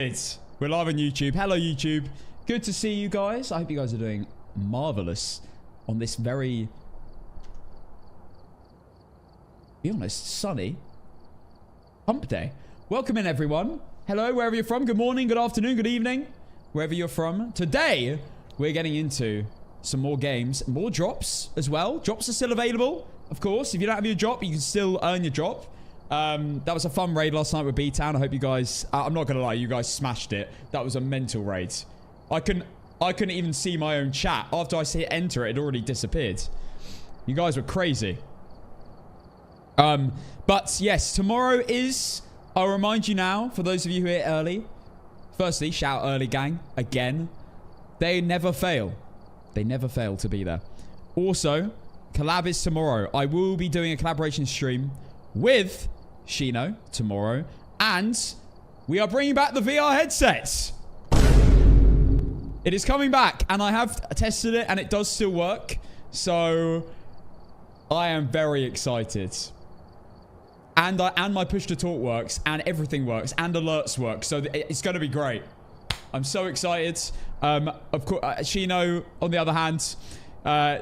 We're live on YouTube. Hello, YouTube. Good to see you guys. I hope you guys are doing marvelous on this very, be honest, sunny hump day. Welcome in, everyone. Hello, wherever you're from. Good morning, good afternoon, good evening, wherever you're from. Today, we're getting into some more games, more drops as well. Drops are still available, of course. If you don't have your drop, you can still earn your drop. That was a fun raid last night with B-Town. I hope you guys... I'm not going to lie, you guys smashed it. That was a mental raid. I couldn't even see my own chat. After I hit enter, it had already disappeared. You guys were crazy. But yes, tomorrow is... I'll remind you now, for those of you who are here early. Firstly, shout early gang. Again. They never fail. They never fail to be there. Also, collab is tomorrow. I will be doing a collaboration stream with Shino tomorrow. And we are bringing back the VR headsets. It is coming back. And I have tested it and it does still work. So I am very excited. And my push to talk works. And everything works. And alerts work. So it's going to be great. I'm so excited. Of course, Shino, on the other hand,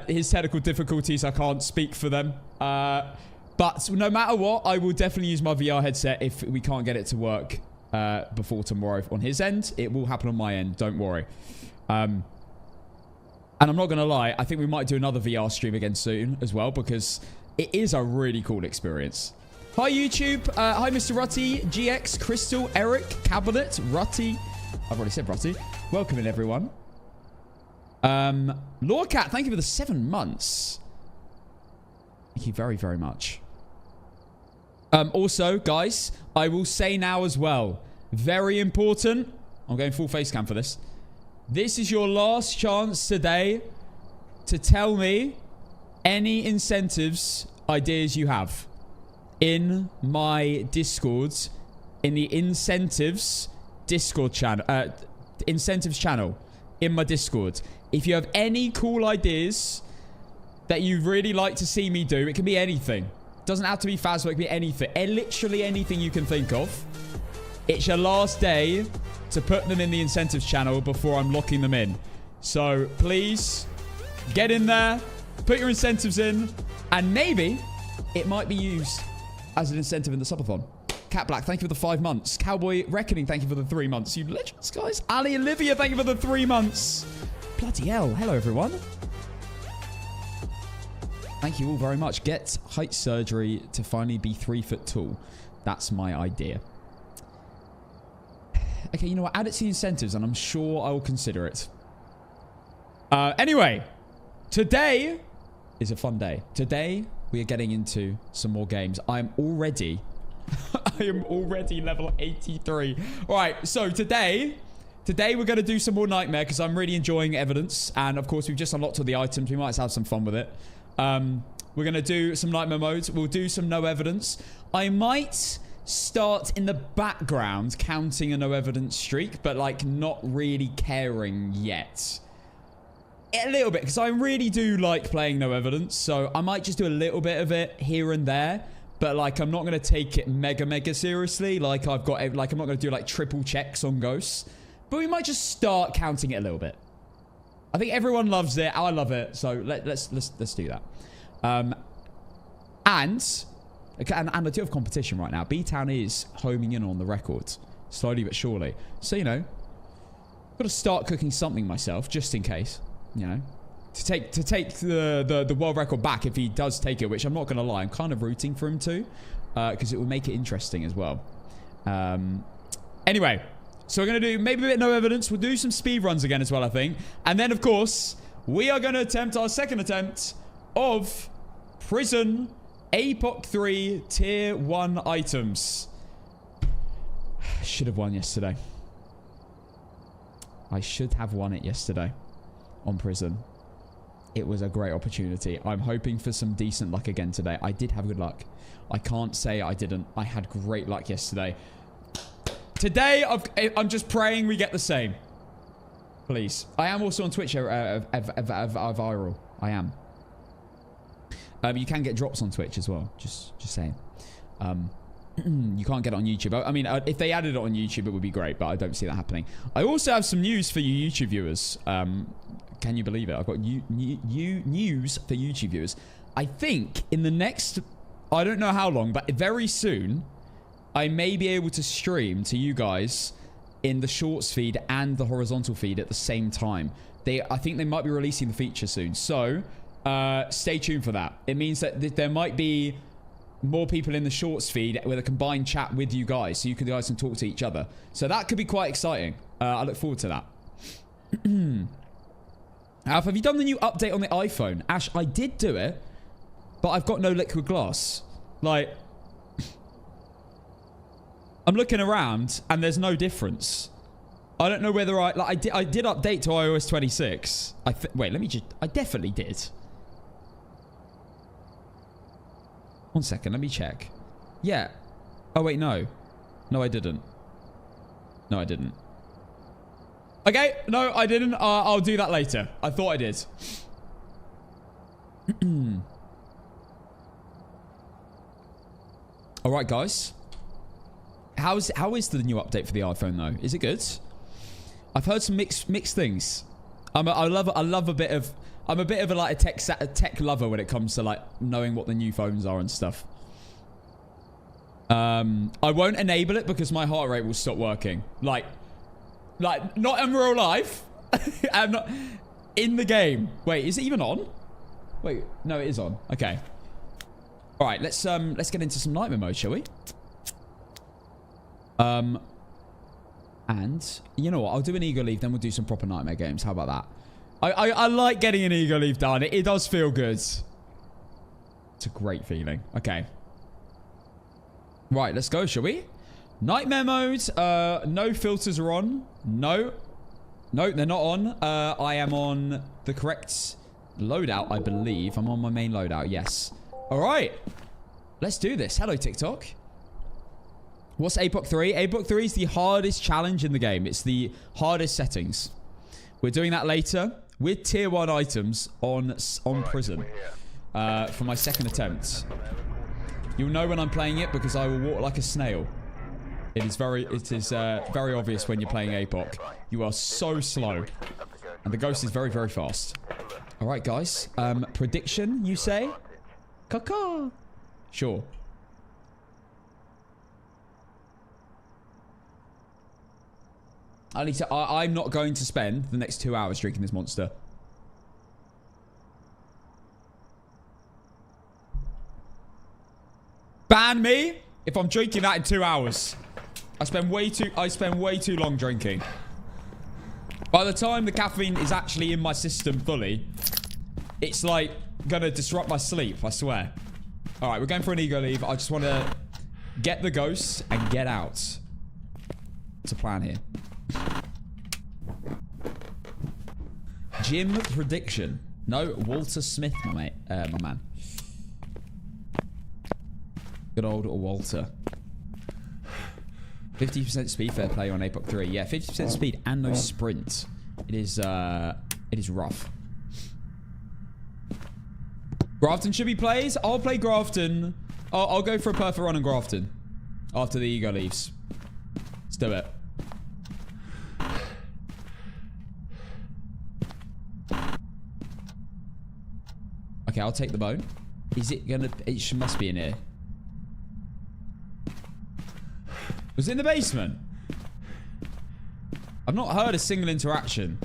his technical difficulties, I can't speak for them. But no matter what, I will definitely use my VR headset if we can't get it to work before tomorrow on his end. It will happen on my end. Don't worry. And I'm not going to lie. I think we might do another VR stream again soon as well because it is a really cool experience. Hi, YouTube. Hi, Mr. Rutty, GX, Crystal, Eric, Cabinet, Rutty. I've already said Rutty. Welcome in, everyone. Lawcat, thank you for the 7 months. Thank you very, very much. Also, guys, I will say now as well, very important. I'm going full face cam for this. This is your last chance today to tell me any incentives ideas you have in my Discord, in the incentives Discord channel, incentives channel in my Discord. If you have any cool ideas that you'd really like to see me do, it can be anything. It doesn't have to be Phasmo, it can be anything. Literally anything you can think of. It's your last day to put them in the incentives channel before I'm locking them in. So please get in there, put your incentives in, and maybe it might be used as an incentive in the subathon. Cat Black, thank you for the 5 months. Cowboy Reckoning, thank you for the 3 months. You legends, guys. Ali Olivia, thank you for the 3 months. Bloody hell. Hello, everyone. Thank you all very much. Get height surgery to finally be 3 foot tall. That's my idea. Okay, you know what? Add it to the incentives, and I'm sure I will consider it. Anyway, today is a fun day. Today, we are getting into some more games. I'm already... I am already level 83. All right, so today we're going to do some more Nightmare because I'm really enjoying Evidence. And, of course, we've just unlocked all the items. We might have some fun with it. We're going to do some Nightmare modes. We'll do some No Evidence. I might start in the background counting a No Evidence streak, but, like, not really caring yet. A little bit, because I really do like playing No Evidence. So I might just do a little bit of it here and there. But, like, I'm not going to take it mega seriously. Like, I'm not going to do, like, triple checks on ghosts. But we might just start counting it a little bit. I think everyone loves it. I love it. So, let's do that. And I do have competition right now. B-Town is homing in on the record. Slowly but surely. So, you know, got to start cooking something myself, just in case. You know. To take the world record back if he does take it, which I'm not going to lie, I'm kind of rooting for him to, because it will make it interesting as well. Anyway, so we're going to do maybe a bit No Evidence. We'll do some speedruns again as well, I think. And then, of course, we are going to attempt our second attempt of Prison APOC 3 Tier 1 items. Should have won yesterday. I should have won it yesterday on Prison. It was a great opportunity. I'm hoping for some decent luck again today. I did have good luck. I can't say I didn't. I had great luck yesterday. Today, I'm just praying we get the same. Please. I am also on Twitch viral. I am. You can get drops on Twitch as well. Just saying. You can't get it on YouTube. I mean, if they added it on YouTube, it would be great, but I don't see that happening. I also have some news for you YouTube viewers. Can you believe it? I've got news for YouTube viewers. I think in the next, I don't know how long, but very soon, I may be able to stream to you guys in the shorts feed and the horizontal feed at the same time. I think they might be releasing the feature soon. So, stay tuned for that. It means that there might be more people in the shorts feed with a combined chat with you guys, so you guys can talk to each other. So that could be quite exciting. I look forward to that. Alf, have you done the new update on the iPhone? Ash, I did do it, but I've got no liquid glass. Like, I'm looking around and there's no difference. I don't know whether I did update to iOS 26. Wait, let me just... I definitely did. 1 second, let me check. Yeah. Oh, wait, no. No, I didn't. No, I didn't. Okay, no, I didn't. I'll do that later. I thought I did. All right, guys. How is the new update for the iPhone, though? Is it good? I've heard some mixed things. I love a bit of... I'm a bit of a tech lover when it comes to like knowing what the new phones are and stuff. I won't enable it because my heart rate will stop working. Like not in real life. I'm not in the game. Wait, is it even on? Wait, no, it is on. Okay. All right, let's get into some nightmare mode, shall we? And you know what? I'll do an Eagle Leave, then we'll do some proper nightmare games. How about that? I like getting an Eagle Leave done. It does feel good. It's a great feeling. Okay. Right, let's go, shall we? Nightmare mode. No filters are on. No. No, they're not on. I am on the correct loadout, I believe. I'm on my main loadout, yes. All right. Let's do this. Hello, TikTok. What's APOC 3? APOC 3 is the hardest challenge in the game. It's the hardest settings. We're doing that later with tier 1 items on prison for my second attempt. You'll know when I'm playing it because I will walk like a snail. It is very obvious when you're playing APOC. You are so slow. And the ghost is very, very fast. All right, guys. Prediction, you say? Caca. Sure. At least I'm not going to spend the next 2 hours drinking this monster. Ban me if I'm drinking that in 2 hours. I spend way too long drinking. By the time the caffeine is actually in my system fully, it's like gonna disrupt my sleep, I swear. All right, we're going for an Ego Leave. I just want to get the ghosts and get out. What's the plan here? Jim prediction. No, Walter Smith, my man. Good old Walter. 50% speed, fair play on APOC 3. Yeah, 50% speed and no sprint. It is rough. Grafton should be plays. I'll play Grafton. I'll go for a perfect run on Grafton after the Ego leaves. Let's do it. Okay, I'll take the bone. Is it gonna... It must be in here. Was it in the basement? I've not heard a single interaction.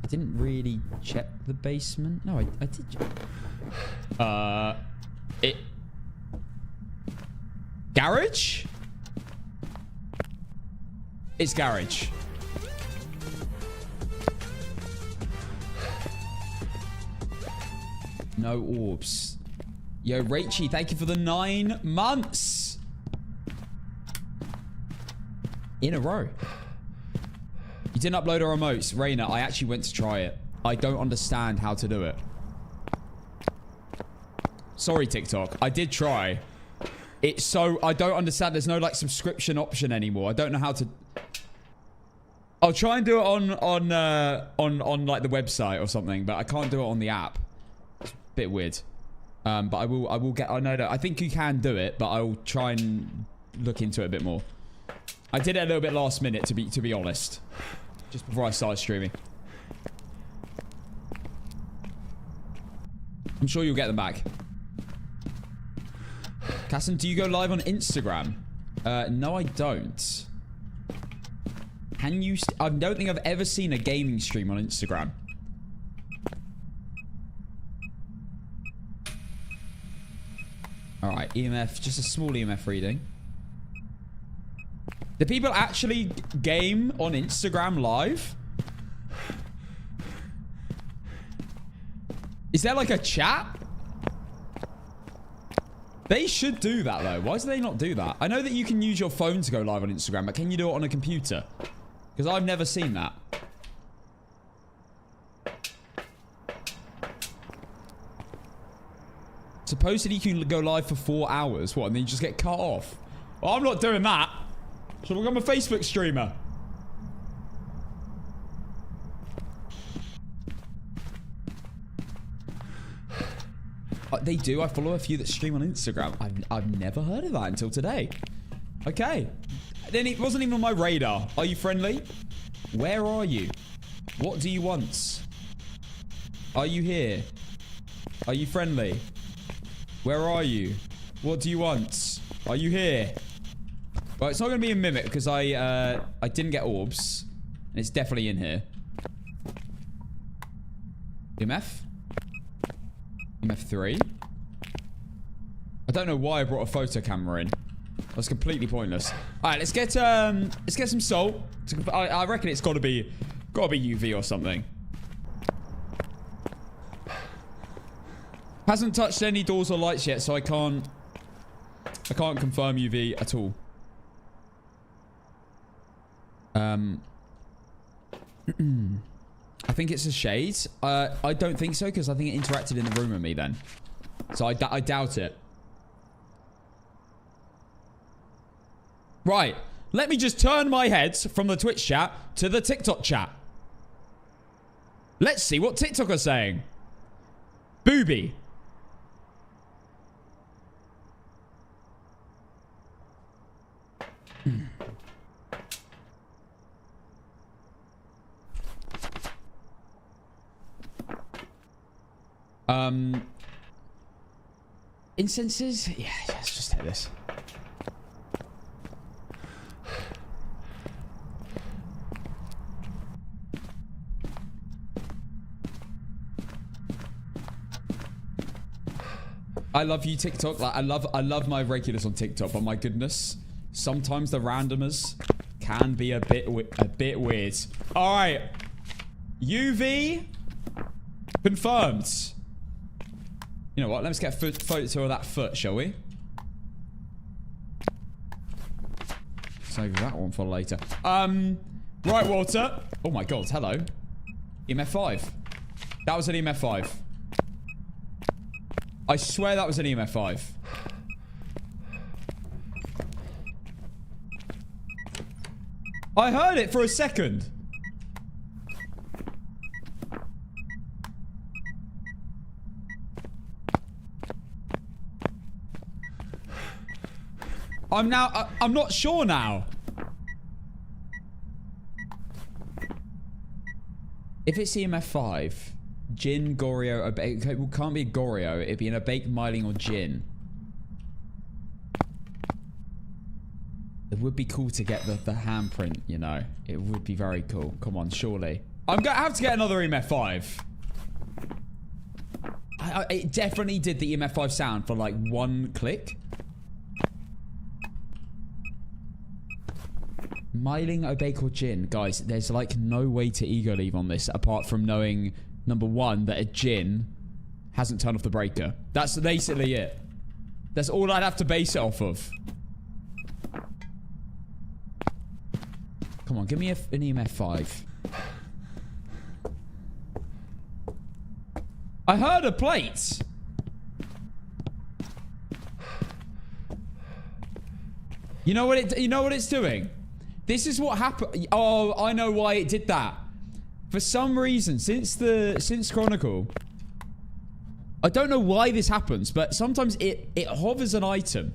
I didn't really check the basement. No, I did check. Garage? It's garage. No orbs. Yo, Rachie, thank you for the 9 months. In a row. You didn't upload our emotes. Raina, I actually went to try it. I don't understand how to do it. Sorry, TikTok. I did try. It's so... I don't understand. There's no, like, subscription option anymore. I don't know how to... I'll try and do it on like, the website or something, but I can't do it on the app. It's a bit weird. But I will get... I know that... I think you can do it, but I will try and look into it a bit more. I did it a little bit last minute, to be honest. Just before I started streaming. I'm sure you'll get them back. Casson, do you go live on Instagram? No, I don't. Can you... I don't think I've ever seen a gaming stream on Instagram. Alright, EMF. Just a small EMF reading. Do people actually game on Instagram live? Is there like a chat? They should do that though. Why do they not do that? I know that you can use your phone to go live on Instagram, but can you do it on a computer? Because I've never seen that. Supposedly you can go live for 4 hours. What? And then you just get cut off? Well, I'm not doing that. So become a Facebook streamer. They do. I follow a few that stream on Instagram. I've never heard of that until today. Okay. Then it wasn't even on my radar. Are you friendly? Where are you? What do you want? Are you here? Are you friendly? Where are you? What do you want? Are you here? Well, it's not going to be a mimic because I didn't get orbs. And it's definitely in here. EMF? EMF 3. I don't know why I brought a photo camera in. That's completely pointless. All right, let's get some salt. I reckon it's got to be UV or something. Hasn't touched any doors or lights yet, so I can't confirm UV at all. I think it's a shade. I don't think so, because I think it interacted in the room with me then. So I doubt it. Right. Let me just turn my head from the Twitch chat to the TikTok chat. Let's see what TikTok are saying. Booby. Incenses? Yeah, let's just take this. I love you, TikTok. Like, I love my regulars on TikTok, but my goodness, sometimes the randomers can be a bit weird. All right, UV confirmed. You know what? Let's get a photo of that foot, shall we? Save that one for later. Right, Walter. Oh my God, hello. EMF 5. That was an EMF 5. I swear that was an EMF 5. I heard it for a second. I'm not sure now. If it's EMF 5, Gin, Goreo, it can't be Goreo. It'd be an Abake, Myling, or Gin. It would be cool to get the handprint, you know. It would be very cool. Come on, surely. I'm going to have to get another EMF 5. It definitely did the EMF 5 sound for like 1 click. Myling, Obake, or Gin. Guys, there's like no way to ego leave on this apart from knowing, number 1, that a Gin hasn't turned off the breaker. That's basically it. That's all I'd have to base it off of. Come on, give me an EMF 5. I heard a plate. You know what it's doing? This is what happened. Oh, I know why it did that. For some reason, since Chronicle, I don't know why this happens, but sometimes it hovers an item.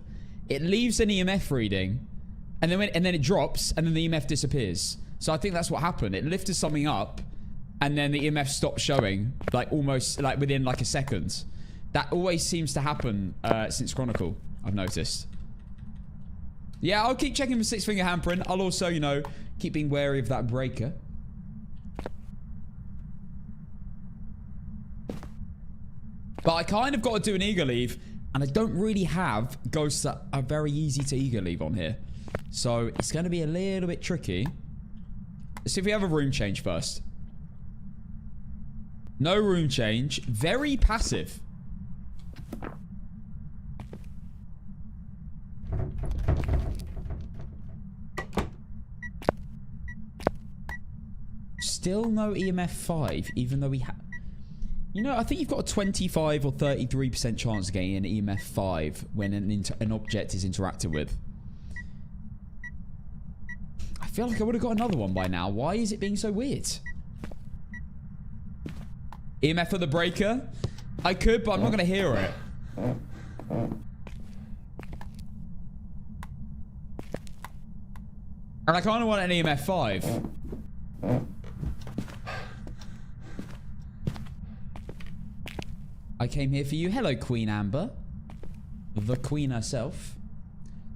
it leaves an EMF reading, and then it drops, and then the EMF disappears. So I think that's what happened. It lifted something up, and then the EMF stopped showing, like almost like within like a second. That always seems to happen since Chronicle, I've noticed. Yeah, I'll keep checking for 6-finger handprint. I'll also, you know, keep being wary of that breaker. But I kind of got to do an eager leave, and I don't really have ghosts that are very easy to eager leave on here. So it's going to be a little bit tricky. Let's see if we have a room change first. No room change. Very passive. Still no EMF 5, even though we have... You know, I think you've got a 25 or 33% chance of getting an EMF 5 when an object is interacted with. I feel like I would have got another one by now. Why is it being so weird? EMF for the breaker? I could, but I'm not going to hear it. And I kind of want an EMF 5. I came here for you. Hello, Queen Amber. The Queen herself.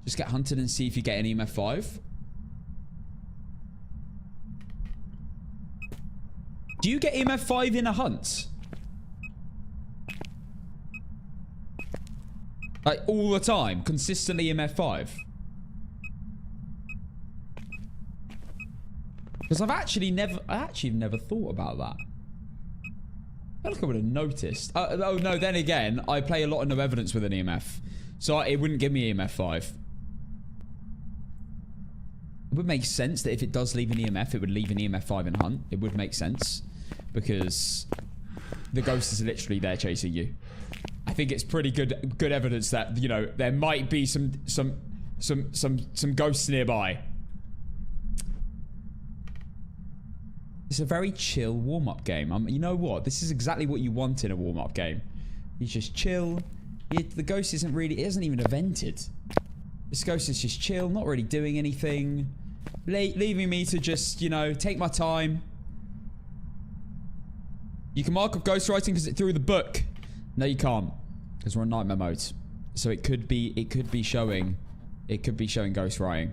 Just get hunted and see if you get an EMF 5. Do you get EMF 5 in a hunt? Like, all the time? Consistently EMF 5? Because I actually never thought about that. I feel like I would have noticed. Oh, no, then again, I play a lot of no evidence with an EMF. So it wouldn't give me EMF 5. It would make sense that if it does leave an EMF, it would leave an EMF 5 in hunt. It would make sense. Because the ghost is literally there chasing you. I think it's pretty good evidence that, you know, there might be some ghosts nearby. It's a very chill warm-up game. You know what? This is exactly what you want in a warm-up game. You just chill. The ghost isn't really... It isn't even evented. This ghost is just chill, not really doing anything. Leaving me to just, you know, take my time. You can mark up ghostwriting because it's through the book. No, you can't. Because we're on nightmare mode. So it could be showing ghostwriting.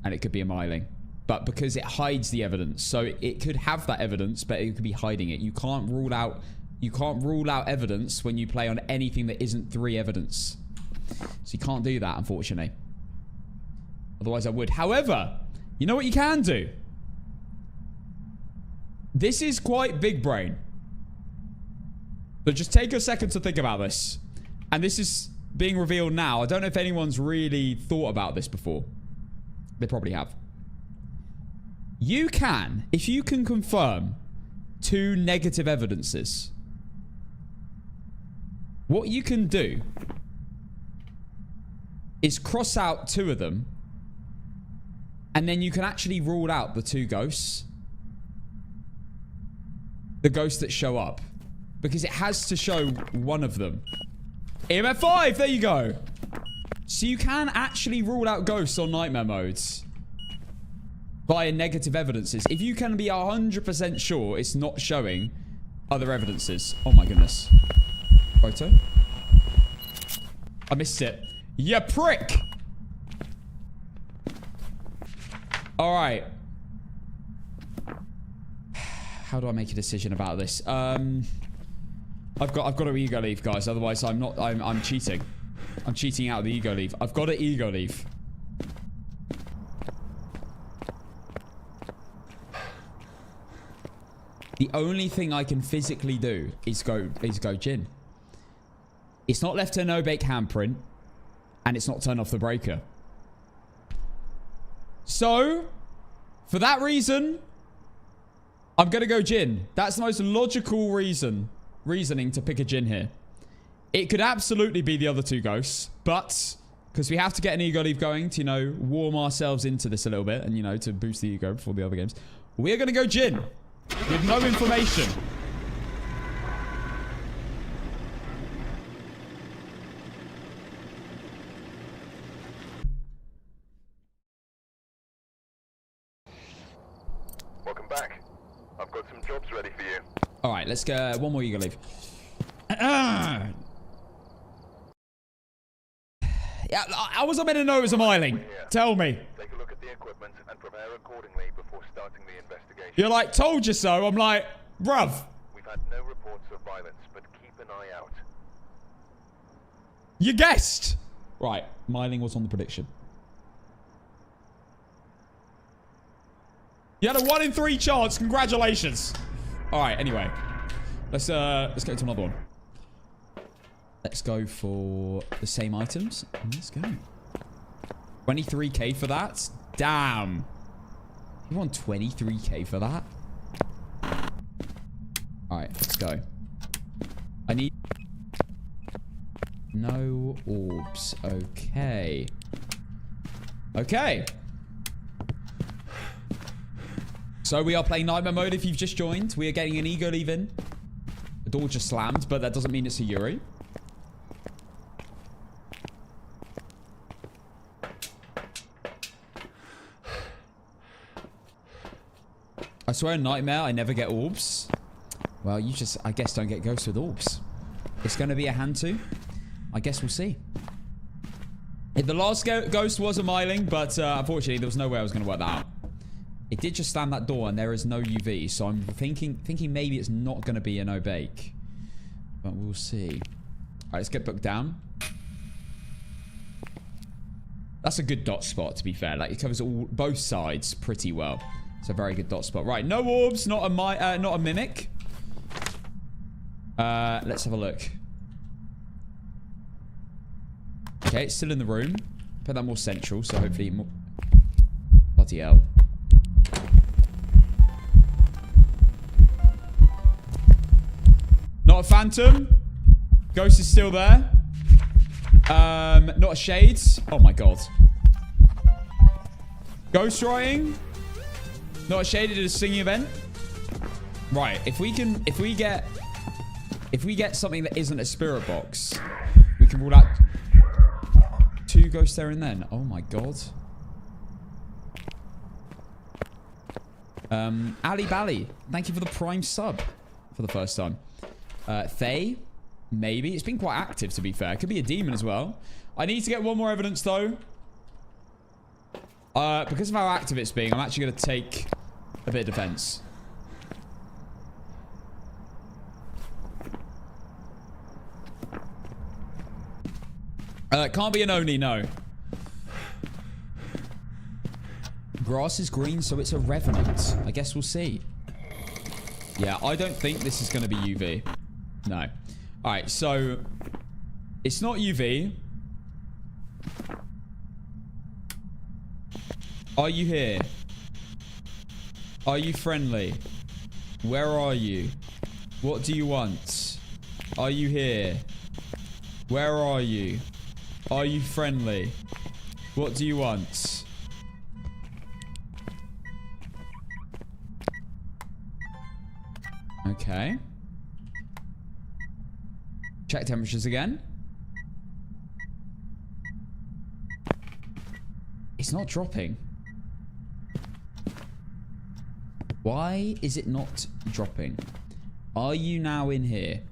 And it could be a miling. But because it hides the evidence, so it could have that evidence, but it could be hiding it. You can't rule out evidence when you play on anything that isn't 3 evidence. So you can't do that, unfortunately. Otherwise I would. However, you know what you can do? This is quite big brain. But just take a second to think about this. And this is being revealed now. I don't know if anyone's really thought about this before. They probably have. You can, if you can confirm 2 negative evidences, what you can do is cross out 2 of them, and then you can actually rule out the 2 ghosts. The ghosts that show up. Because it has to show one of them. EMF 5, there you go. So you can actually rule out ghosts on nightmare modes via negative evidences. If you can be 100% sure it's not showing other evidences. Oh my goodness. Photo. I missed it. You prick! Alright. How do I make a decision about this? I've got to ego leave, guys. Otherwise I'm cheating. I'm cheating out of the ego leave. I've got to ego leave. The only thing I can physically do is go Jinn. It's not left a no-bake handprint, and it's not turned off the breaker. So, for that reason, I'm gonna go Jinn. That's the most logical reasoning to pick a Jinn here. It could absolutely be the other 2 ghosts, but because we have to get an ego leave going to, you know, warm ourselves into this a little bit, and, you know, to boost the ego before the other games, we are gonna go Jinn. With no information. Welcome back. I've got some jobs ready for you. All right, let's go. One more, you gotta leave. Yeah, I was meant to know it was a miling. Tell me. Take a look at the equipment and prepare accordingly before starting the investigation. You're like, told you so. I'm like, bruv. We've had no reports of violence, but keep an eye out. You guessed. Right, miling was on the prediction. You had a 1 in 3 chance. Congratulations. All right, anyway. Let's go to another one. Let's go for the same items. And let's go. 23k for that? Damn. You want 23k for that? Alright, let's go. I need... No orbs. Okay. Okay. So we are playing Nightmare Mode if you've just joined. We are getting an ego leave in. The door just slammed, but that doesn't mean it's a Yuri. I swear in Nightmare, I never get orbs. Well, you just, I guess, don't get ghosts with orbs. It's going to be a hand to. I guess we'll see. The last ghost was a miling, but unfortunately, there was no way I was going to work that out. It did just slam that door, and there is no UV, so I'm thinking maybe it's not going to be a no bake. But we'll see. All right, let's get booked down. That's a good dot spot, to be fair. Like, it covers both sides pretty well. It's a very good dot spot. Right, no orbs, not a mimic. Let's have a look. Okay, it's still in the room. Put that more central, so hopefully more... Bloody hell. Not a phantom. Ghost is still there. Not a shades. Oh my god. Ghost writing. Not a shade, it is a singing event. Right, if we get something that isn't a spirit box, we can rule out 2 ghosts there and then. Oh my god. Ali Bally, thank you for the prime sub for the first time. Faye, maybe. It's been quite active, to be fair. Could be a demon as well. I need to get one more evidence, though. Because of how active it's being, I'm actually going to take a bit of defense. Can't be an Oni, no. Grass is green, so it's a revenant. I guess we'll see. Yeah, I don't think this is going to be UV. No. Alright, so... It's not UV. Are you here? Are you friendly? Where are you? What do you want? Are you here? Where are you? Are you friendly? What do you want? Okay. Check temperatures again. It's not dropping. Why is it not dropping? Are you now in here?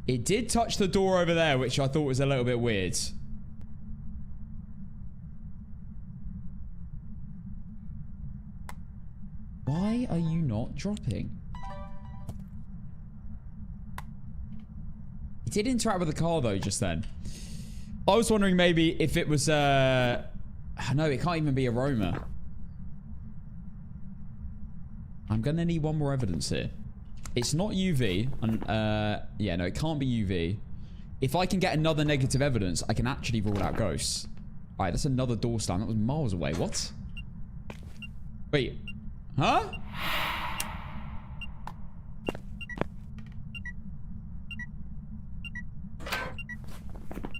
It did touch the door over there, which I thought was a little bit weird. Why are you not dropping? It did interact with the car, though, just then. I was wondering maybe if it was, no, it can't even be aroma. I'm going to need one more evidence here. It's not UV. And, yeah, no, it can't be UV. If I can get another negative evidence, I can actually rule out ghosts. All right, that's another door slam. That was miles away. What? Wait. Huh?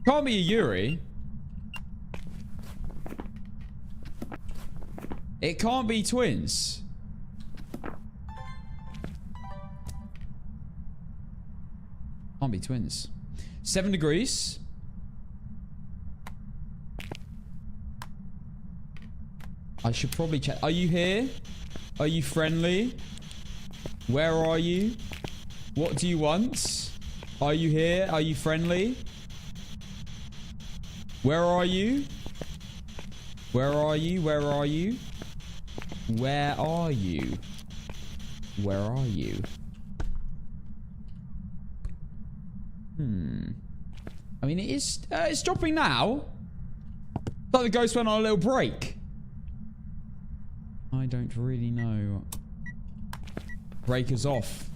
Can't be a Yuri. It can't be twins. Can't be twins. 7 degrees. I should probably check. Are you here? Are you friendly? Where are you? What do you want? Are you here? Are you friendly? Where are you? Where are you? Where are you? Where are you? Where are you? I mean, it's dropping now. Thought the ghost went on a little break. I don't really know. Breakers off.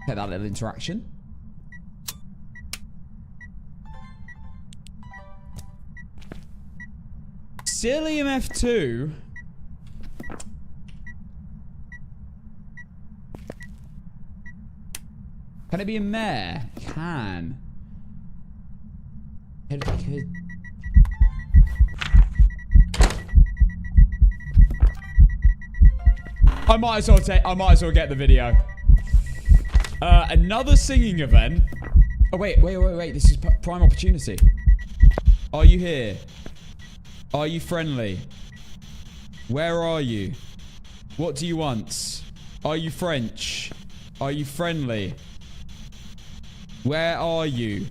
Get that little interaction. Psyllium F2. Can it be a mare? Can. It could. I might as well get the video. Another singing event. Oh wait. This is prime opportunity. Are you here? Are you friendly? Where are you? What do you want? Are you French? Are you friendly? Where are you?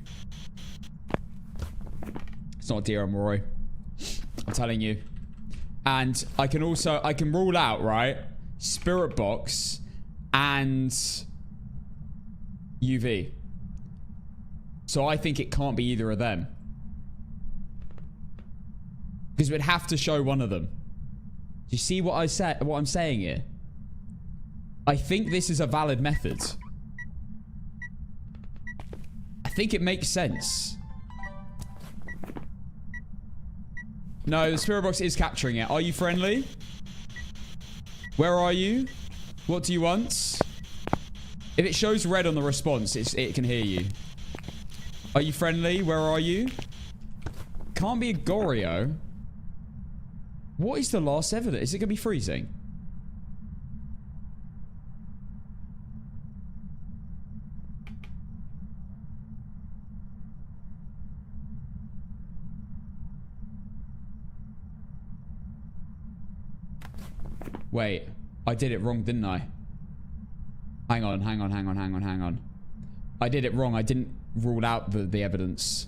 It's not Dear Roy. I'm telling you. And I can rule out, right? Spirit Box and UV. So I think it can't be either of them. Because we'd have to show one of them. Do you see what I'm saying here? I think this is a valid method. I think it makes sense. No, the Spirit Box is capturing it. Are you friendly? Where are you? What do you want? If it shows red on the response, it can hear you. Are you friendly? Where are you? Can't be a Goryo. What is the last evidence? Is it going to be freezing? Wait, I did it wrong, didn't I? Hang on. I did it wrong. I didn't rule out the evidence.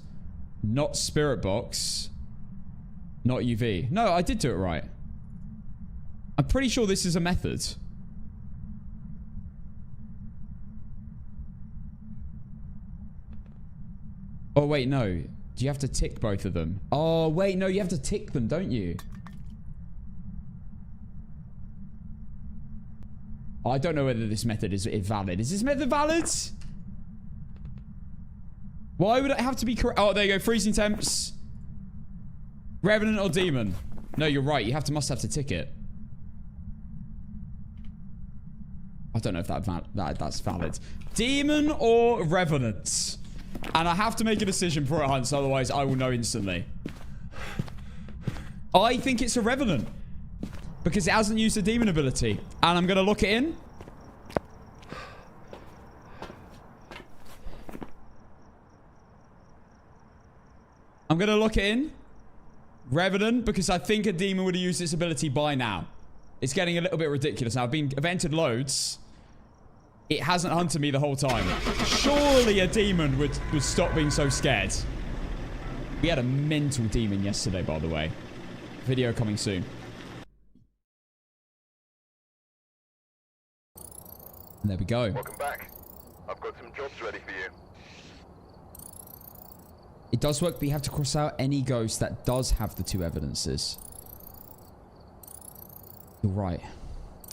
Not Spirit Box. Not UV. No, I did do it right. I'm pretty sure this is a method. Oh, wait, no. Do you have to tick both of them? Oh, wait, no, you have to tick them, don't you? I don't know whether this method is valid. Is this method valid? Why would it have to be correct? Oh, there you go. Freezing temps. Revenant or demon? No, you're right. You must have to tick it. I don't know if that's valid. Demon or Revenant? And I have to make a decision before it hunts, otherwise I will know instantly. I think it's a Revenant. Because it hasn't used the demon ability. And I'm going to lock it in. I'm going to lock it in. Revenant, because I think a demon would have used its ability by now. It's getting a little bit ridiculous now. I've been evented loads. It hasn't hunted me the whole time. Surely a demon would stop being so scared. We had a mental demon yesterday, by the way. Video coming soon. And there we go. Welcome back. I've got some jobs ready for you. It does work, but you have to cross out any ghost that does have the two evidences. You're right.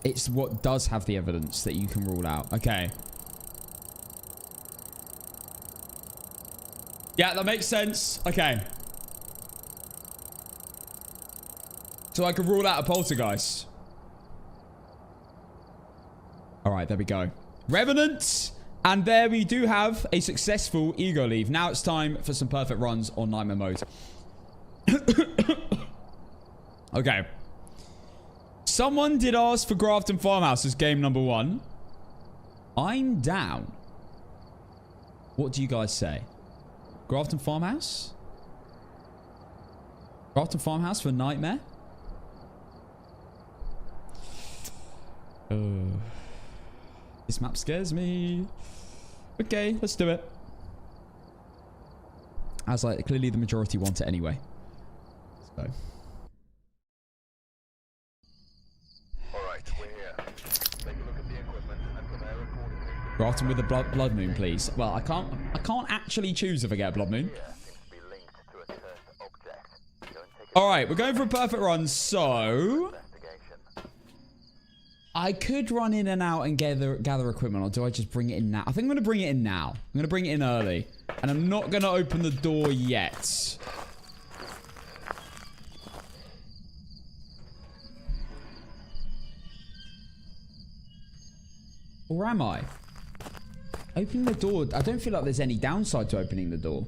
It's what does have the evidence that you can rule out. Okay. Yeah, that makes sense. Okay. So I can rule out a poltergeist. Alright, there we go. Revenant! And there we do have a successful ego leave. Now it's time for some perfect runs on nightmare mode. Okay. Someone did ask for Grafton Farmhouse as game number 1. I'm down. What do you guys say? Grafton Farmhouse? Grafton Farmhouse for nightmare? This map scares me. Okay, let's do it. As like clearly the majority want it anyway. So. Alright, we're here. Take a look at the equipment and prepare accordingly. Grafton with a blood moon, please. Well, I can't actually choose if I get a blood moon. Alright, we're going for a perfect run, so I could run in and out and gather equipment, or do I just bring it in now? I think I'm going to bring it in now. I'm going to bring it in early. And I'm not going to open the door yet. Or am I? Opening the door, I don't feel like there's any downside to opening the door.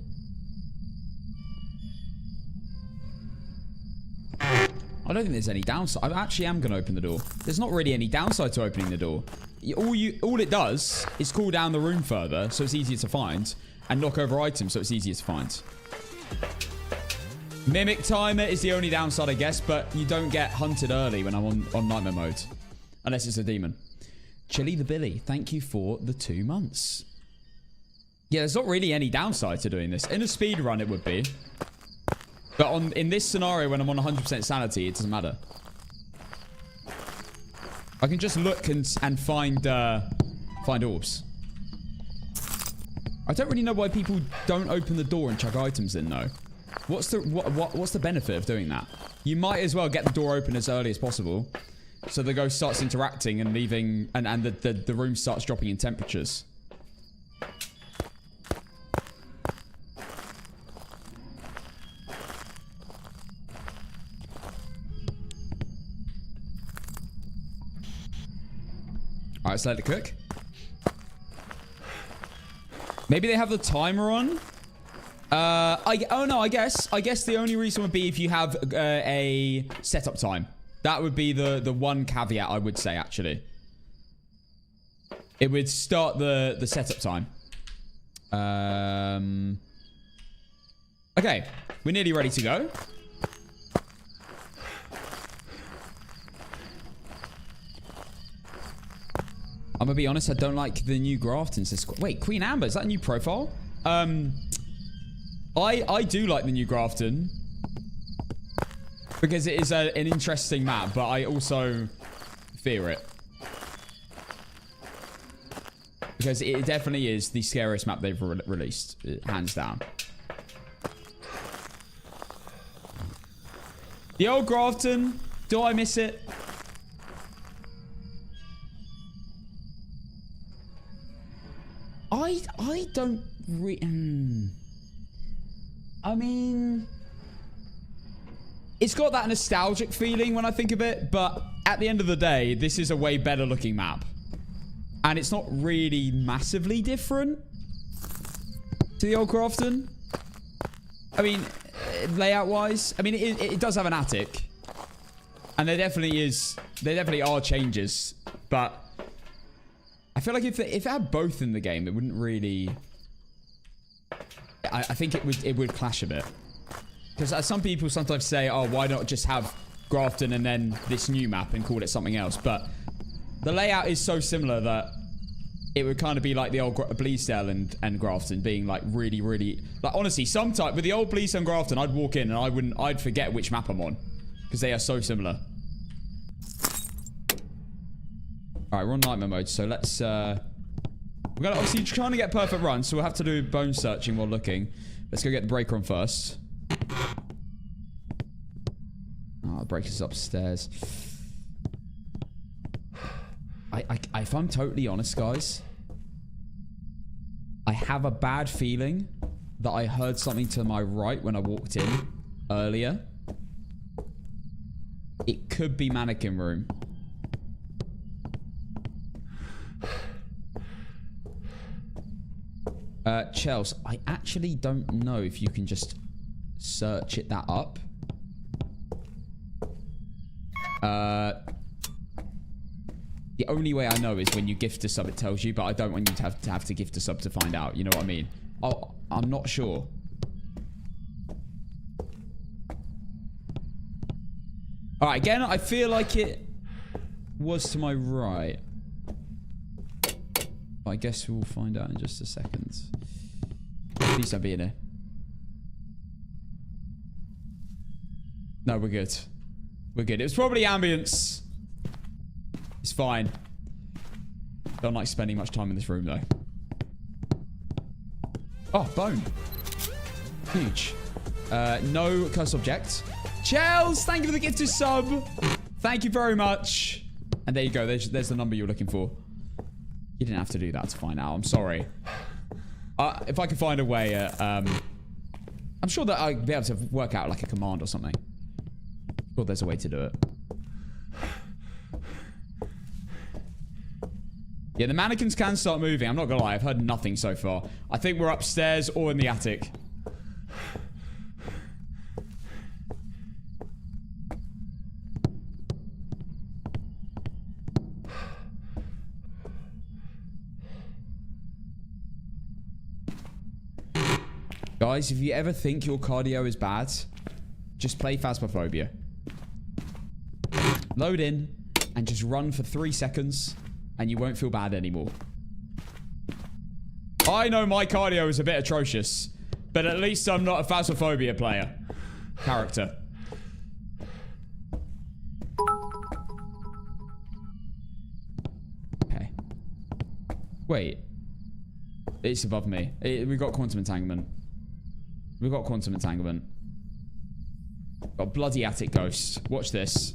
I don't think there's any downside. I actually am going to open the door. There's not really any downside to opening the door. All it does is cool down the room further, so it's easier to find, and knock over items, so it's easier to find. Mimic timer is the only downside, I guess, but you don't get hunted early when I'm on nightmare mode, unless it's a demon. Chili the Billy, thank you for the 2 months. Yeah, there's not really any downside to doing this. In a speed run, it would be. But in this scenario, when I'm on 100% sanity, it doesn't matter. I can just look and find orbs. I don't really know why people don't open the door and chuck items in, though. What's the benefit of doing that? You might as well get the door open as early as possible, so the ghost starts interacting and leaving, and the room starts dropping in temperatures. Alright, let's let it cook. Maybe they have the timer on. Oh no, I guess the only reason would be if you have a setup time. That would be the one caveat I would say, actually. It would start the setup time. Okay, we're nearly ready to go. I'm gonna be honest, I don't like the new Grafton system. Wait, Queen Amber, is that a new profile? I do like the new Grafton. Because it is an interesting map, but I also fear it. Because it definitely is the scariest map they've released, hands down. The old Grafton, do I miss it? I don't I mean, it's got that nostalgic feeling when I think of it, but at the end of the day, this is a way better looking map. And it's not really massively different to the old Grafton. I mean, layout wise, I mean, it does have an attic. And there definitely are changes, but I feel like if it had both in the game, it wouldn't really... I think it would clash a bit. Because some people sometimes say, oh, why not just have Grafton and then this new map and call it something else? But the layout is so similar that it would kind of be like the old Bleasdale and Grafton being like really, really... Like, honestly, sometimes with the old Bleasdale and Grafton, I'd walk in and I'd forget which map I'm on. Because they are so similar. Alright, we're on nightmare mode, so let's, we're gonna obviously trying to get perfect run, so we'll have to do bone searching while looking. Let's go get the breaker on first. Oh, the breaker's upstairs. If I'm totally honest, guys, I have a bad feeling that I heard something to my right when I walked in earlier. It could be mannequin room. Chels, I actually don't know if you can just search that up. The only way I know is when you gift a sub, it tells you, but I don't want you to have to gift a sub to find out. You know what I mean? Oh, I'm not sure. All right, again, I feel like it was to my right. I guess we'll find out in just a second. Please don't be in here. No, we're good. We're good. It was probably ambience. It's fine. Don't like spending much time in this room, though. Oh, bone. Huge. No cursed object. Chels, thank you for the gift to sub. Thank you very much. And there you go. There's the number you're looking for. You didn't have to do that to find out. I'm sorry. If I could find a way, I'm sure that I'd be able to work out like a command or something. Well, there's a way to do it. Yeah, the mannequins can start moving. I'm not gonna lie. I've heard nothing so far. I think we're upstairs or in the attic. Guys, if you ever think your cardio is bad, just play Phasmophobia. Load in and just run for 3 seconds and you won't feel bad anymore. I know my cardio is a bit atrocious, but at least I'm not a Phasmophobia player. Character. Okay. Wait. It's above me. We've got quantum entanglement. We've got quantum entanglement. Got bloody attic ghost. Watch this.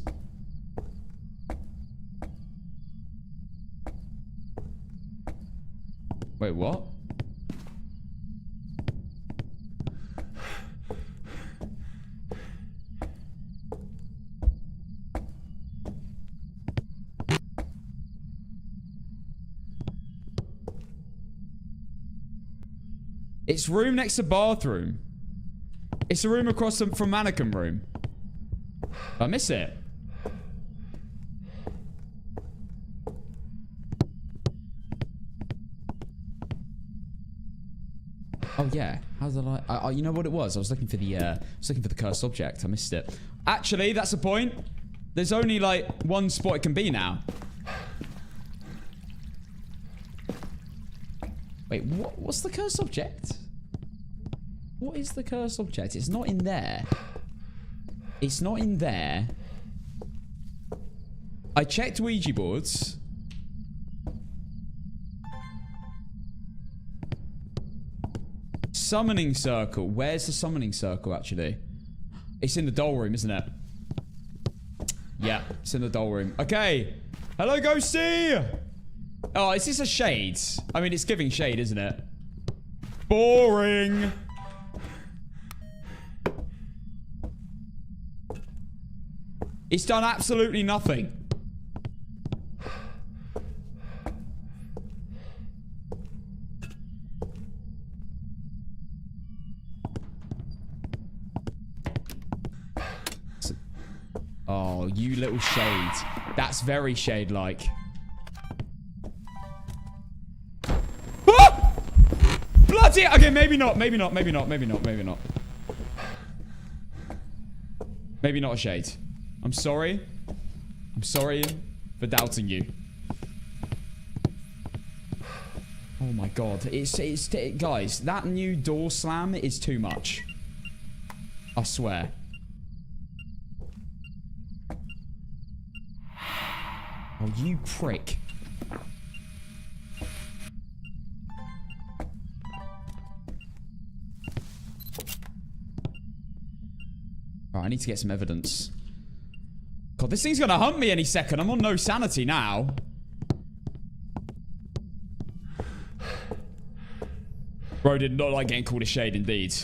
Wait, what? It's room next to bathroom. It's a room across from mannequin room. I miss it. Oh yeah, how did I? You know what it was? I was looking for the cursed object. I missed it. Actually, that's the point. There's only like one spot it can be now. Wait, what's the cursed object? What is the cursed object? It's not in there. It's not in there. I checked Ouija boards. Summoning circle. Where's the summoning circle, actually? It's in the doll room, isn't it? Yeah, it's in the doll room. Okay. Hello, Ghosty! Oh, is this a shade? I mean, it's giving shade, isn't it? Boring! It's done absolutely nothing. Oh, you little shade. That's very shade-like. Ah! Bloody... Okay, maybe not. Maybe not. Maybe not. Maybe not. Maybe not. Maybe not a shade. I'm sorry. I'm sorry for doubting you. Oh my god. It's guys, that new door slam is too much. I swear. Oh, you prick. Alright, I need to get some evidence. God, this thing's gonna hunt me any second. I'm on no sanity now. Bro did not like getting called a shade, indeed.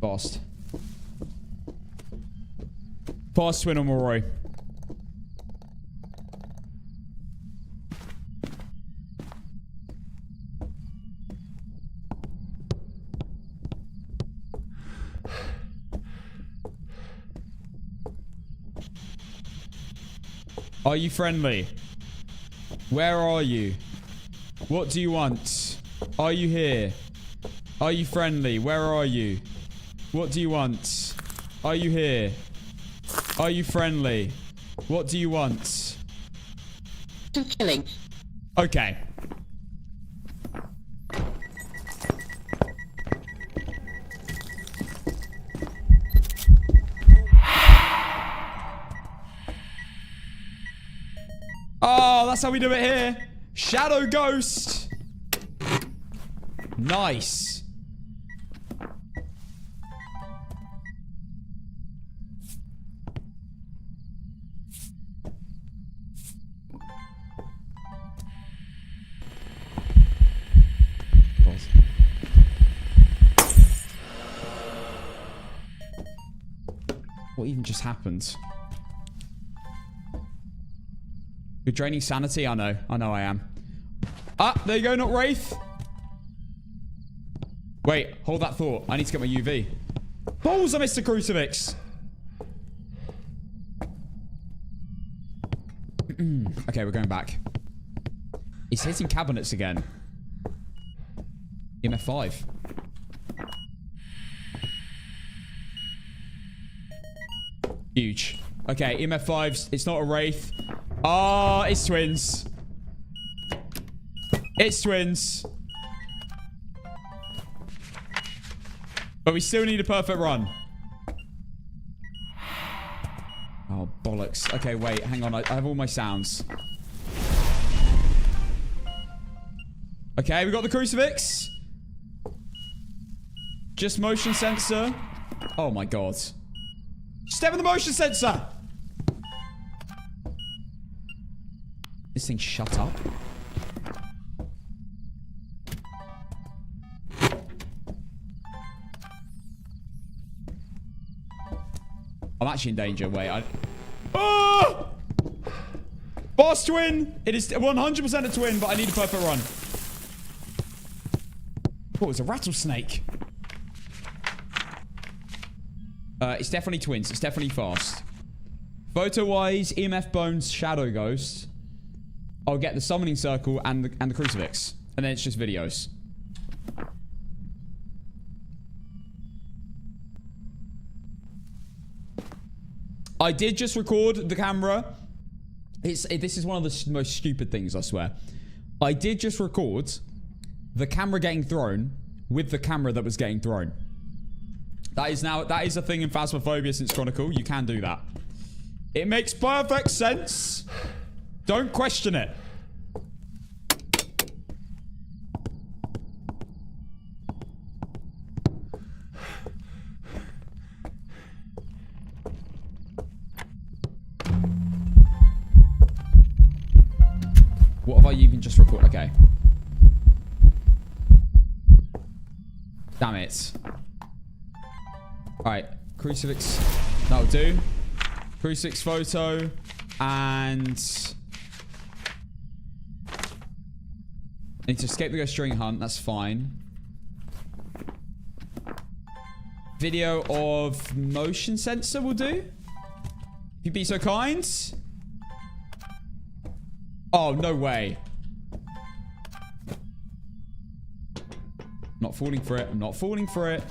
Fast. Fast twin on Roy. Are you friendly? Where are you? What do you want? Are you here? Are you friendly? Where are you? What do you want? Are you here? Are you friendly? What do you want? Some killing. Okay. Oh, that's how we do it here. Shadow Ghost. Nice. What even just happened? You're draining sanity? I know I am. Ah, there you go, not Wraith. Wait, hold that thought. I need to get my UV. Balls, I missed the crucifix. Okay, we're going back. It's hitting cabinets again. EMF 5. Huge. Okay, EMF 5's. It's not a Wraith. Ah, it's twins. It's twins. But we still need a perfect run. Oh, bollocks. Okay, wait. Hang on. I have all my sounds. Okay, we got the crucifix. Just motion sensor. Oh, my God. Step on the motion sensor. This thing shut up. I'm actually in danger. Wait, Oh! Boss twin! It is 100% a twin, but I need a perfect run. Oh, it's a rattlesnake. It's definitely twins. It's definitely fast. Photo-wise, EMF Bones, Shadow Ghost. I'll get the summoning circle and the crucifix. And then it's just videos. I did just record the camera. This is one of the most stupid things, I swear. I did just record the camera getting thrown with the camera that was getting thrown. That is a thing in Phasmophobia since Chronicle. You can do that. It makes perfect sense. Don't question it. What have I even just recorded? Okay. Damn it. Alright. Crucifix. That'll do. Crucifix photo. And... I need to escape the ghost during hunt. That's fine. Video of motion sensor will do. If you'd be so kind. Oh, no way. Not falling for it. I'm not falling for it.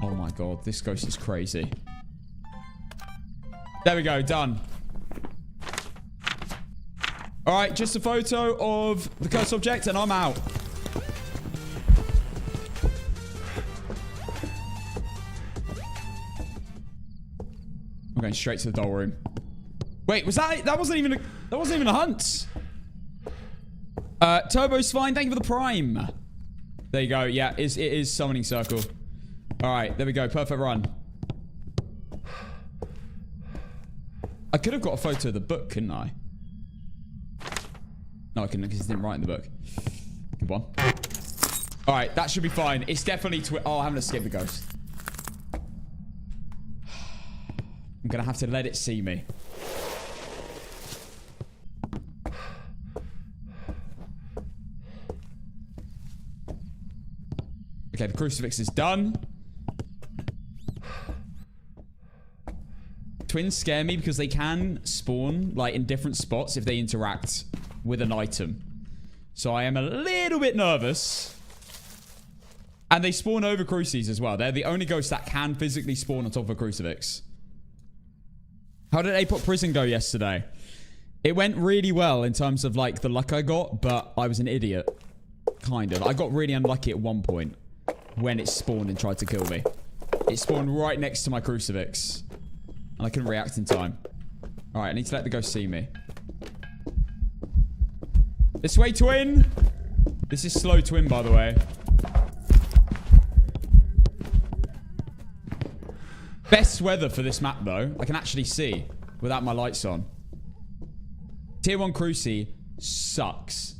Oh my God, this ghost is crazy. There we go, done. Alright, just a photo of the cursed object and I'm out. I'm going straight to the doll room. Wait, was that wasn't even a hunt. Turbo's fine. Thank you for the prime. There you go. Yeah, it is summoning circle. All right, there we go. Perfect run. I could have got a photo of the book, couldn't I? No, I couldn't because it didn't write in the book. Good one. All right, that should be fine. It's definitely oh, I haven't escaped the ghost. I'm gonna have to let it see me. Okay, the crucifix is done. Twins scare me because they can spawn like in different spots if they interact with an item. So I am a little bit nervous. And they spawn over crucifixes as well. They're the only ghosts that can physically spawn on top of a crucifix. How did APOC prison go yesterday? It went really well in terms of like the luck I got, but I was an idiot. Kind of. I got really unlucky at one point when it spawned and tried to kill me. It spawned right next to my crucifix. And I couldn't react in time. Alright, I need to let the ghost see me. This way, twin! This is slow twin, by the way. Best weather for this map, though. I can actually see without my lights on. Tier 1 Cruci sucks.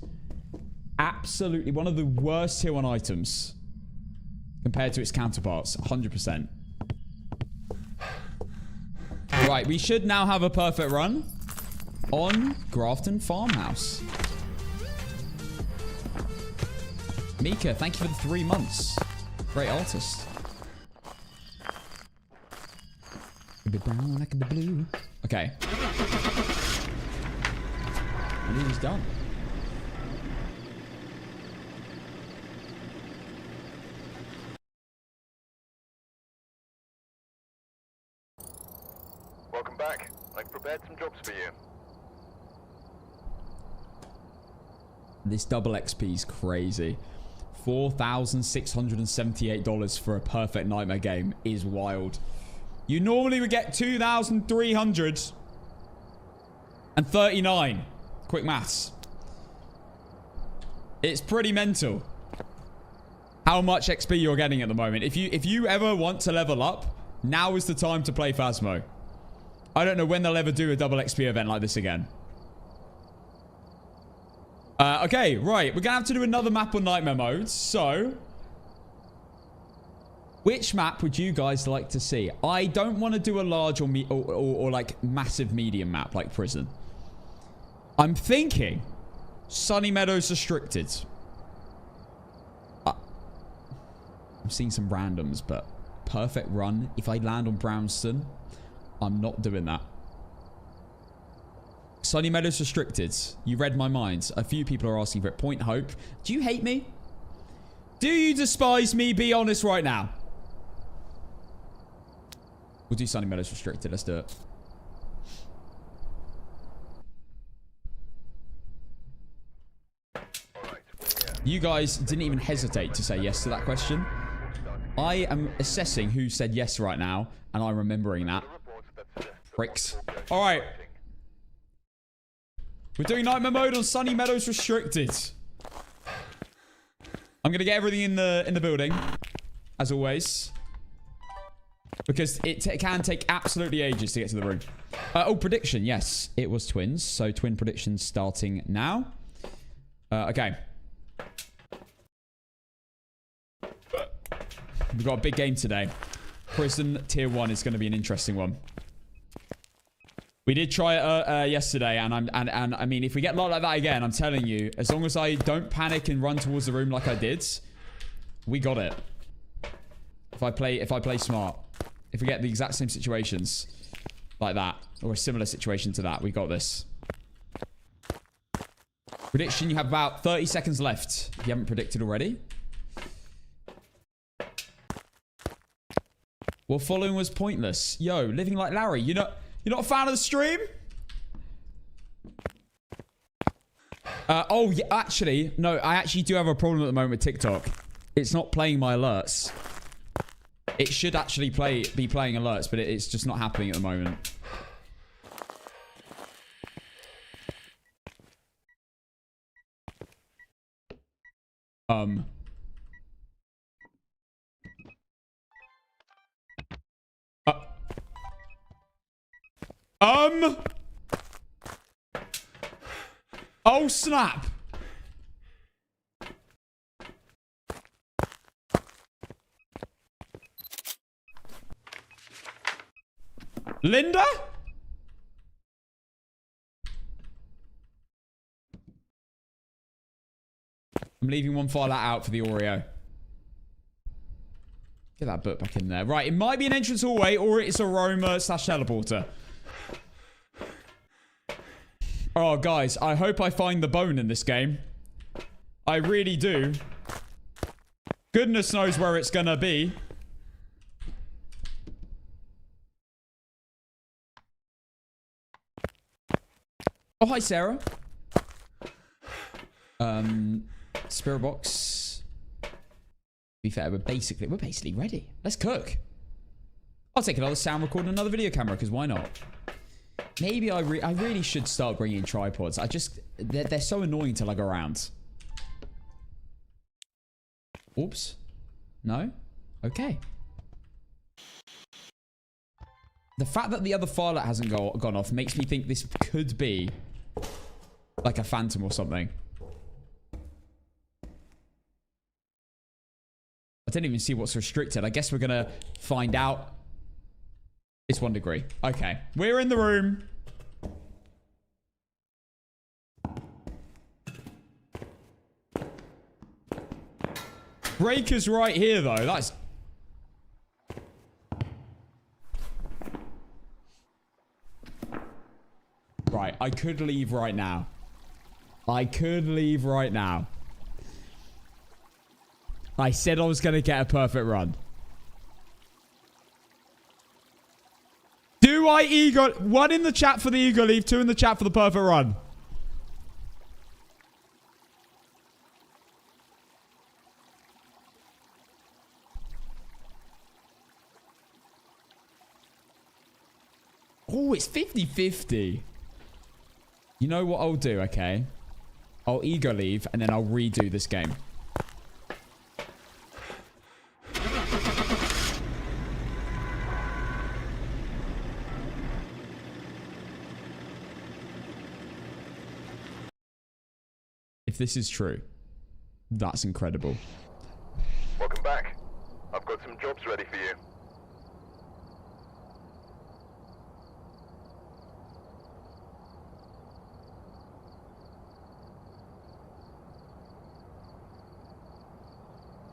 Absolutely one of the worst Tier 1 items compared to its counterparts. 100%. Right, we should now have a perfect run on Grafton Farmhouse. Mika, thank you for the 3 months. Great artist. A bit brown, like a bit blue. Okay. And he's done. Welcome back. I've prepared some jobs for you. This double XP is crazy. $4,678 for a perfect nightmare game is wild. You normally would get 2,339. Quick maths. It's pretty mental how much XP you're getting at the moment. If you ever want to level up, now is the time to play Phasmo. I don't know when they'll ever do a double XP event like this again. Okay, right. We're gonna have to do another map on nightmare mode. So, which map would you guys like to see? I don't want to do a large or like massive medium map like prison. I'm thinking Sunny Meadows Restricted. I'm seeing some randoms, but perfect run. If I land on Brownston, I'm not doing that. Sunny Meadows Restricted. You read my mind. A few people are asking for it. Point Hope. Do you hate me? Do you despise me? Be honest right now. We'll do Sunny Meadows Restricted. Let's do it. You guys didn't even hesitate to say yes to that question. I am assessing who said yes right now, and I'm remembering that. Pricks. All right. We're doing nightmare mode on Sunny Meadows Restricted. I'm gonna get everything in the building, as always, because it can take absolutely ages to get to the room. Oh, prediction. Yes, it was twins. So twin predictions starting now. Okay. We've got a big game today. Prison Tier 1 is going to be an interesting one. We did try it yesterday, and I mean, if we get locked like that again, I'm telling you, as long as I don't panic and run towards the room like I did, we got it. If I play smart, if we get the exact same situations like that, or a similar situation to that, we got this. Prediction: you have about 30 seconds left. If you haven't predicted already. Well, following was pointless. Yo, living like Larry. You're not a fan of the stream? Oh, yeah, actually, no, I actually do have a problem at the moment with TikTok. It's not playing my alerts. It should actually be playing alerts, but it's just not happening at the moment. Oh, snap. Linda? I'm leaving one file out for the Oreo. Get that book back in there. Right, it might be an entrance hallway or it's a roamer / teleporter. Oh, guys, I hope I find the bone in this game. I really do. Goodness knows where it's gonna be. Oh, hi, Sarah. Spirit box. To be fair, we're basically ready. Let's cook. I'll take another sound recorder and another video camera, because why not? Maybe I really should start bringing tripods. They're so annoying to lug around. Oops. No? Okay. The fact that the other firelight hasn't gone off makes me think this could be like a phantom or something. I didn't even see what's restricted. I guess we're gonna find out. It's 1 degree. Okay. We're in the room. Breaker's right here, though. That's... Right. I could leave right now. I could leave right now. I said I was going to get a perfect run. Do I ego... 1 in the chat for the ego leave, 2 in the chat for the perfect run. Oh, it's 50-50. You know what I'll do, okay? I'll ego leave, and then I'll redo this game. If this is true, that's incredible. Welcome back. I've got some jobs ready for you.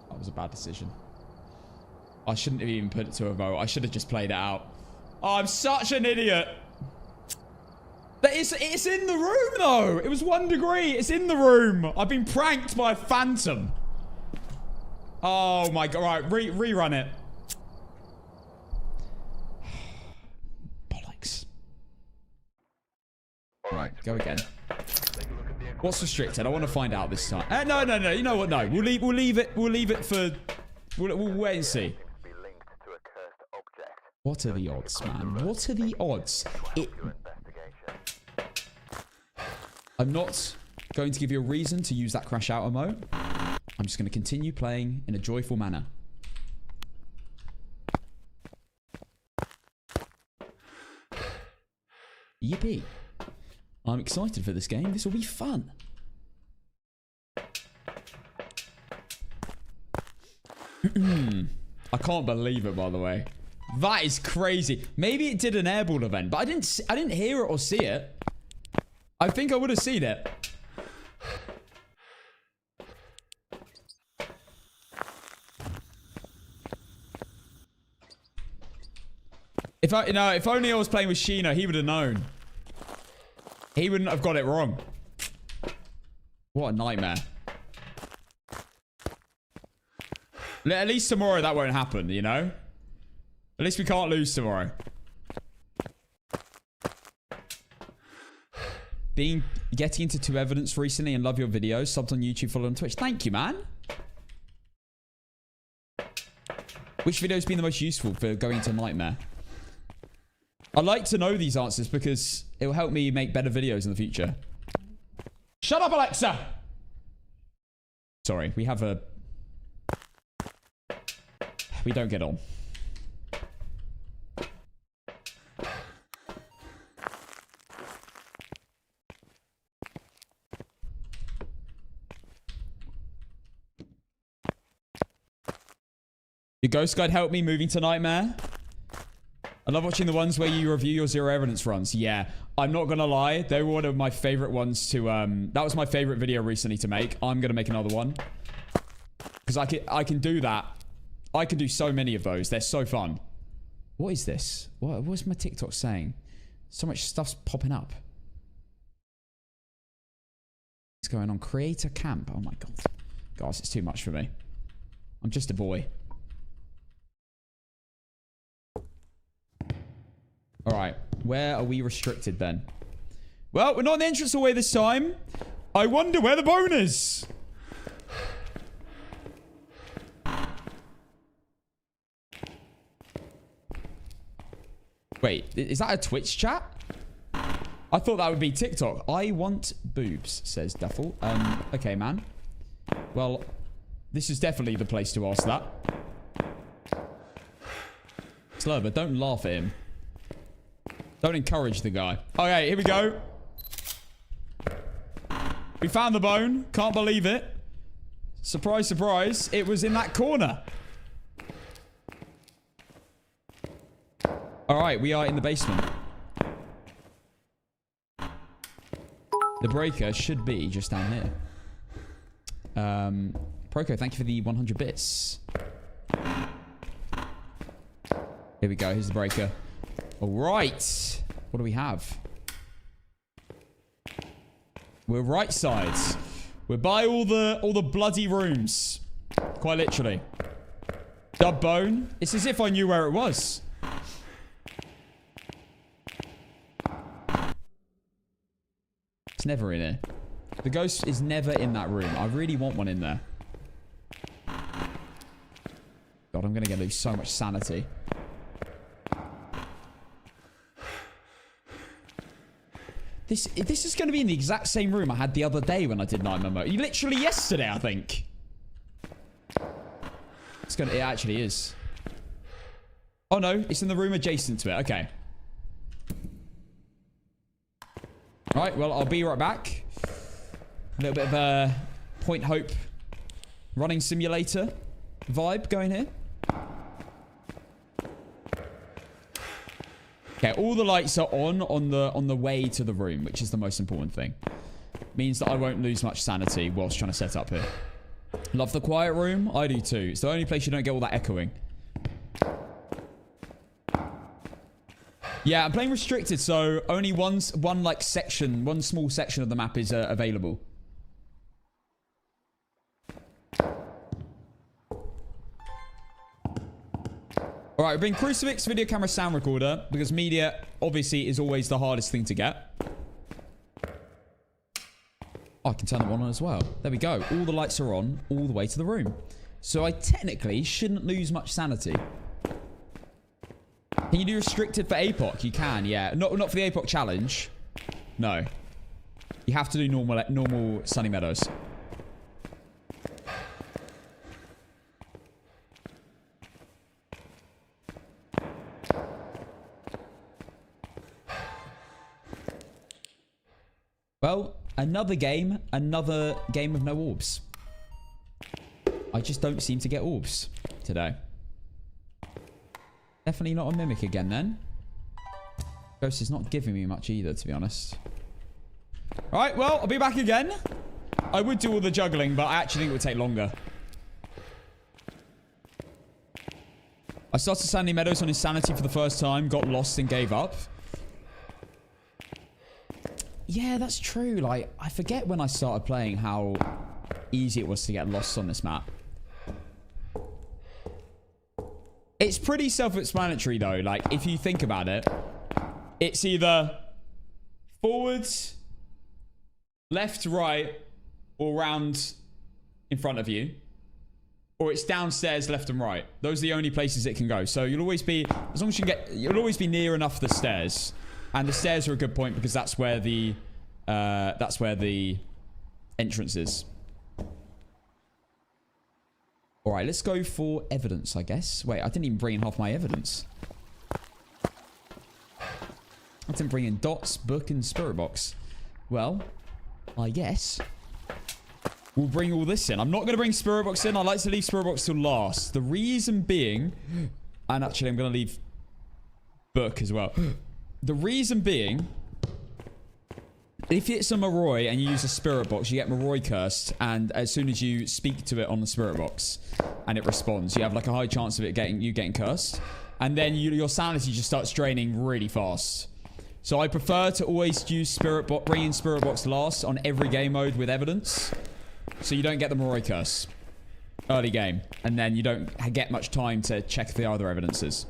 That was a bad decision. I shouldn't have even put it to a vote. I should have just played it out. Oh, I'm such an idiot. But it's in the room, though. It was 1 degree. It's in the room. I've been pranked by a phantom. Oh, my God. Right, rerun it. Bollocks. Right, go again. What's restricted? I want to find out this time. No. You know what? No, we'll leave it for... We'll wait and see. What are the odds, man? What are the odds? I'm not going to give you a reason to use that crash out emote. I'm just going to continue playing in a joyful manner. Yippee. I'm excited for this game. This will be fun. I can't believe it, by the way. That is crazy. Maybe it did an airball event, but I didn't hear it or see it. I think I would have seen it. If only I was playing with Sheena, he would have known. He wouldn't have got it wrong. What a nightmare. At least tomorrow that won't happen, you know? At least we can't lose tomorrow. Getting into 2 evidence recently and love your videos. Subbed on YouTube, follow on Twitch. Thank you, man. Which video's been the most useful for going to Nightmare? I'd like to know these answers because it will help me make better videos in the future. Shut up, Alexa! Sorry, we have a... We don't get on. Your ghost guide helped me moving to Nightmare. I love watching the ones where you review your zero evidence runs. Yeah, I'm not gonna lie. They were one of my favorite ones to, that was my favorite video recently to make. I'm gonna make another one. Because I can do that. I can do so many of those. They're so fun. What is this? What's my TikTok saying? So much stuff's popping up. What's going on? Create a camp. Oh my god. Guys, it's too much for me. I'm just a boy. Alright. Where are we restricted then? Well, we're not in the entrance away this time. I wonder where the bone is. Wait, is that a Twitch chat? I thought that would be TikTok. I want boobs, says Duffel. Okay, man. Well, this is definitely the place to ask that. Slow, but don't laugh at him. Don't encourage the guy. Okay, here we go. We found the bone. Can't believe it. Surprise, surprise. It was in that corner. Alright, we are in the basement. The breaker should be just down here. Proco, thank you for the 100 bits. Here we go. Here's the breaker. Alright. What do we have? We're right sides. We're by all the bloody rooms. Quite literally. Dub bone. It's as if I knew where it was. It's never in here. The ghost is never in that room. I really want one in there. God, I'm going to lose so much sanity. This is going to be in the exact same room I had the other day when I did Nightmare Mode. Literally yesterday, I think. It actually is. Oh no, it's in the room adjacent to it. Okay. Right, well, I'll be right back. A little bit of a Point Hope running simulator vibe going here. Okay, all the lights are on the way to the room, which is the most important thing. Means that I won't lose much sanity whilst trying to set up here. Love the quiet room. I do too. It's the only place you don't get all that echoing. Yeah, I'm playing restricted, so only one small section of the map is available. Alright, we're bringing Crucifix, video camera, sound recorder, because media, obviously, is always the hardest thing to get. Oh, I can turn that one on as well. There we go. All the lights are on, all the way to the room. So I technically shouldn't lose much sanity. Can you do restricted for APOC? You can, yeah. Not for the APOC challenge. No. You have to do normal Sunny Meadows. Well, another game of no orbs. I just don't seem to get orbs today. Definitely not a mimic again then. Ghost is not giving me much either, to be honest. Alright, well, I'll be back again. I would do all the juggling, but I actually think it would take longer. I started Sandy Meadows on Insanity for the first time, got lost and gave up. Yeah, that's true. Like, I forget when I started playing how easy it was to get lost on this map. It's pretty self-explanatory, though. Like, if you think about it, it's either forwards, left, right, or round in front of you, or it's downstairs, left and right. Those are the only places it can go. So you'll always be, as long as you can get, you'll always be near enough the stairs. And the stairs are a good point because that's where the entrance is. All right, let's go for evidence, I guess. Wait, I didn't even bring in half my evidence. I didn't bring in dots, book, and spirit box. Well, I guess we'll bring all this in. I'm not going to bring spirit box in. I like to leave spirit box till last. The reason being, and actually I'm going to leave book as well. The reason being, if it's a Moroi and you use a spirit box, you get Moroi cursed, and as soon as you speak to it on the spirit box and it responds, you have like a high chance of it getting cursed, and then your sanity just starts draining really fast. So I prefer to always use bring in Spirit Box last on every game mode with evidence. So you don't get the Moroi curse early game. And then you don't get much time to check the other evidences.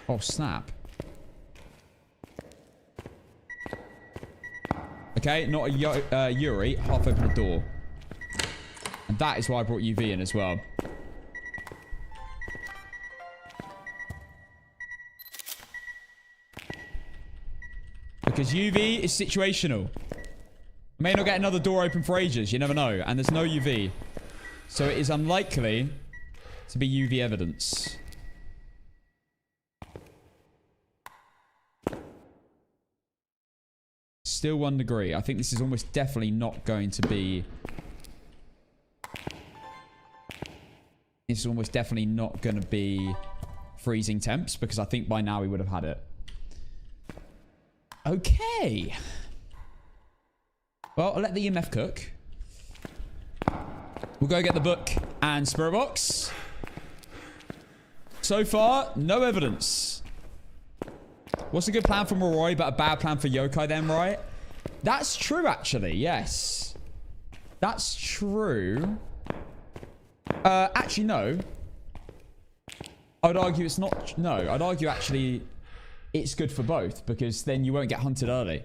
Oh, snap. Okay, not a Yuri. Half open the door. And that is why I brought UV in as well. Because UV is situational. I may not get another door open for ages. You never know. And there's no UV. So it is unlikely to be UV evidence. Still 1 degree. I think this is almost definitely not going to be... This is almost definitely not going to be freezing temps. Because I think by now we would have had it. Okay. Well, I'll let the EMF cook. We'll go get the book and Spirit Box. So far, no evidence. What's a good plan for Moroi, but a bad plan for Yokai then, right? That's true, actually. Yes. That's true. Actually, no. I would argue it's not... No, I'd argue actually it's good for both. Because then you won't get hunted early.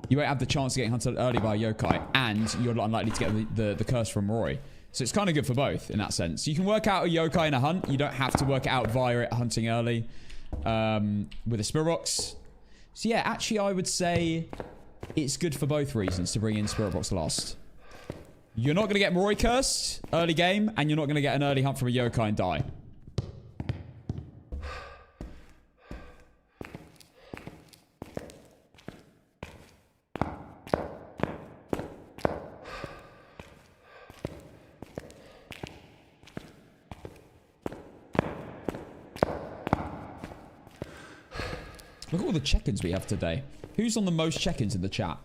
You won't have the chance of getting hunted early by a Yokai. And you're unlikely to get the curse from Moroi. So it's kind of good for both in that sense. You can work out a Yokai in a hunt. You don't have to work it out via it hunting early. With a Spirit Box. So yeah, actually I would say it's good for both reasons to bring in Spirit Box last. You're not going to get Moroi cursed early game, and you're not going to get an early hunt from a Yokai and die. Look at all the check-ins we have today. Who's on the most check-ins in the chat?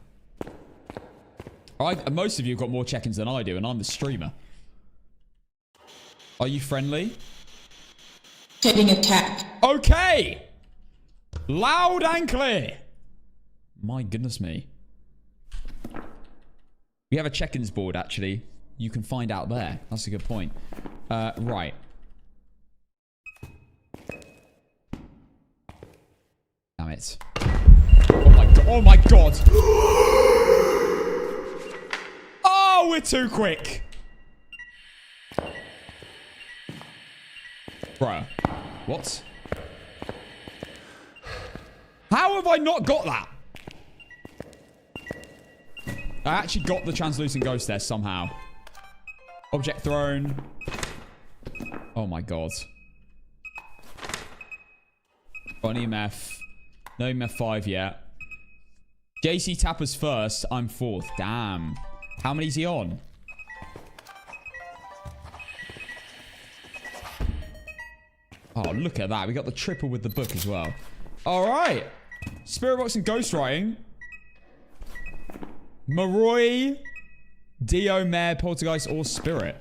Most of you have got more check-ins than I do, and I'm the streamer. Are you friendly? Getting attacked. Okay! Loud and clear. My goodness me. We have a check-ins board, actually. You can find out there. That's a good point. Right. Damn it. Oh my god. Oh my god. Oh, we're too quick. Bruh. What? How have I not got that? I actually got the translucent ghost there somehow. Object thrown. Oh my god. Got an EMF. No EMF 5 yet. JC Tapper's first. I'm fourth. Damn. How many is he on? Oh, look at that. We got the triple with the book as well. All right. Spirit Box and Ghostwriting. Moroi, Dio, Mare, Poltergeist, or Spirit.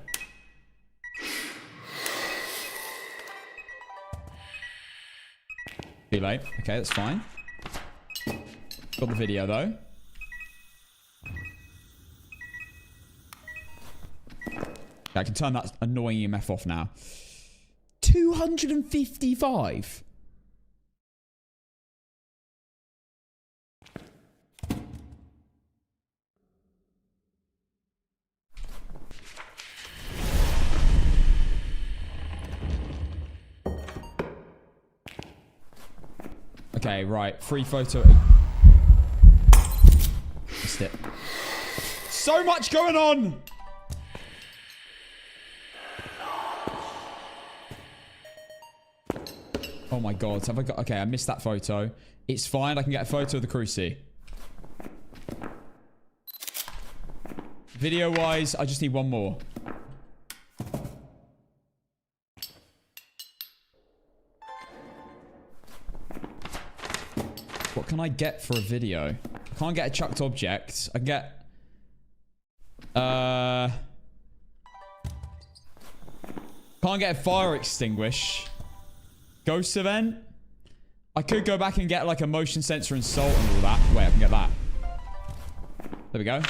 Too late. Okay, that's fine. Got the video, though. I can turn that annoying EMF off now. 255. Okay, right. Free photo. Missed it. So much going on! Oh my god. Have I got... Okay, I missed that photo. It's fine. I can get a photo of the Cruci. Video-wise, I just need one more. What can I get for a video? I can't get a chucked object. I can get... Can't get a fire extinguish. Ghost event? I could go back and get like a motion sensor and salt and all that. Wait, I can get that. There we go.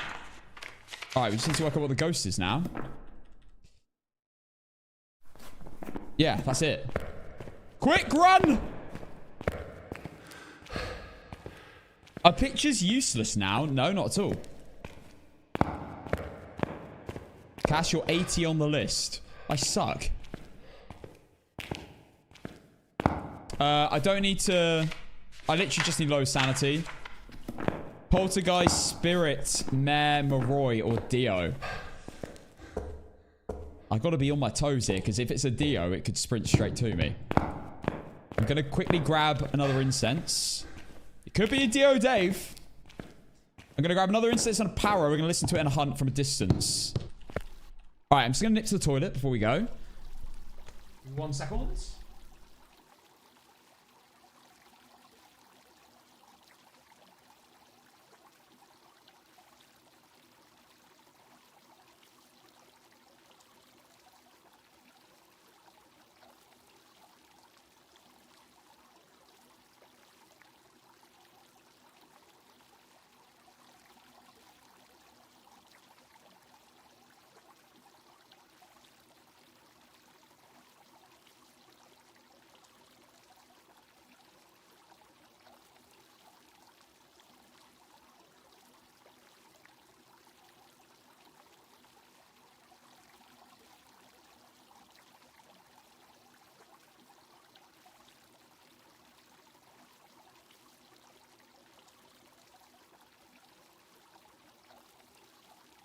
All right, we just need to work out what the ghost is now. Yeah, that's it. Quick, run! Are pictures useless now? No, not at all. Cash, you're 80 on the list. I suck. I don't need to... I literally just need low sanity. Poltergeist, Spirit, Mare, Moroi, or Dio. I've got to be on my toes here, because if it's a Dio, it could sprint straight to me. I'm going to quickly grab another incense. It could be a Dio Dave. I'm going to grab another incense and a power. We're going to listen to it in a hunt from a distance. All right, I'm just going to nip to the toilet before we go. 1 second.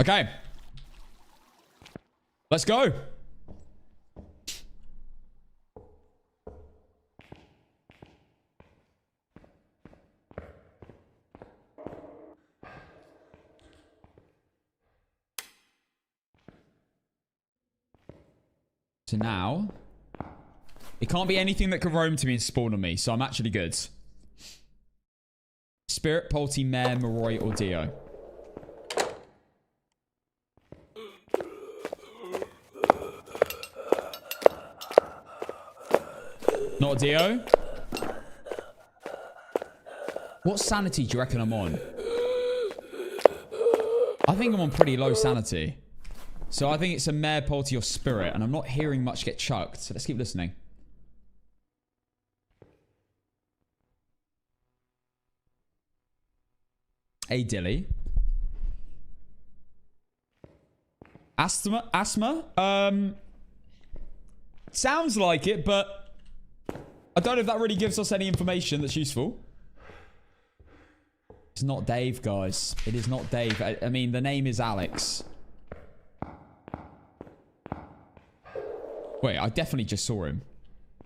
Okay. Let's go. So now, it can't be anything that can roam to me and spawn on me, so I'm actually good. Spirit, Polty, Mare, Moroi, or Dio. Not a Dio. What sanity do you reckon I'm on? I think I'm on pretty low sanity. So I think it's a Mare, Polty, or Spirit. And I'm not hearing much get chucked. So let's keep listening. A Dilly. Asthma? Sounds like it, but I don't know if that really gives us any information that's useful. It's not Dave, guys. It is not Dave. I mean, the name is Alex. Wait, I definitely just saw him.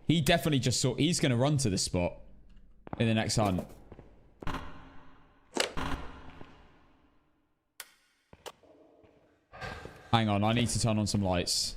He definitely just saw... He's going to run to this spot in the next hunt. Hang on, I need to turn on some lights.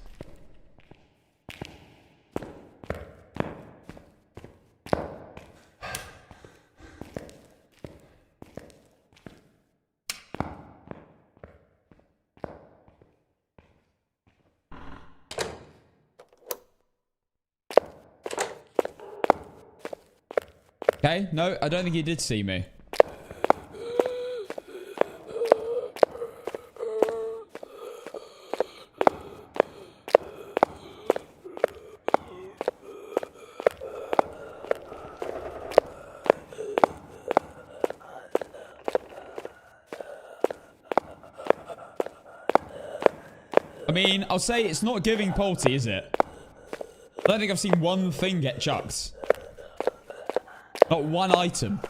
Okay, no, I don't think he did see me. I mean, I'll say it's not giving Polty, is it? I don't think I've seen one thing get chucked. Not one item.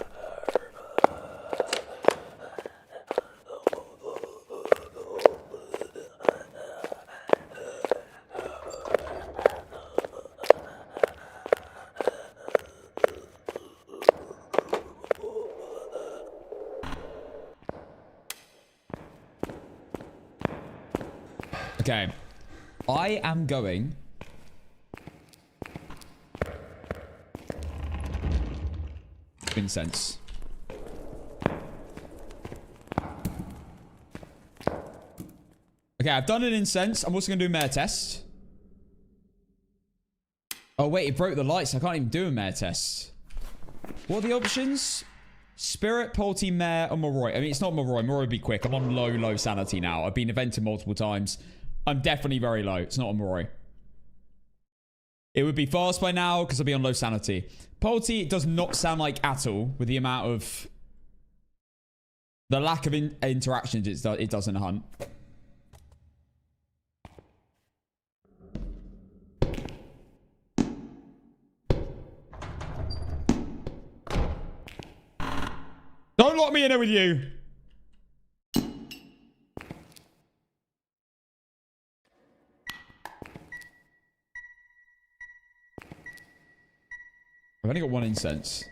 Okay. I am going... incense. Okay, I've done an incense. I'm also going to do a mare test. Oh, wait, it broke the lights. I can't even do a mare test. What are the options? Spirit, Polty, Mare, or Moroi. I mean, it's not Moroi. Moroi would be quick. I'm on low sanity now. I've been evented multiple times. I'm definitely very low. It's not a Moroi. It would be fast by now because I'll be on low sanity. Polty does not sound like at all with the amount of... the lack of interactions it does in a hunt. Don't lock me in there with you. I've only got one incense.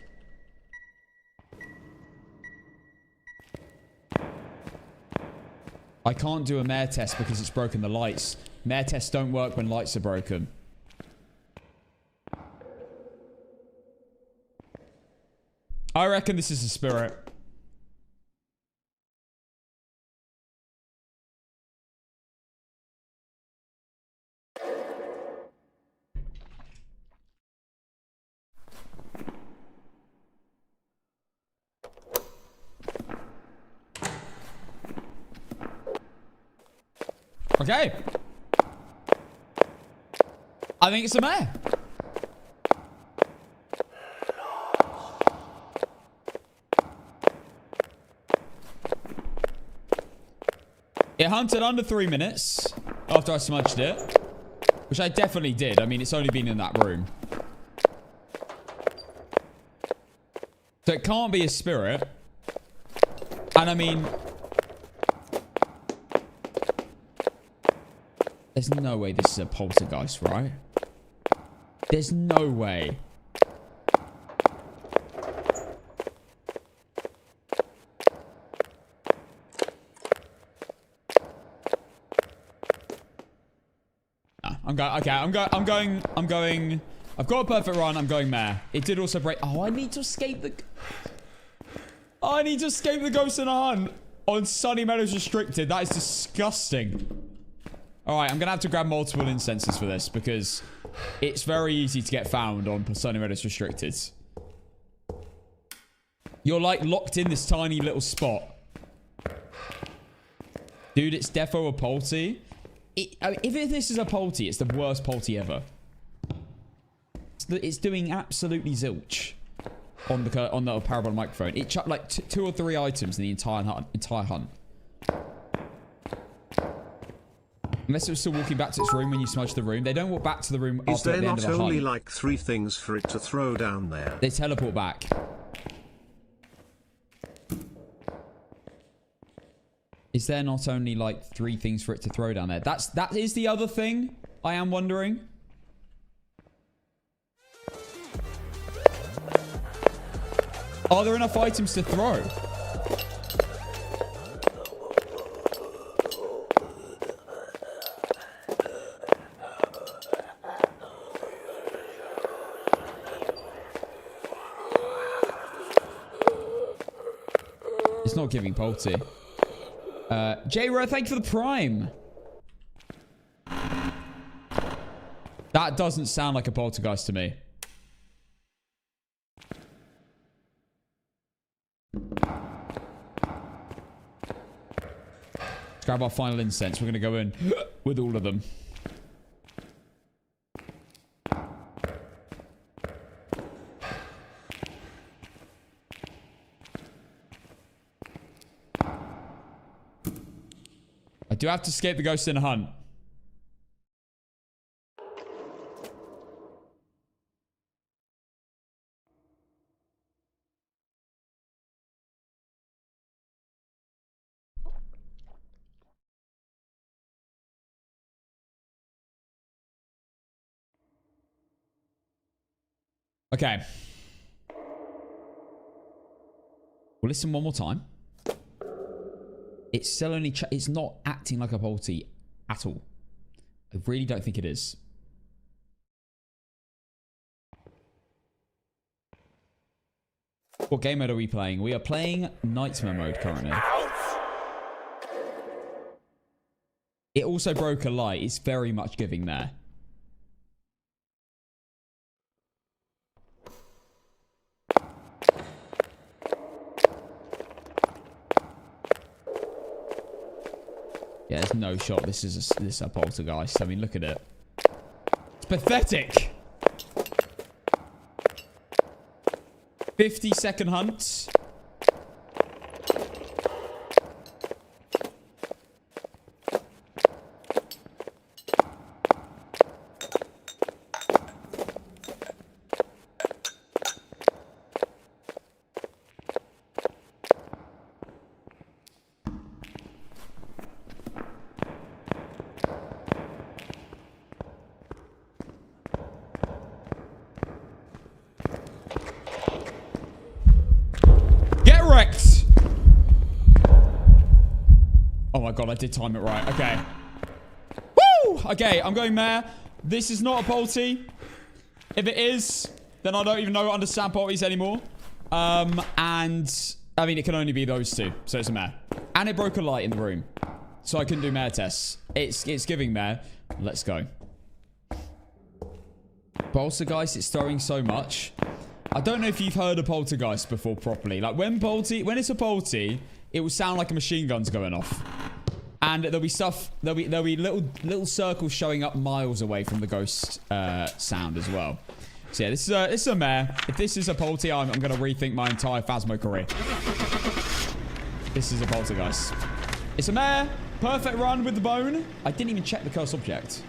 I can't do a mare test because it's broken the lights. Mare tests don't work when lights are broken. I reckon this is a spirit. Okay. I think it's a mare. It hunted under 3 minutes after I smudged it, which I definitely did. I mean, it's only been in that room. So it can't be a spirit. And I mean... there's no way this is a poltergeist, right? There's no way. I'm going. I've got a perfect run. I'm going mare. It did also break. Oh, I need to escape the... I need to escape the ghost in a hunt on Sunny Meadows Restricted. That is disgusting. Alright, I'm going to have to grab multiple incenses for this because it's very easy to get found on Sunny Meadows Restricted. You're like locked in this tiny little spot. Dude, it's defo a polty. I mean, if this is a polty, it's the worst polty ever. It's doing absolutely zilch on the parabolic microphone. It chucked like 2 or 3 items in the entire hunt. Unless it was still walking back to its room when you smudge the room. They don't walk back to the room after the end of the hunt. Is there not only like 3 things for it to throw down there? They teleport back. Is there not only like 3 things for it to throw down there? That is the other thing I am wondering. Are there enough items to throw? It's not giving Polty. J-Ro, thank you for the prime. That doesn't sound like a poltergeist to me. Let's grab our final incense. We're going to go in with all of them. I do have to escape the ghost in a hunt. Okay. We'll listen one more time. It's still only... it's not acting like a polty at all. I really don't think it is. What game mode are we playing? We are playing Nightmare mode currently. It also broke a light. It's very much giving there. Yeah, there's no shot. This is a poltergeist. I mean, look at it. It's pathetic. 50-second hunt. Oh my god, I did time it right. Okay. Woo! Okay, I'm going there. This is not a polty. If it is, then I don't even know understand polties anymore. And I mean, it can only be those two. So it's a mare. And it broke a light in the room. So I couldn't do mare tests. It's giving mare. Let's go. Poltergeist, it's throwing so much. I don't know if you've heard of poltergeist before properly. Like when it's a polty, it will sound like a machine gun's going off. And there'll be stuff, there'll be little circles showing up miles away from the ghost sound as well. So yeah, this is a mare. If this is a polty, I'm going to rethink my entire Phasmo career. This is a poltergeist. It's a mare. Perfect run with the bone. I didn't even check the cursed object.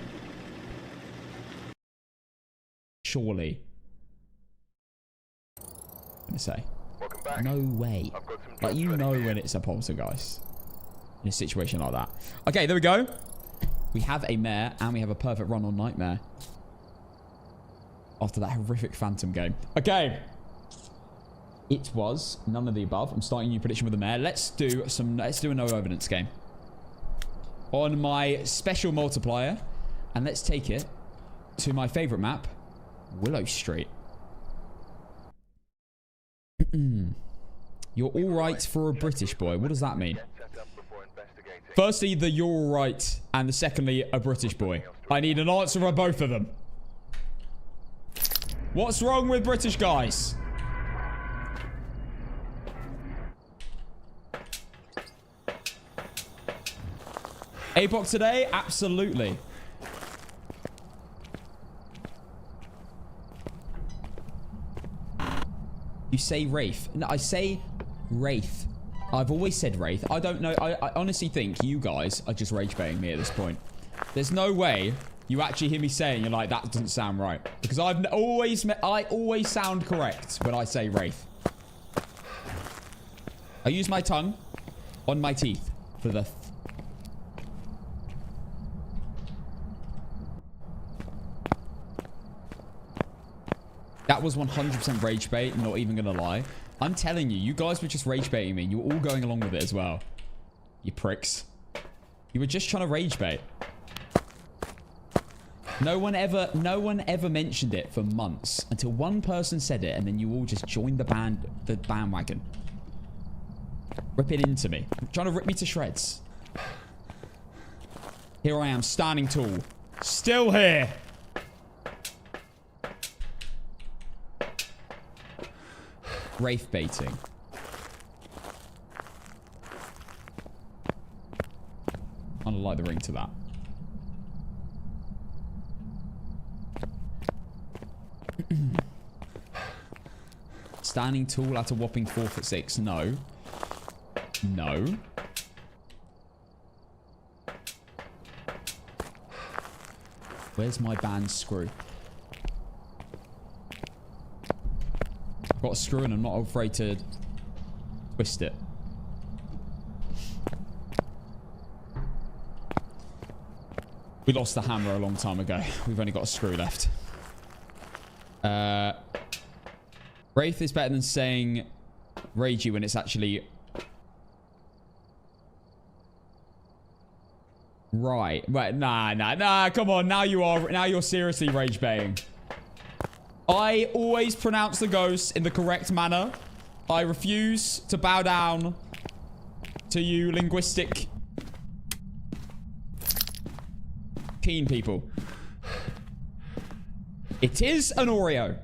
Surely. I'm going to say. No way. Like, you know when it's a poltergeist. In a situation like that. Okay, there we go. We have a mare and we have a perfect run on nightmare. After that horrific phantom game. Okay. It was none of the above. I'm starting a new prediction with the mare. Let's do a no evidence game. On my special multiplier. And let's take it to my favorite map. Willow Street. You're all right for a British boy. What does that mean? Firstly, the you're all right, and the secondly, a British boy. I need an answer for both of them. What's wrong with British guys? APOC today? Absolutely. You say Wraith. No, I say Wraith. I've always said Wraith. I don't know. I honestly think you guys are just rage baiting me at this point. There's no way you actually hear me saying you're like, that doesn't sound right. Because I always sound correct when I say Wraith. I use my tongue on my teeth for the... That was 100% rage bait, not even gonna lie. I'm telling you, you guys were just rage baiting me. You were all going along with it as well. You pricks. You were just trying to rage bait. No one ever mentioned it for months until one person said it, and then you all just joined the bandwagon. Ripping into me. Trying to rip me to shreds. Here I am, standing tall. Still here. Wraith baiting. I'd like the ring to that. Standing tall at a whopping 4'6". No. No. Where's my band screw? I've got a screw and I'm not afraid to twist it. We lost the hammer a long time ago. We've only got a screw left. Wraith is better than saying ragey when it's actually... Right. Nah, come on. Now you're seriously rage baiting. I always pronounce the ghosts in the correct manner. I refuse to bow down to you linguistic keen people. It is an Oreo.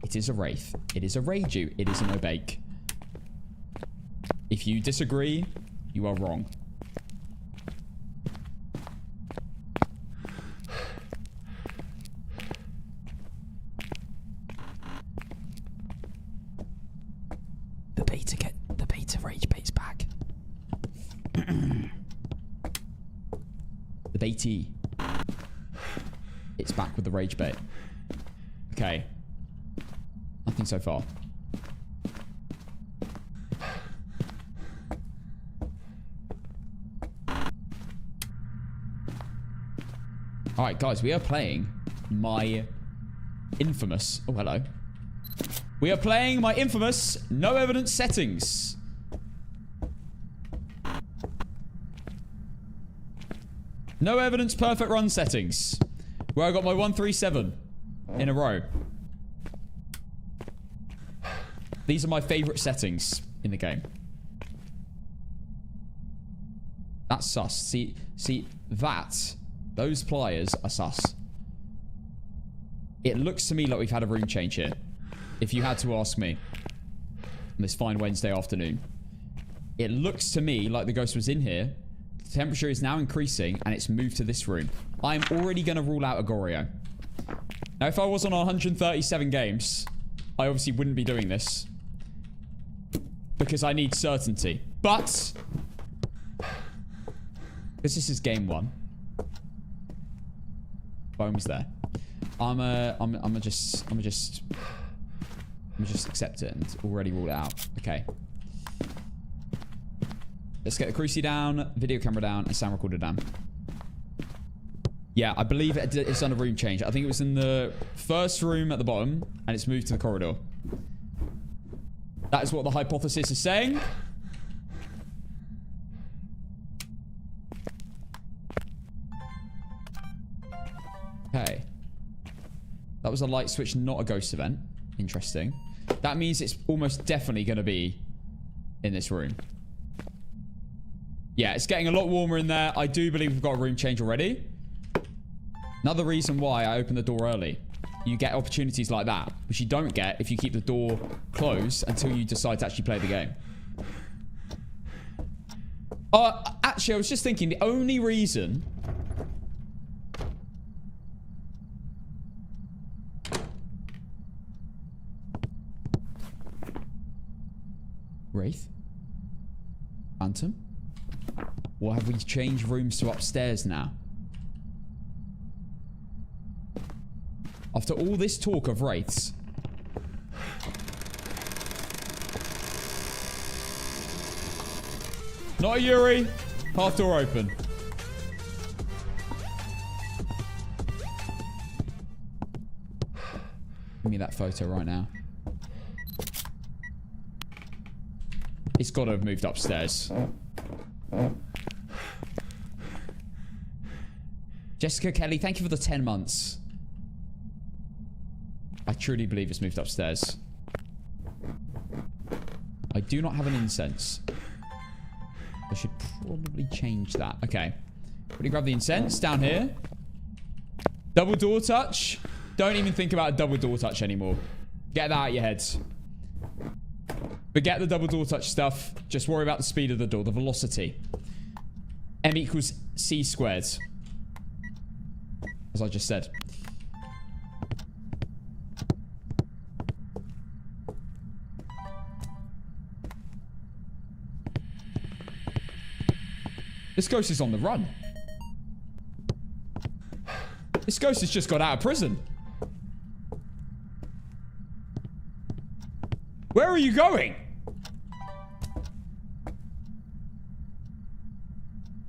It is a Wraith. It is a Rageu. It is an Obake. If you disagree, you are wrong. The baitee. It's back with the rage bait. Okay. Nothing so far. Alright, guys, we are playing my infamous... Oh, hello. We are playing my infamous no evidence settings. No evidence perfect run settings. Where I got my 137 in a row. These are my favorite settings in the game. That's sus. See, that... Those pliers are sus. It looks to me like we've had a room change here. If you had to ask me. On this fine Wednesday afternoon. It looks to me like the ghost was in here. The temperature is now increasing and it's moved to this room. I'm already going to rule out Agorio. Now, if I was on 137 games, I obviously wouldn't be doing this. Because I need certainty. But... because this is game 1. Phone was there. I'm just accept it and already rule it out. Okay. Let's get the crucie down, video camera down, and sound recorder down. Yeah, I believe it's done a room change. I think it was in the first room at the bottom, and it's moved to the corridor. That is what the hypothesis is saying. Okay. That was a light switch, not a ghost event. Interesting. That means it's almost definitely going to be in this room. Yeah, it's getting a lot warmer in there. I do believe we've got a room change already. Another reason why I opened the door early. You get opportunities like that, which you don't get if you keep the door closed until you decide to actually play the game. Actually, I was just thinking the only reason... Wraith? Phantom? Or have we changed rooms to upstairs now? After all this talk of wraiths. Not a Yuri. Half door open. Give me that photo right now. It's got to have moved upstairs. Jessica Kelly, thank you for the 10 months. I truly believe it's moved upstairs. I do not have an incense. I should probably change that. Okay. Quickly grab the incense down here. Double door touch. Don't even think about a double door touch anymore. Get that out of your heads. Forget the double door touch stuff. Just worry about the speed of the door, the velocity. M equals C squared. As I just said. This ghost is on the run. This ghost has just got out of prison. Where are you going?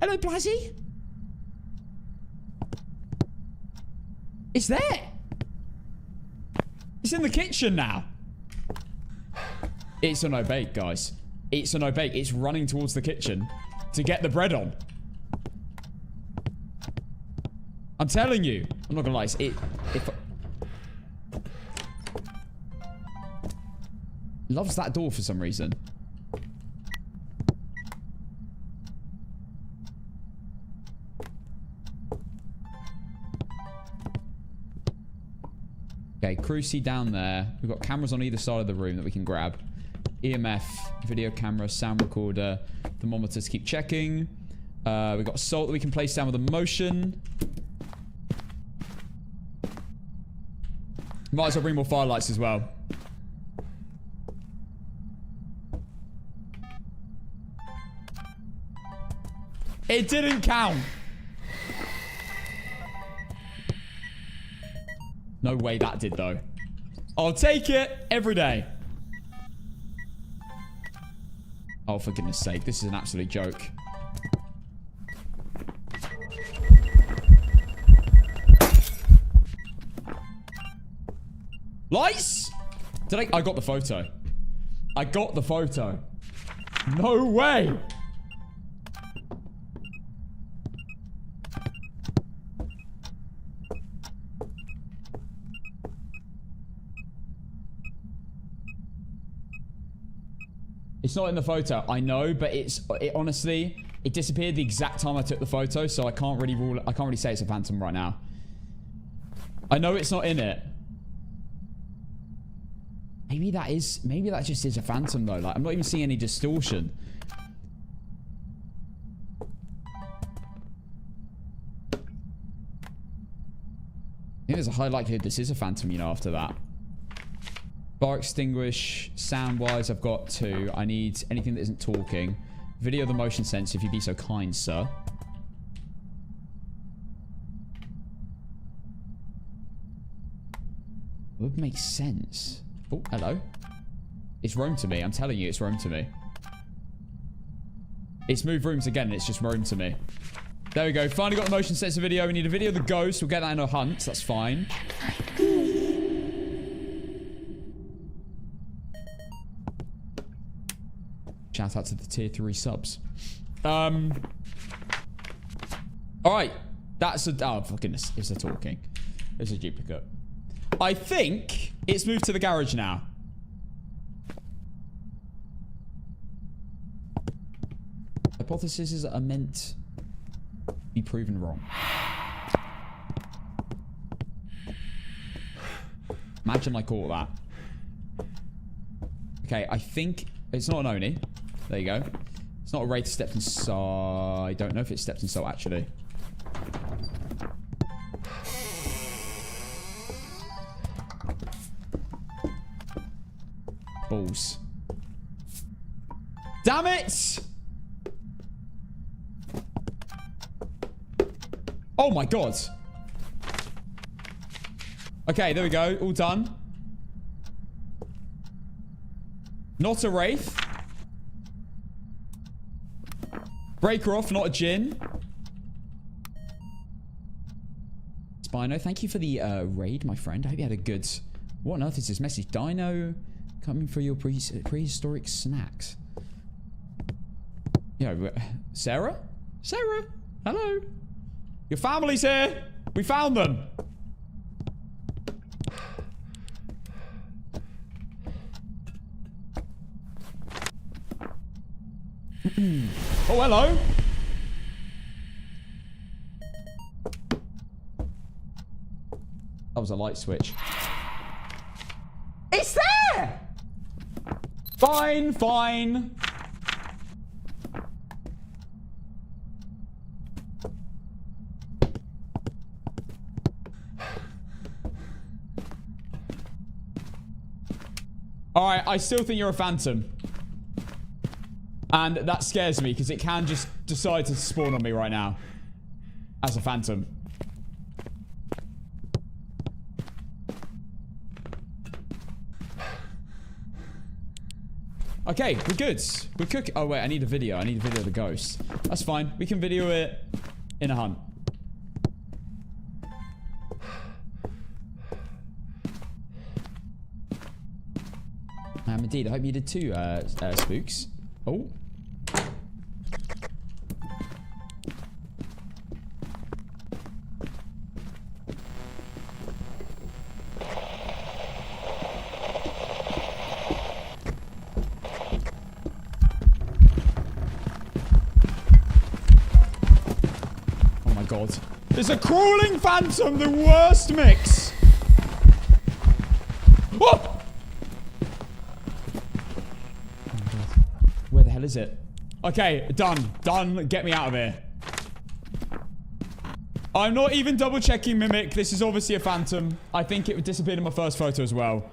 Hello, Blazzy. It's there. It's in the kitchen now. It's a no bake, guys. It's a no bake. It's running towards the kitchen to get the bread on. I'm telling you. I'm not gonna lie. Loves that door for some reason. Okay, crucie down there. We've got cameras on either side of the room that we can grab. EMF, video camera, sound recorder, thermometers keep checking. We've got salt that we can place down with a motion. Might as well bring more firelights as well. It didn't count. No way that did, though. I'll take it every day. Oh, for goodness sake. This is an absolute joke. Lights? I got the photo. I got the photo. No way. It's not in the photo. I know, but it honestly, it disappeared the exact time I took the photo, so I can't really say it's a phantom right now. I know it's not in it. Maybe that just is a phantom though. Like, I'm not even seeing any distortion. I think there's a high likelihood this is a phantom, you know, after that. Bar extinguish. Sound-wise, I've got 2. I need anything that isn't talking. Video the motion sensor, if you'd be so kind, sir. Would make sense. Oh, hello. It's roam to me. I'm telling you, it's roam to me. It's moved rooms again, and it's just roam to me. There we go. Finally got the motion sensor video. We need a video of the ghost. We'll get that in a hunt. That's fine. Shout out to the tier 3 subs. Alright. That's a... Oh, for goodness. It's a talking. It's a duplicate. I think it's moved to the garage now. Hypotheses are meant to be proven wrong. Imagine I caught that. Okay, I think it's not an Oni. There you go. It's not a Wraith stepped inside. I don't know if it stepped inside actually. Balls. Damn it! Oh my god. Okay, there we go. All done. Not a Wraith. Breaker off, not a Djinn. Spino, thank you for the raid, my friend. I hope you had a good... What on earth is this message? Dino coming for your prehistoric snacks. Yo, Sarah? Sarah? Hello? Your family's here. We found them. Oh, hello. That was a light switch. It's there! Fine, fine. Alright, I still think you're a phantom. And that scares me, because it can just decide to spawn on me right now. As a phantom. Okay, we're good. We're cooking. Oh, wait, I need a video. I need a video of the ghost. That's fine. We can video it in a hunt. Indeed, I hope you did too, Spooks. Oh. Oh my god. There's a crawling phantom, the worst mix. Oh! Where the hell is it? Okay, done. Done. Get me out of here. I'm not even double checking Mimic. This is obviously a phantom. I think it disappeared in my first photo as well.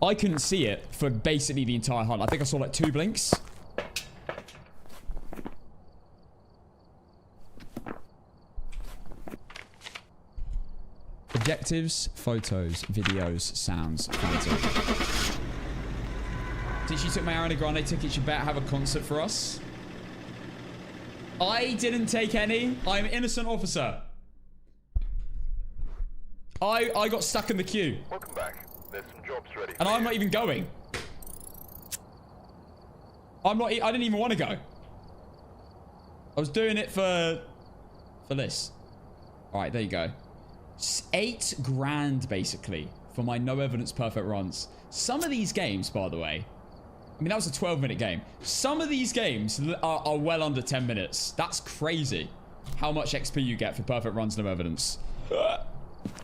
I couldn't see it for basically the entire hunt. I think I saw like 2 blinks. Objectives, photos, videos, sounds, phantom. Since you took my Ariana Grande tickets, you better have a concert for us. I didn't take any. I'm innocent officer. I got stuck in the queue. Welcome back. There's some jobs ready. And I'm not even going. I didn't even want to go. I was doing it for this. All right, there you go. 8 grand basically for my no evidence perfect runs. Some of these games, by the way, I mean, that was a 12-minute game. Some of these games are well under 10 minutes. That's crazy how much XP you get for perfect runs, no evidence.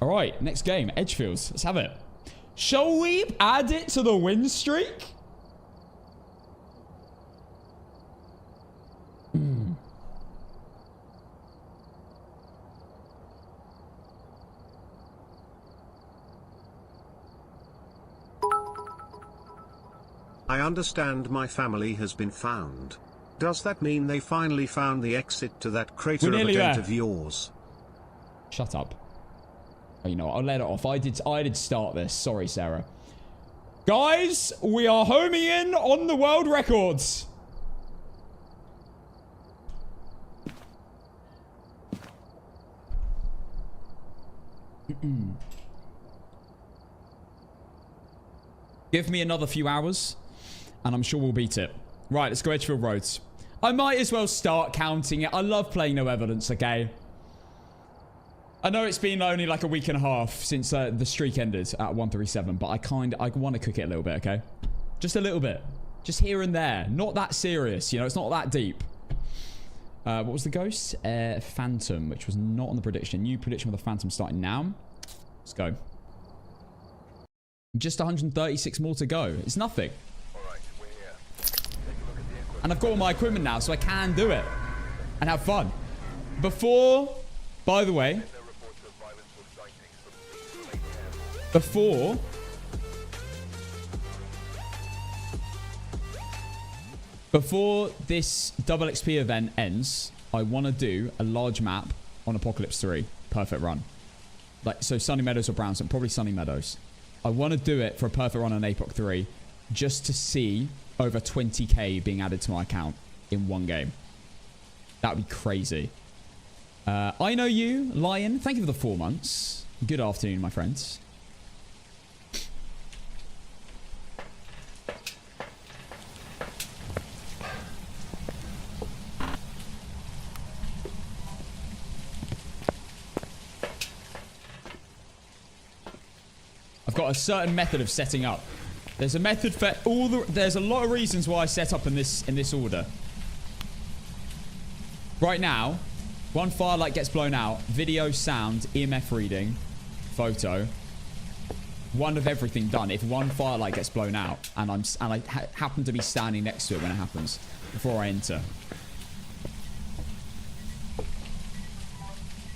All right, next game, Edgefields. Let's have it. Shall we add it to the win streak? I understand my family has been found. Does that mean they finally found the exit to that crater of a dent of yours? Shut up. Oh, you know what? I'll let it off. I did start this. Sorry, Sarah. Guys, we are homing in on the world records. Give me another few hours, and I'm sure we'll beat it. Right, let's go Edgefield Roads. I might as well start counting it. I love playing no evidence, okay? I know it's been only like a week and a half since the streak ended at 137, but I want to cook it a little bit, okay? Just a little bit. Just here and there. Not that serious, you know? It's not that deep. What was the ghost? Phantom, which was not on the prediction. New prediction with the Phantom starting now. Let's go. Just 136 more to go. It's nothing. Alright, we're here. Take a look at the equipment. And I've got all my equipment now, so I can do it. And have fun. Before, by the way, No reports of violence or sightings, so please remain careful. Before this double XP event ends, I want to do a large map on Apocalypse 3. Perfect run. Like, so Sunny Meadows or Brownstone. Probably Sunny Meadows. I want to do it for a perfect run on APOC 3 just to see over 20k being added to my account in one game. That would be crazy. I know you, Lion. Thank you for the 4 months. Good afternoon, my friends. I've got a certain method of setting up. There's a method for all the... There's a lot of reasons why I set up in this order. Right now, one firelight gets blown out. Video, sound, EMF reading, photo. One of everything done. If one firelight gets blown out and I happen to be standing next to it when it happens before I enter.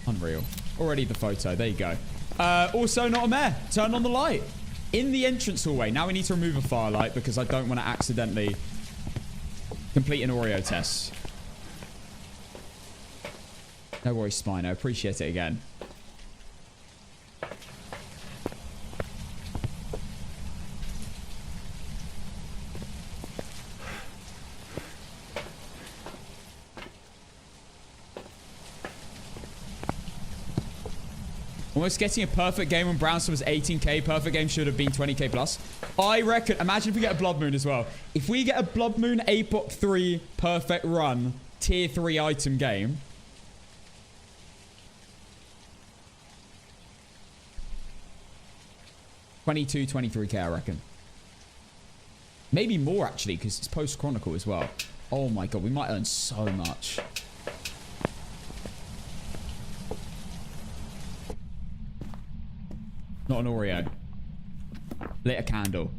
Unreal. Already the photo. There you go. Also, not a mare. Turn on the light. In the entrance hallway. Now we need to remove a firelight because I don't want to accidentally complete an Oreo test. No worries, Spino. Appreciate it again. Almost getting a perfect game when Brownstone was 18k. Perfect game should have been 20k plus. I reckon, imagine if we get a Blood Moon as well. If we get a Blood Moon APOC 3 perfect run, tier 3 item game. $22, $23k, I reckon. Maybe more, actually, because it's post-Chronicle as well. Oh my god, we might earn so much. Not an Oreo. Lit a candle.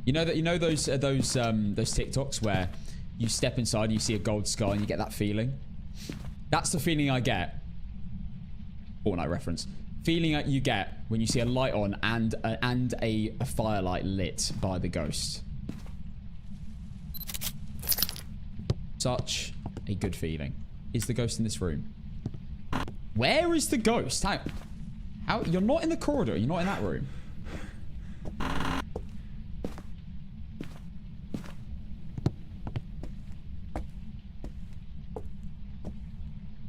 You know those TikToks where you step inside and you see a gold sky and you get that feeling? That's the feeling I get. Fortnite reference. Feeling that you get when you see a light on and a firelight lit by the ghost. Such a good feeling. Is the ghost in this room? Where is the ghost? How? You're not in the corridor. You're not in that room.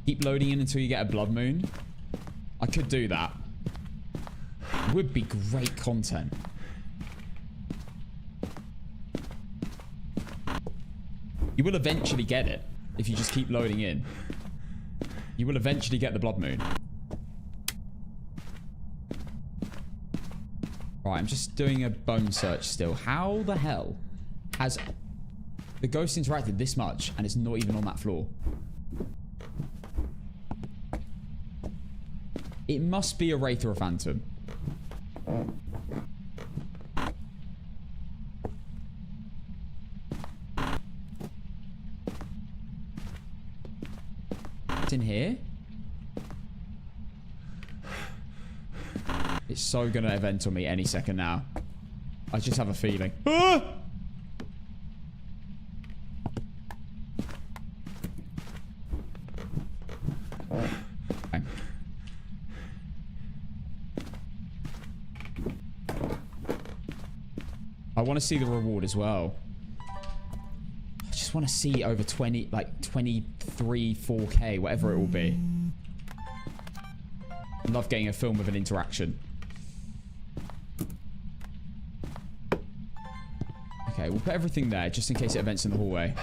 Keep loading in until you get a blood moon. I could do that. Would be great content. You will eventually get it if you just keep loading in. You will eventually get the blood moon. Right, I'm just doing a bone search still. How the hell has the ghost interacted this much and it's not even on that floor? It must be a wraith or a phantom. It's in here. It's so gonna event on me any second now. I just have a feeling. Ah! Bang. I want to see the reward as well. I just want to see over 20, like 23, 4K, whatever it will be. I love getting a film with an interaction. Okay, we'll put everything there just in case it events in the hallway.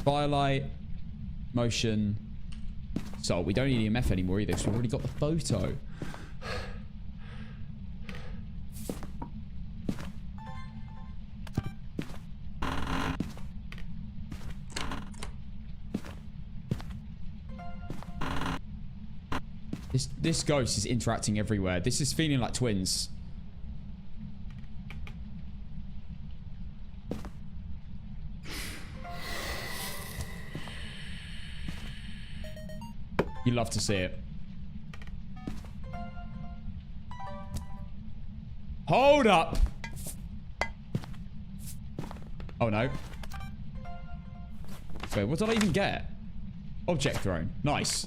Firelight, motion, soul. We don't need EMF anymore either because we've already got the photo. This ghost is interacting everywhere. This is feeling like twins. You love to see it. Hold up. Oh no. Wait, what did I even get? Object thrown. Nice.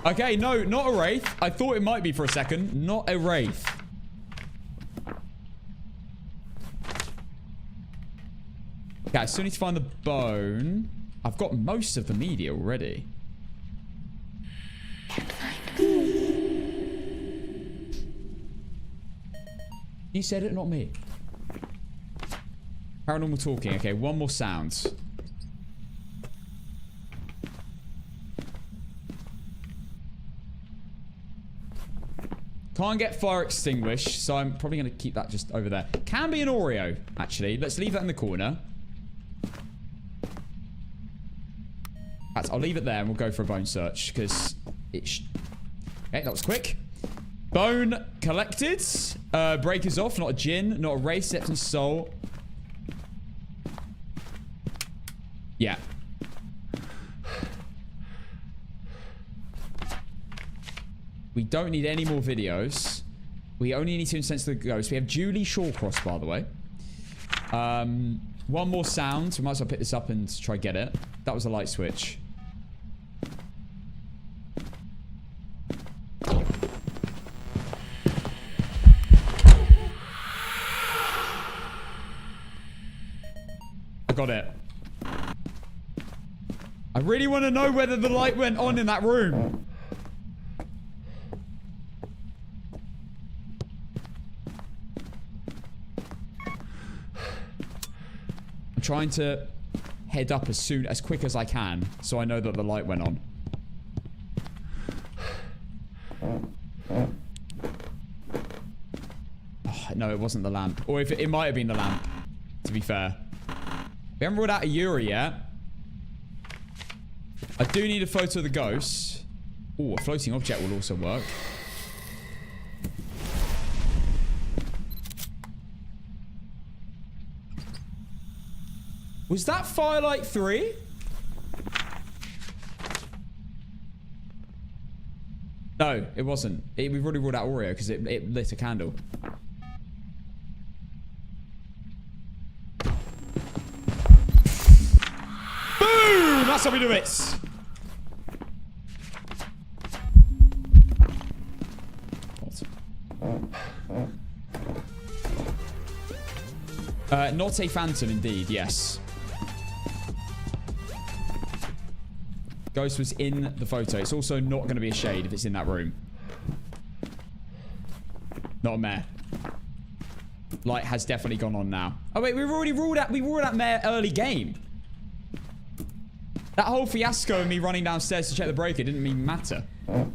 Okay, no, not a wraith. I thought it might be for a second. Not a wraith. Okay, I still need to find the bone. I've got most of the media already. You said it, not me. Paranormal talking. Okay, one more sound. Can't get fire extinguished, so I'm probably going to keep that just over there. Can be an Oreo, actually. Let's leave that in the corner. I'll leave it there and we'll go for a bone search because it okay, that was quick. Bone collected. Break is off. Not a djinn. Not a wraith. Septon soul. Yeah. We don't need any more videos. We only need to incense the ghost. We have Julie Shawcross, by the way. One more sound. We might as well pick this up and try get it. That was a light switch. I got it. I really want to know whether the light went on in that room. I'm trying to head up as quick as I can so I know that the light went on. Oh, no, it wasn't the lamp. Or if it might have been the lamp, to be fair. We haven't ruled out a Yuri yet. I do need a photo of the ghost. Oh, a floating object will also work. Was that Firelight 3? No, it wasn't. We've already ruled out Oreo because it lit a candle. Boom! that's how we do it. Not a phantom, indeed. Yes. Ghost was in the photo. It's also not going to be a shade if it's in that room. Not a mare. Light has definitely gone on now. Oh wait, we've already ruled out. We ruled out mare early game. That whole fiasco of me running downstairs to check the breaker didn't even matter. I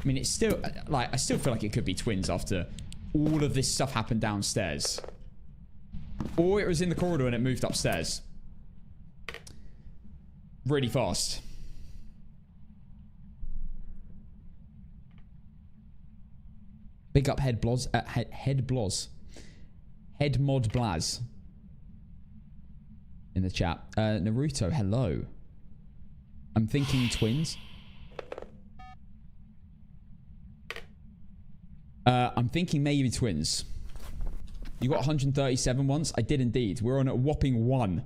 mean, it's still like I still feel like it could be twins after all of this stuff happened downstairs, or it was in the corridor and it moved upstairs really fast. Big up head bloz, head bloz, head mod blaz in the chat. Naruto, hello. I'm thinking twins. I'm thinking maybe twins. You got 137 once? I did indeed. We're on a whopping 1.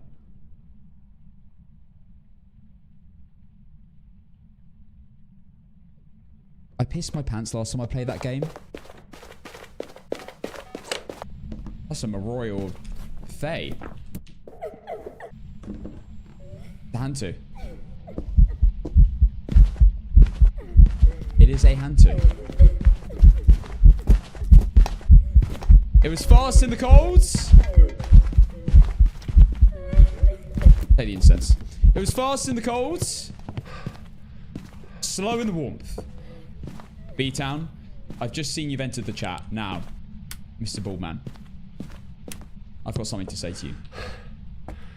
I pissed my pants last time I played that game. That's a Royal Faye. The Hantu. It is a Hantu. It was fast in the colds. Take the incense. It was fast in the colds. Slow in the warmth. B-Town, I've just seen you've entered the chat. Now, Mr. Baldman, I've got something to say to you.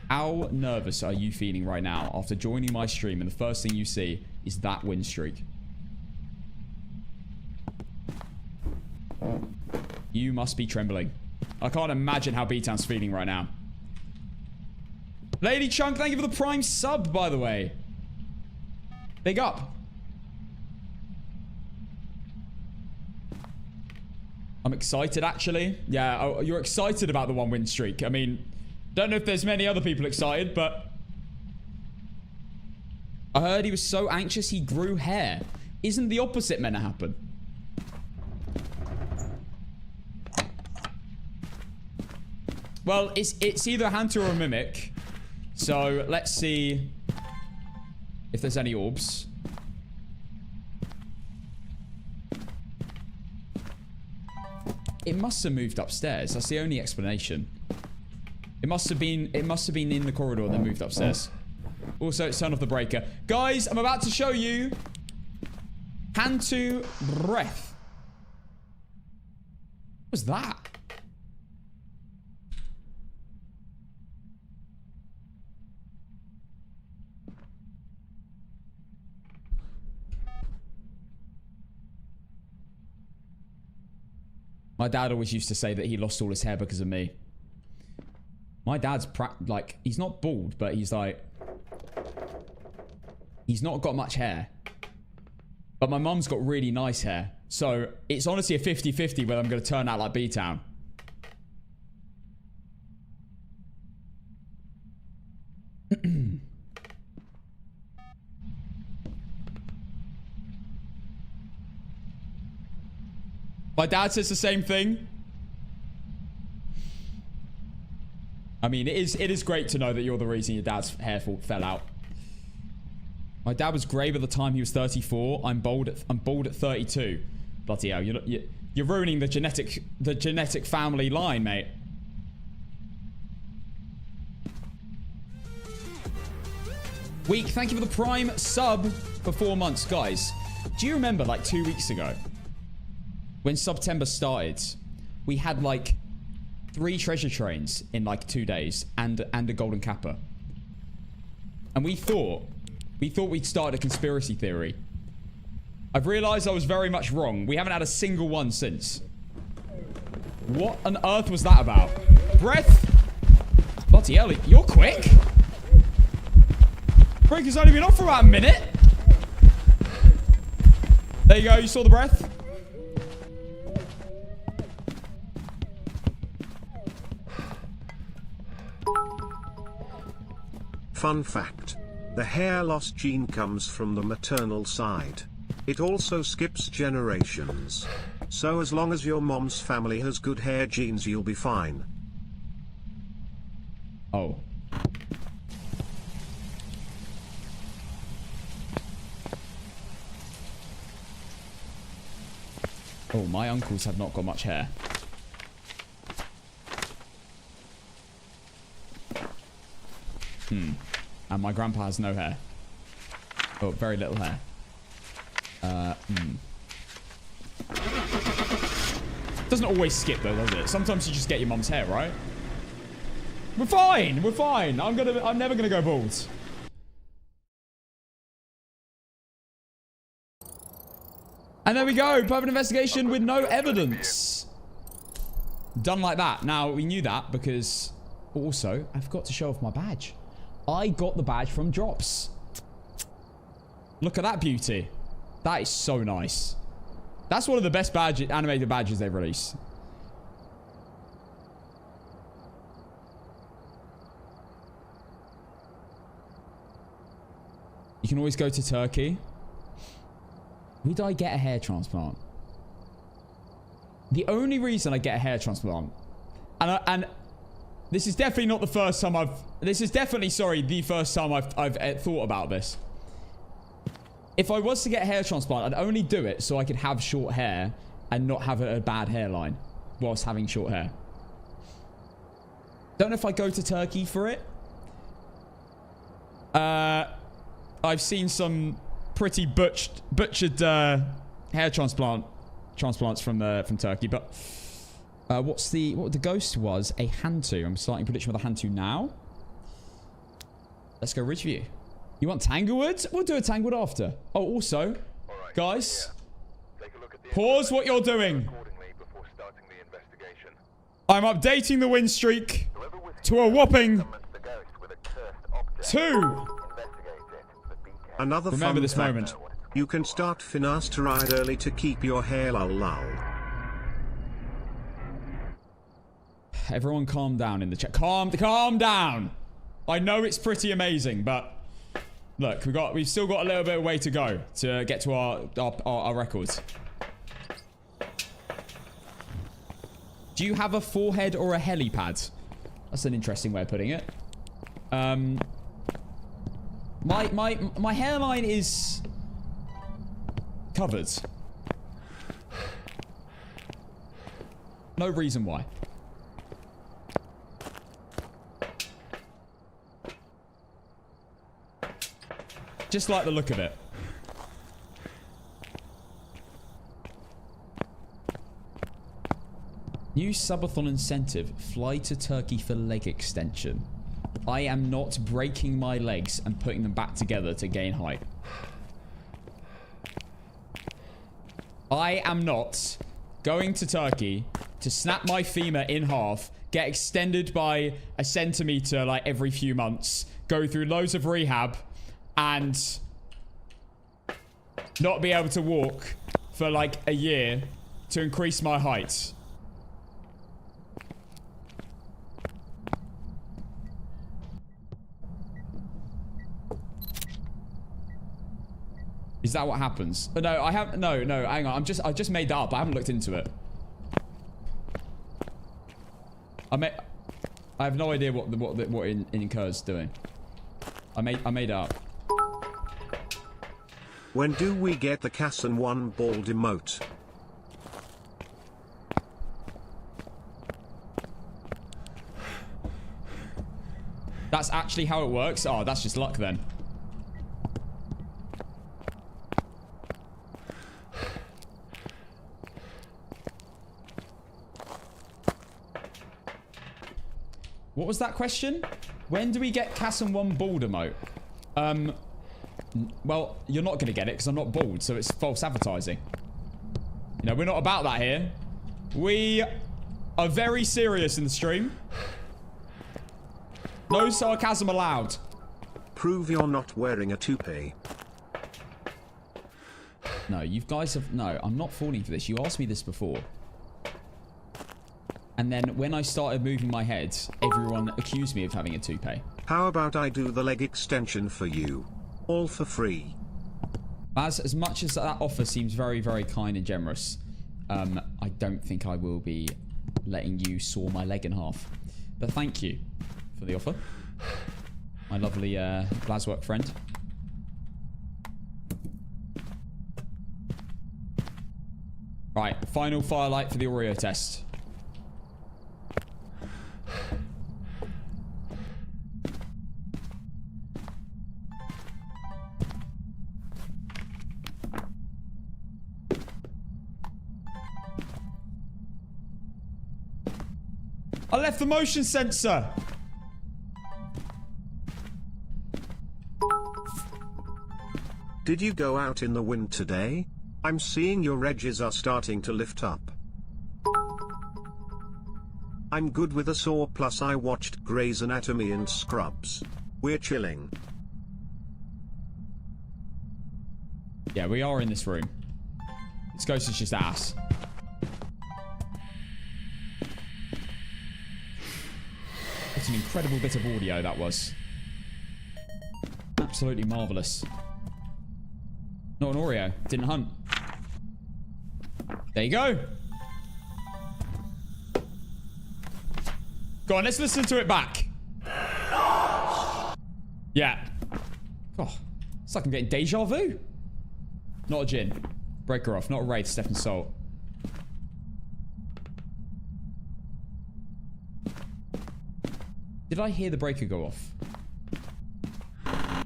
How nervous are you feeling right now after joining my stream and the first thing you see is that win streak? You must be trembling. I can't imagine how B-Town's feeling right now. Lady Chunk, thank you for the prime sub, by the way. Big up. I'm excited, actually. Yeah, oh, you're excited about the 1 win streak. I mean, don't know if there's many other people excited, but I heard he was so anxious he grew hair. Isn't the opposite meant to happen? Well, it's either a Hunter or a Mimic. So, let's see if there's any orbs. It must have moved upstairs. That's the only explanation. It must have been in the corridor and then moved upstairs. Also, turn off the breaker. Guys, I'm about to show you Hantu breath. What was that? My dad always used to say that he lost all his hair because of me. My dad's like, he's not bald, but he's like, he's not got much hair. But my mum's got really nice hair. So it's honestly a 50-50 whether I'm going to turn out like B-Town. My dad says the same thing. I mean, it is great to know that you're the reason your dad's hair fell out. My dad was grey by the time he was 34. I'm bald at 32. Bloody hell, you're ruining the genetic family line, mate. Week, thank you for the prime sub for 4 months, guys. Do you remember like 2 weeks ago? When September started, we had like 3 treasure trains in like 2 days and a golden kappa. And we thought we'd started a conspiracy theory. I've realized I was very much wrong. We haven't had a single one since. What on earth was that about? Breath? Bloody hell, you're quick. Breaker's only been off for about a minute. There you go, you saw the breath? fun fact. The hair loss gene comes from the maternal side. It also skips generations. So as long as your mom's family has good hair genes, you'll be fine. Oh. Oh, my uncles have not got much hair. And my grandpa has no hair. Oh, very little hair. Doesn't always skip though, does it? Sometimes you just get your mum's hair, right? We're fine. We're fine. I'm never gonna go bald. And there we go. Private investigation with no evidence. Done like that. Now, we knew that because also I forgot to show off my badge. I got the badge from Drops. Look at that beauty. That is so nice. That's one of the best animated badges they've released. You can always go to Turkey. Would I get a hair transplant? The only reason I get a hair transplant, and this is definitely not the first time this is definitely, sorry, the first time I've thought about this. If I was to get a hair transplant, I'd only do it so I could have short hair and not have a bad hairline whilst having short hair. Don't know if I go to Turkey for it. I've seen some pretty butchered hair transplants from Turkey, but what the ghost was a Hantu. I'm starting prediction with a Hantu now. Let's go Ridgeview. You want Tanglewood? We'll do a Tanglewood after. Oh, also, guys, pause what you're doing. I'm updating the win streak to a whopping 2. Another Remember fun this fact. moment. You can start finasteride early to keep your hair lull. Everyone calm down in the chat. Calm down. I know it's pretty amazing, but look, we've still got a little bit of way to go to get to our records. Do you have a forehead or a helipad? That's an interesting way of putting it. My hairline is covered. No reason why. Just like the look of it. New subathon incentive. Fly to Turkey for leg extension. I am not breaking my legs and putting them back together to gain height. I am not going to Turkey to snap my femur in half, get extended by a centimeter like every few months, go through loads of rehab, and not be able to walk for like a year to increase my height. Is that what happens? Oh, no, no, hang on. I just made that up. I haven't looked into it. I have no idea what incurs doing. I made it up. When do we get the Casson 1 bald emote? That's actually how it works? Oh, that's just luck then. What was that question? When do we get Casson 1 bald emote? Well, you're not going to get it because I'm not bald, so it's false advertising. You know, we're not about that here. We are very serious in the stream. No sarcasm allowed. Prove you're not wearing a toupee. No, you guys have... No, I'm not falling for this. You asked me this before. And then when I started moving my head, everyone accused me of having a toupee. How about I do the leg extension for you? All for free. As much as that offer seems very, very kind and generous, I don't think I will be letting you saw my leg in half. But thank you for the offer. My lovely Blazwork friend. Right, final firelight for the Oreo test. I left the motion sensor. Did you go out in the wind today? I'm seeing your edges are starting to lift up. I'm good with a saw, plus I watched Grey's Anatomy and Scrubs. We're chilling. Yeah, we are in this room. This ghost is just ass. What an incredible bit of audio that was. Absolutely marvelous. Not an Oreo. Didn't hunt. There you go. Go on, let's listen to it back. Yeah. Oh, it's like I'm getting deja vu. Not a gin. Breaker off. Not a raid. Step and salt. Did I hear the breaker go off? I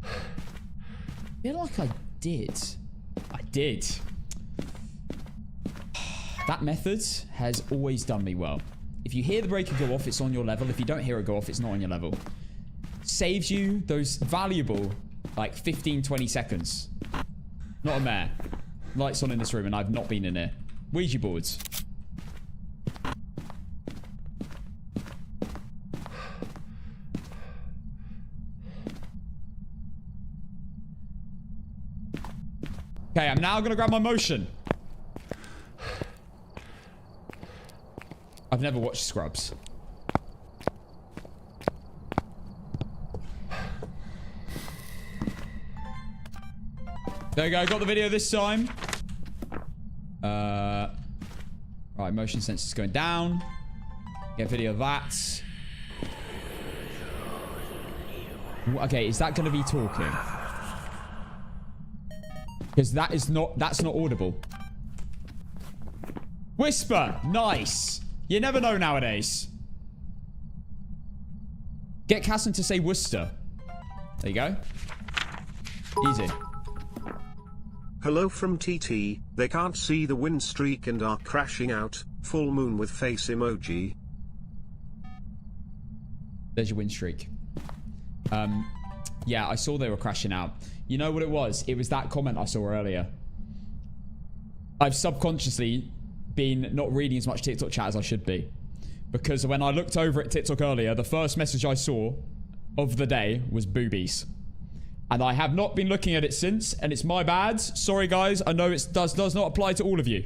feel like I did. I did. That method has always done me well. If you hear the breaker go off, it's on your level. If you don't hear it go off, it's not on your level. Saves you those valuable, like, 15, 20 seconds. Not a mare. Lights on in this room and I've not been in here. Ouija boards. Okay, I'm now going to grab my motion. I've never watched Scrubs. There you go. Got the video this time. Right, motion sensors going down. Get video of that. Okay, is that going to be talking? Because that's not audible. Whisper. Nice. You never know nowadays. Get Casson to say Worcester. There you go. Easy. Hello from TT. They can't see the win streak and are crashing out. Full moon with face emoji. There's your win streak. Yeah, I saw they were crashing out. You know what it was? It was that comment I saw earlier. I've subconsciously been not reading as much TikTok chat as I should be. Because when I looked over at TikTok earlier, the first message I saw of the day was boobies. And I have not been looking at it since, and it's my bad. Sorry, guys. I know it does not apply to all of you.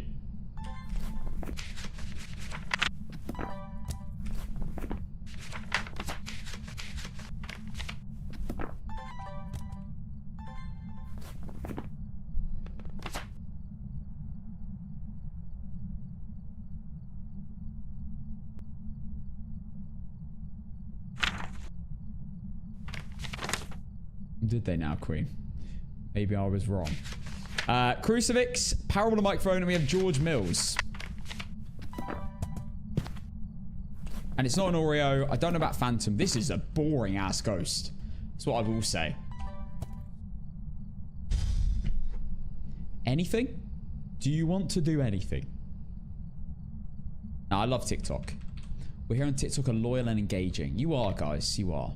Did they now, Queen? Maybe I was wrong. Crucifix, Parable of Microphone, and we have George Mills. And it's not an Oreo. I don't know about Phantom. This is a boring ass ghost. That's what I will say. Anything? Do you want to do anything? No, I love TikTok. We're here on TikTok are loyal and engaging. You are, guys. You are.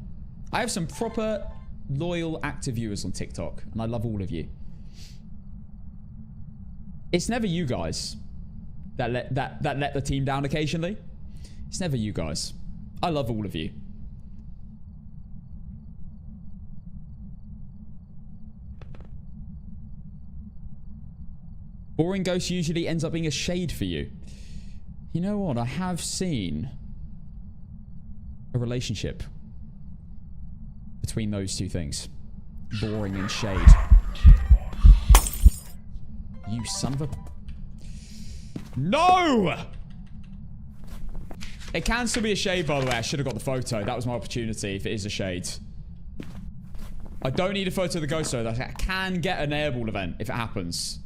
I have some proper loyal, active viewers on TikTok, and I love all of you. It's never you guys that let the team down occasionally. It's never you guys. I love all of you. Boring ghost usually ends up being a shade for you. You know what? I have seen a relationship between those two things. Boring and shade. You son of a... No! It can still be a shade, by the way. I should have got the photo. That was my opportunity if it is a shade. I don't need a photo of the ghost, though. I can get an airball event if it happens.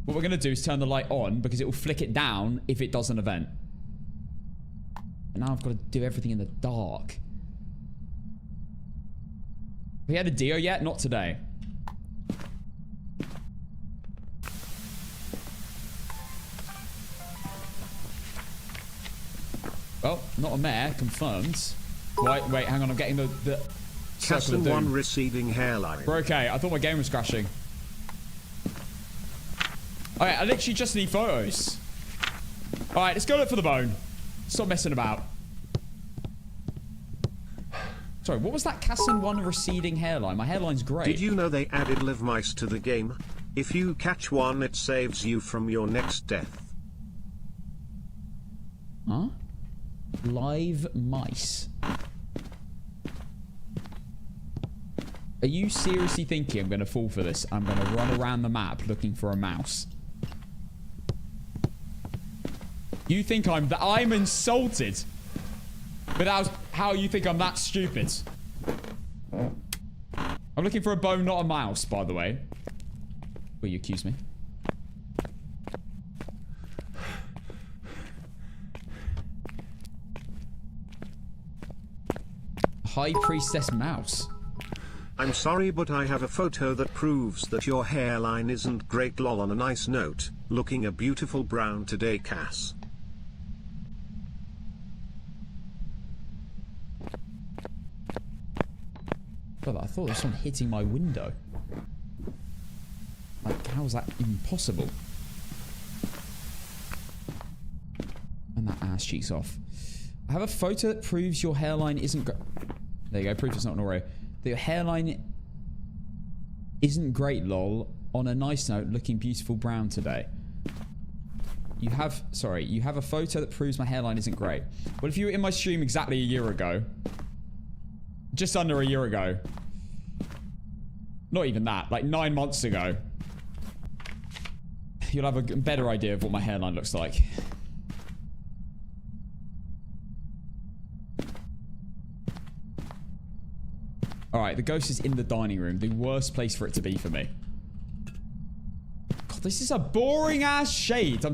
What we're going to do is turn the light on because it will flick it down if it does an event. And now I've got to do everything in the dark. Have we had a Dio yet? Not today. Well, not a mare. Confirmed. Wait, hang on. I'm getting the Castle 1 receding hairline. We're okay. I thought my game was crashing. Alright, I literally just need photos. Alright, let's go look for the bone. Stop messing about. Sorry, what was that Castle 1 receding hairline? My hairline's great. Did you know they added live mice to the game? If you catch one, it saves you from your next death. Huh? Live mice. Are you seriously thinking I'm going to fall for this? I'm going to run around the map looking for a mouse. You think I'm insulted? But that was how you think I'm that stupid. I'm looking for a bone, not a mouse, by the way. Will you accuse me? High Priestess mouse. I'm sorry, but I have a photo that proves that your hairline isn't great. Lol. On a nice note, looking a beautiful brown today, Cass. God, I thought there was someone hitting my window. Like, how is that even possible? And that ass cheeks off. I have a photo that proves your hairline isn't... There you go, proof it's not an Oreo. Your hairline isn't great, lol. On a nice note, looking beautiful brown today. You have... Sorry, you have a photo that proves my hairline isn't great. Well, if you were in my stream exactly a year ago... Just under a year ago. Not even that. Like 9 months ago. You'll have a better idea of what my hairline looks like. Alright, the ghost is in the dining room. The worst place for it to be for me. God, this is a boring ass shade.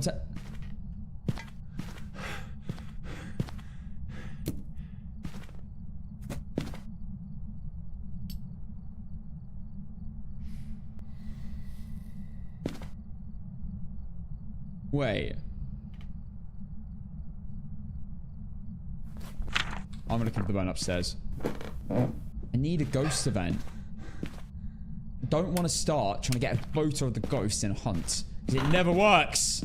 Wait. I'm looking for the bone upstairs. I need a ghost event. I don't want to start trying to get a photo of the ghost in a hunt. Because it never works.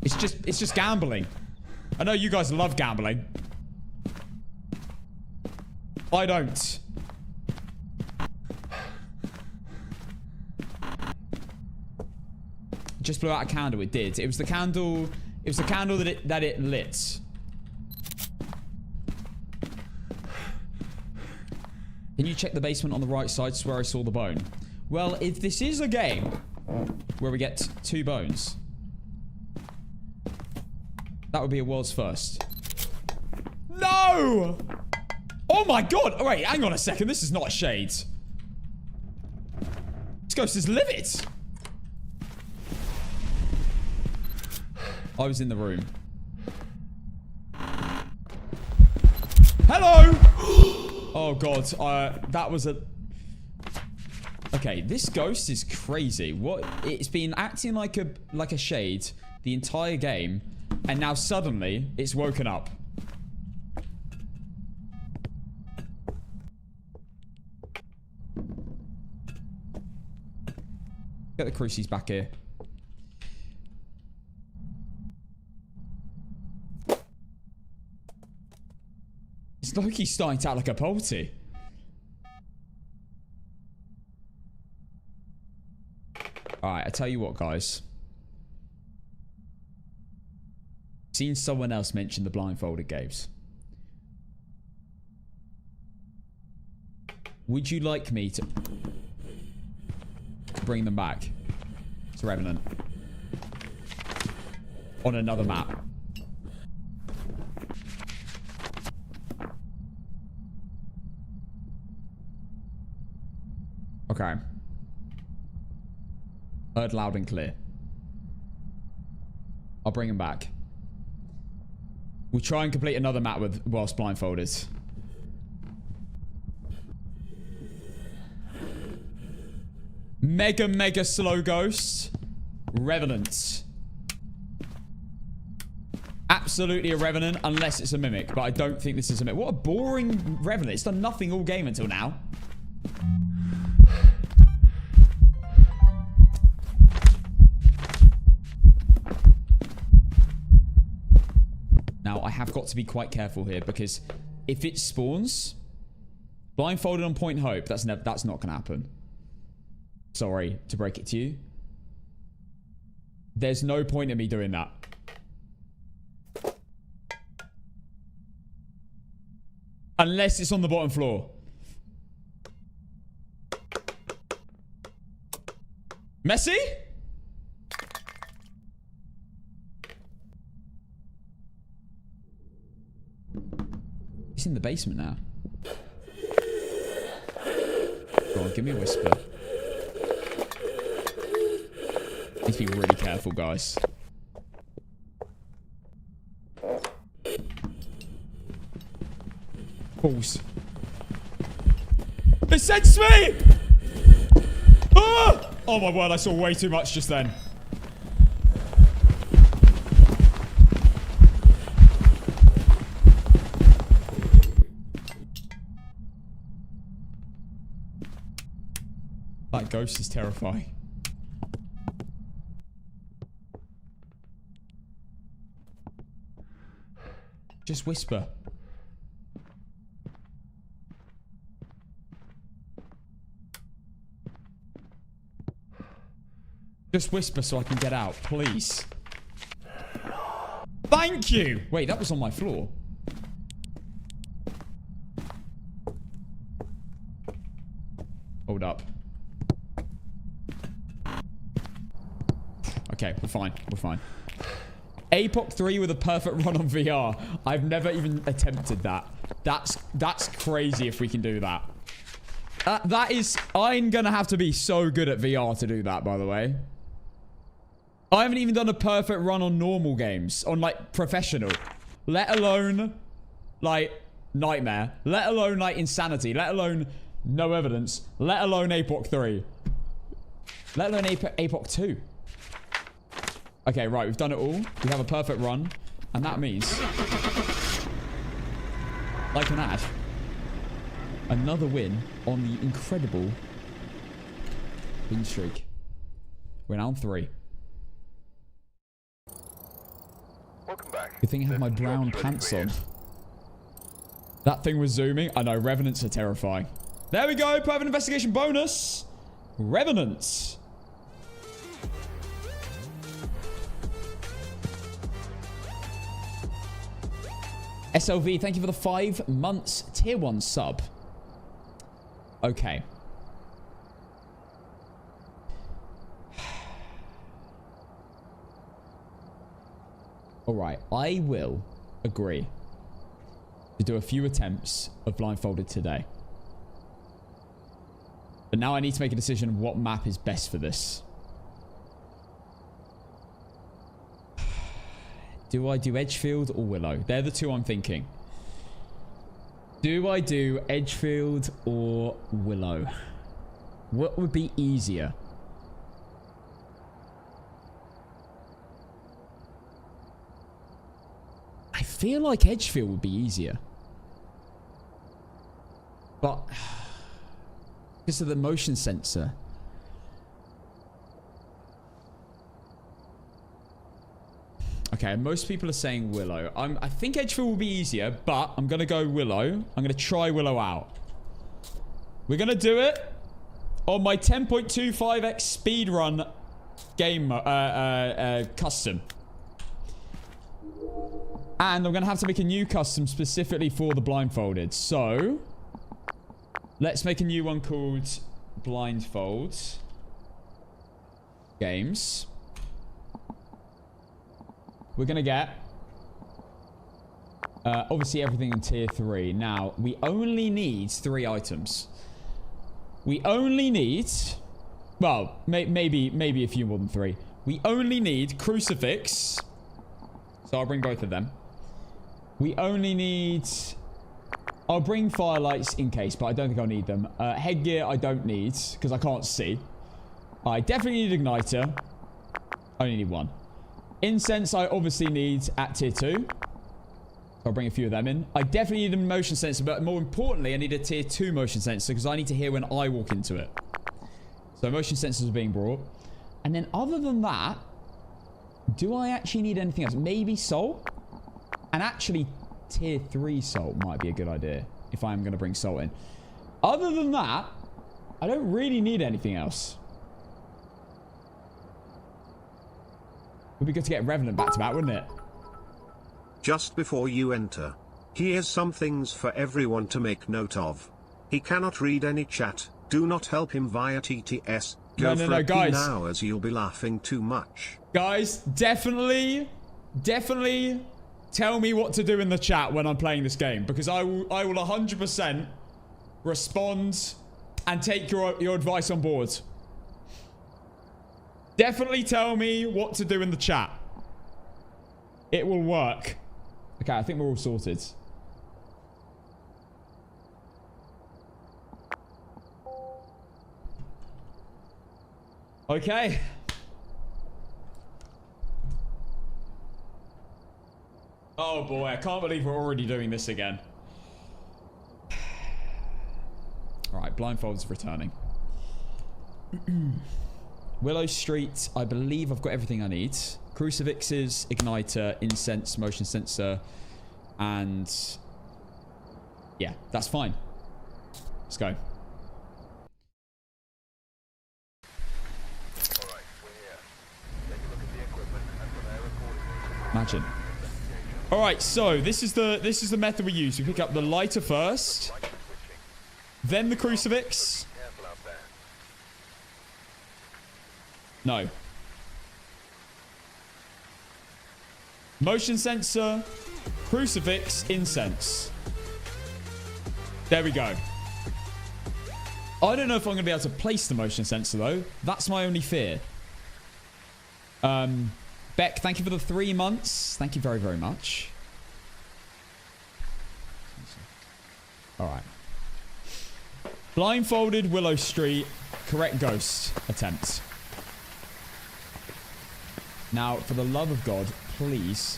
It's just gambling. I know you guys love gambling. I don't. Just blew out a candle. It did. It was the candle. It was the candle that it lit. Can you check the basement on the right side? Swear I saw the bone. Well, if this is a game where we get 2 bones, that would be a world's first. No! Oh my god! Oh, wait, hang on a second. This is not shades. This ghost is livid. I was in the room. Hello! Oh god, that was a... Okay, this ghost is crazy. What? It's been acting like a shade the entire game, and now suddenly it's woken up. Get the crucies back here. It's Loki starting to act like a polty. Alright, I tell you what, guys. Seen someone else mention the blindfolded games. Would you like me to bring them back to Revenant on another map? Okay. Heard loud and clear. I'll bring him back. We'll try and complete another map whilst blindfolded. Mega slow ghost. Revenant. Absolutely a Revenant unless it's a Mimic. But I don't think this is a Mimic. What a boring Revenant. It's done nothing all game until now. Now, I have got to be quite careful here because if it spawns, blindfolded on point hope, that's not going to happen. Sorry to break it to you. There's no point in me doing that. Unless it's on the bottom floor. Messy? He's in the basement now. Go on, give me a whisper. Need to be really careful, guys. Balls. It sensed me! Ah! Oh my word, I saw way too much just then. That ghost is terrifying. Just whisper. Just whisper so I can get out, please. Thank you! Wait, that was on my floor. Hold up. Okay, we're fine. We're fine. APOC 3 with a perfect run on VR. I've never even attempted that. That's crazy if we can do that. That is... I'm gonna have to be so good at VR to do that, by the way. I haven't even done a perfect run on normal games. On, like, professional. Let alone, like, Nightmare. Let alone, like, Insanity. Let alone no evidence. Let alone APOC 3. Let alone APOC 2. Okay, right. We've done it all. We have a perfect run. And that means... like an ad. Another win on the incredible win streak. We're now on 3. Welcome back. Good thing I have my brown pants on. That thing was zooming. I know, Revenants are terrifying. There we go. Private investigation bonus. Revenants. SLV, thank you for the 5 months tier 1 sub. Okay. Alright, I will agree to do a few attempts of blindfolded today. But now I need to make a decision what map is best for this. Do I do Edgefield or Willow? They're the two I'm thinking. Do I do Edgefield or Willow? What would be easier? I feel like Edgefield would be easier. But... because of the motion sensor. Okay, most people are saying Willow. I think Edgefield will be easier, but I'm going to go Willow. I'm going to try Willow out. We're going to do it on my 10.25x speedrun game custom. And I'm going to have to make a new custom specifically for the blindfolded. So, Let's make a new one called Blindfold Games. We're going to get obviously everything in tier 3. Now, we only need 3 items. We only need... Well, maybe a few more than 3. We only need Crucifix. So I'll bring both of them. We only need... I'll bring Firelights in case, but I don't think I'll need them. Headgear I don't need, because I can't see. I definitely need Igniter. I only need 1. Incense I obviously need at tier 2. I'll bring a few of them in. I definitely need a motion sensor, but more importantly, I need a tier 2 motion sensor, because I need to hear when I walk into it. So motion sensors are being brought. And then other than that, do I actually need anything else? Maybe Salt? And actually... tier 3 salt might be a good idea if I'm going to bring salt in. Other than that, I don't really need anything else. Would be good to get Revenant back to back, wouldn't it? Just before you enter, here's some things for everyone to make note of. He cannot read any chat. Do not help him via TTS. Go for a guys. now, as you'll be laughing too much. Guys, definitely tell me what to do in the chat when I'm playing this game, because I will 100% respond and take your advice on board. Definitely tell me what to do in the chat. It will work. Okay, I think we're all sorted. Okay. Oh boy, I can't believe we're already doing this again. Alright, Blindfold's returning. Willow Street, I believe I've got everything I need. Crucifixes, Igniter, Incense, Motion Sensor, and... yeah, that's fine. Let's go. Alright, we're here. Take a look at the equipment and prepare accordingly. Imagine. Alright, so this is the method we use. We pick up the lighter first, then the crucifix. Careful out there. No. Motion sensor, crucifix, incense. There we go. I don't know if I'm going to be able to place the motion sensor though. That's my only fear. Beck, thank you for the 3 months. Thank you very, very much. Alright. Blindfolded, Willow Street. Correct ghost attempt. Now, for the love of God, please.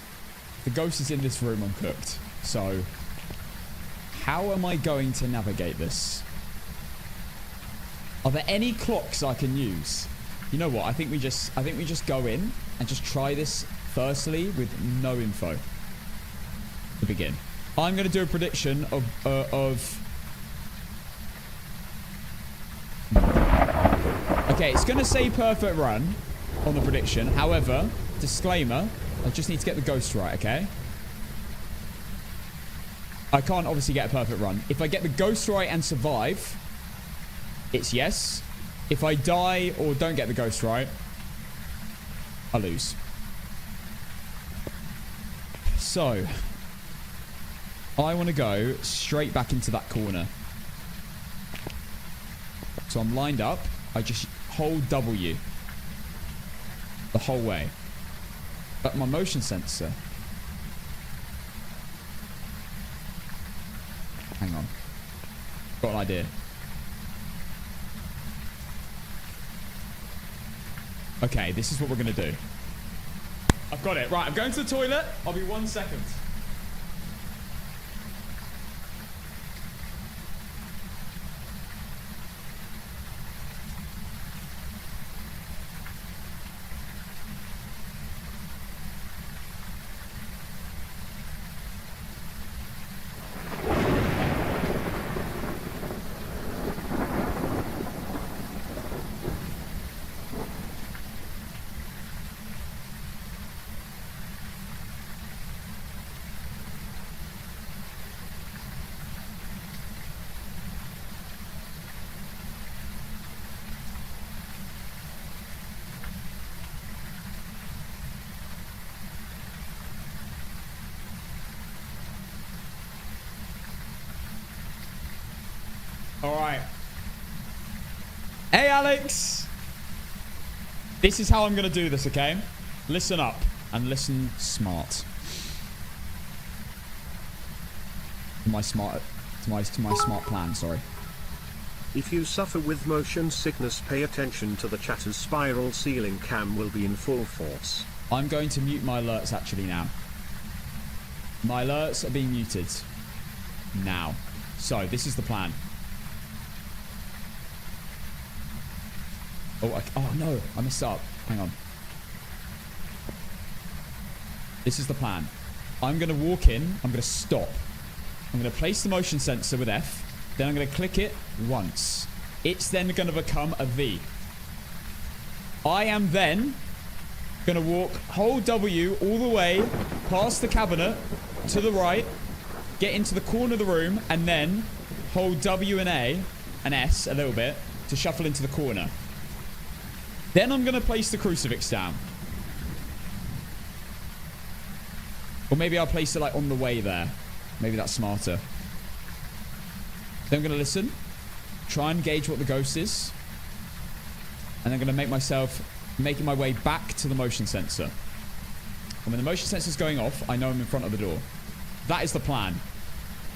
The ghost is in this room uncooked. So, how am I going to navigate this? Are there any clocks I can use? You know what? I think we just go in and just try this firstly with no info to begin. I'm going to do a prediction of okay, it's going to say perfect run on the prediction. However, disclaimer, I just need to get the ghost right, okay? I can't obviously get a perfect run. If I get the ghost right and survive, it's yes. If I die or don't get the ghost right, I lose. So, I want to go straight back into that corner. So I'm lined up. I just hold W the whole way. But my motion sensor. Hang on. Got an idea. Okay, this is what we're going to do. I've got it. Right, I'm going to the toilet. I'll be 1 second. All right. Hey, Alex. This is how I'm going to do this, okay? Listen up and listen smart. To my smart plan, sorry. If you suffer with motion sickness, pay attention to the chatter's spiral ceiling cam will be in full force. I'm going to mute my alerts actually now. My alerts are being muted now. So, this is the plan. Oh no, I messed up. Hang on. This is the plan. I'm going to walk in. I'm going to stop. I'm going to place the motion sensor with F. Then I'm going to click it once. It's then going to become a V. I am then going to walk, hold W all the way past the cabinet to the right, get into the corner of the room, and then hold W and A and S a little bit to shuffle into the corner. Then I'm going to place the crucifix down. Or maybe I'll place it like on the way there. Maybe that's smarter. Then I'm going to listen. Try and gauge what the ghost is. And I'm going to making my way back to the motion sensor. And when the motion sensor is going off, I know I'm in front of the door. That is the plan.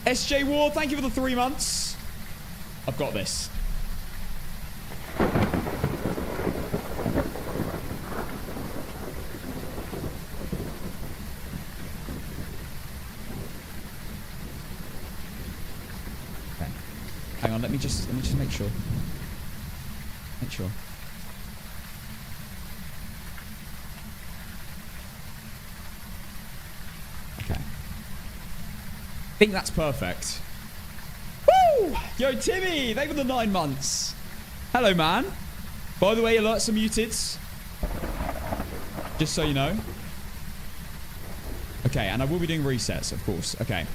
SJ War, thank you for the 3 months. I've got this. Hang on, let me just make sure. Make sure. Okay. I think that's perfect. Woo! Yo, Timmy, thank you for the 9 months. Hello, man. By the way, alerts are muted. Just so you know. Okay, and I will be doing resets, of course. Okay.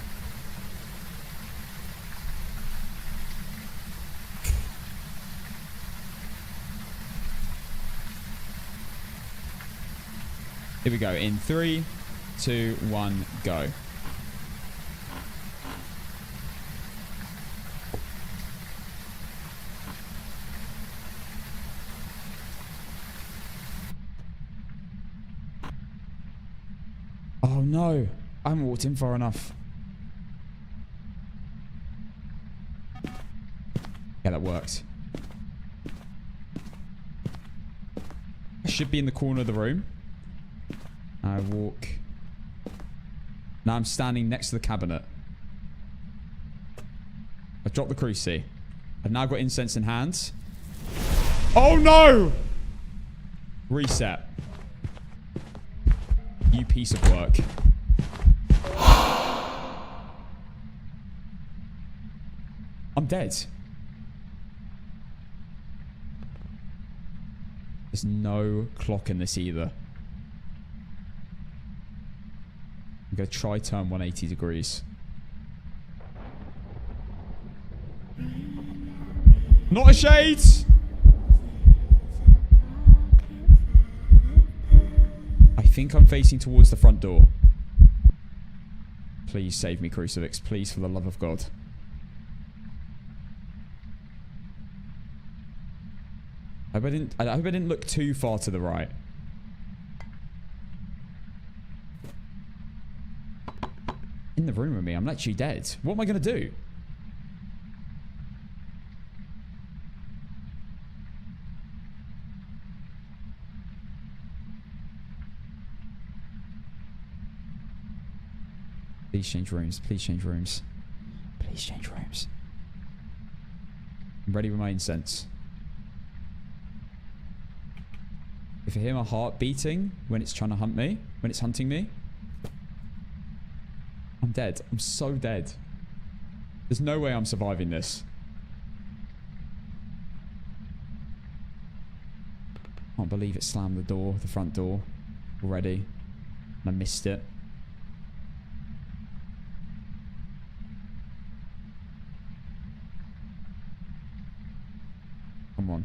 Here we go. In 3, 2, 1, go. Oh no. I haven't walked in far enough. Yeah, that worked. I should be in the corner of the room. I walk. Now I'm standing next to the cabinet. I've dropped the cruci. I've now got incense in hand. Oh no! Reset. You piece of work. I'm dead. There's no clock in this either. I'm going to try turn 180 degrees. Not a shade! I think I'm facing towards the front door. Please save me, crucifix. Please, for the love of God. I hope I didn't look too far to the right. In the room with me, I'm literally dead. What am I going to do? Please change rooms. Please change rooms. Please change rooms. I'm ready with my incense. If I hear my heart beating when it's trying to hunt me, when it's hunting me, I'm dead. I'm so dead. There's no way I'm surviving this. I can't believe it slammed the door, the front door, already. And I missed it. Come on.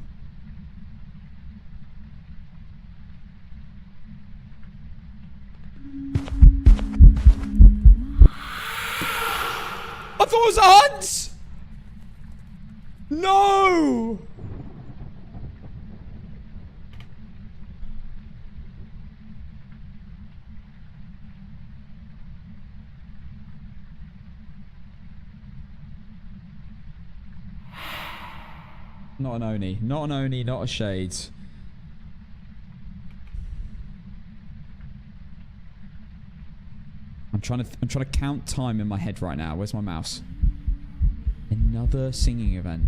I thought it was a hunt! No! Not an Oni. Not an Oni, not a Shades. I'm trying to count time in my head right now. Where's my mouse? Another singing event.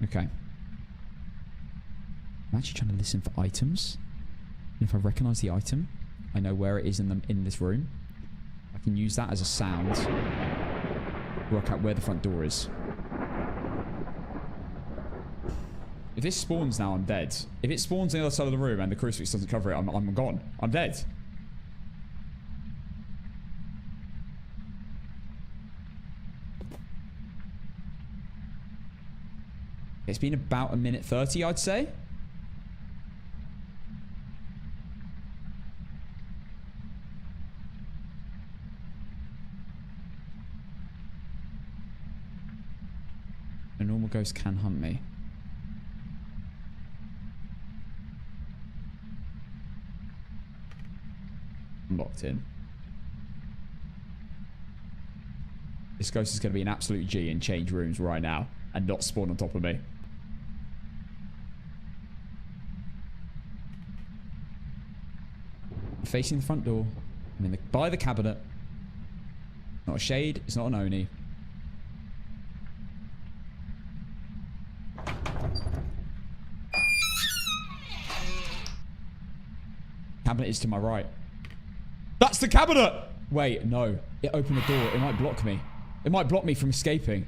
Okay. I'm actually trying to listen for items. And if I recognize the item, I know where it is in this room. I can use that as a sound to work out where the front door is. If this spawns now, I'm dead. If it spawns on the other side of the room and the crucifix doesn't cover it, I'm gone. I'm dead. It's been about 1:30, I'd say. A normal ghost can hunt me. I'm locked in. This ghost is going to be an absolute G and change rooms right now and not spawn on top of me. I'm facing the front door. I'm by the cabinet. Not a Shade. It's not an Oni. Cabinet is to my right. That's the cabinet! Wait, no. It opened the door. It might block me. It might block me from escaping.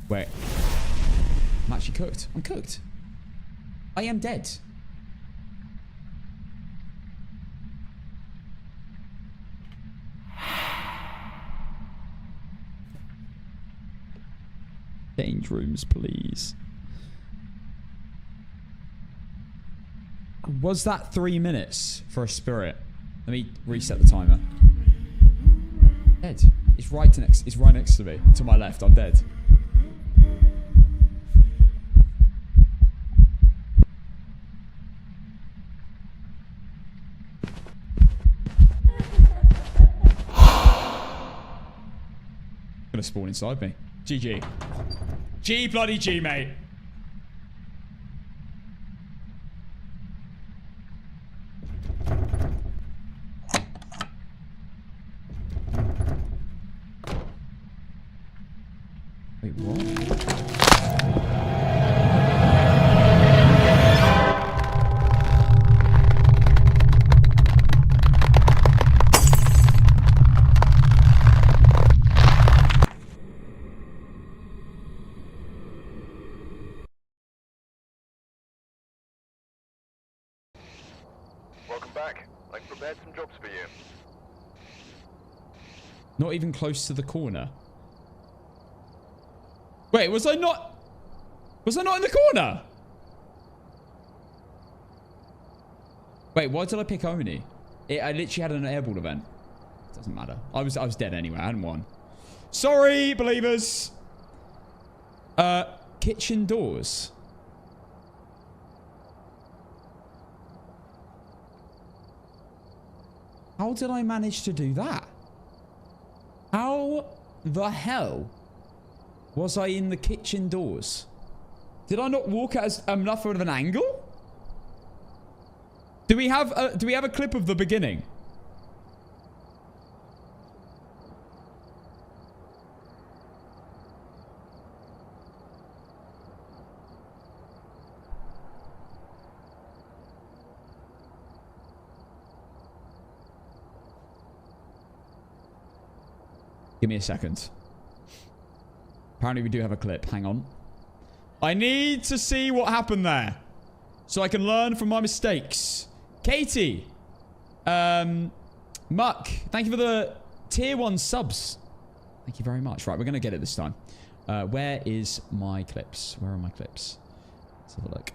Wait. I'm actually cooked. I'm cooked. I am dead. Change rooms, please. Was that 3 minutes for a spirit? Let me reset the timer. Dead. It's right next to me. To my left. I'm dead. Gonna spawn inside me. GG. G bloody G, mate. Wait, what? Welcome back. I've prepared some jobs for you. Not even close to the corner. Wait, was I not in the corner? Wait, why did I pick Oni? I literally had an airball event. Doesn't matter. I was dead anyway. I hadn't won. Sorry, believers. Kitchen doors. How did I manage to do that? How the hell was I in the kitchen doors? Did I not walk at enough of an angle? Do we have a clip of the beginning? Give me a second. Apparently we do have a clip. Hang on. I need to see what happened there, so I can learn from my mistakes. Katie. Muck. Thank you for the tier 1 subs. Thank you very much. Right, we're going to get it this time. Where is my clips? Where are my clips? Let's have a look.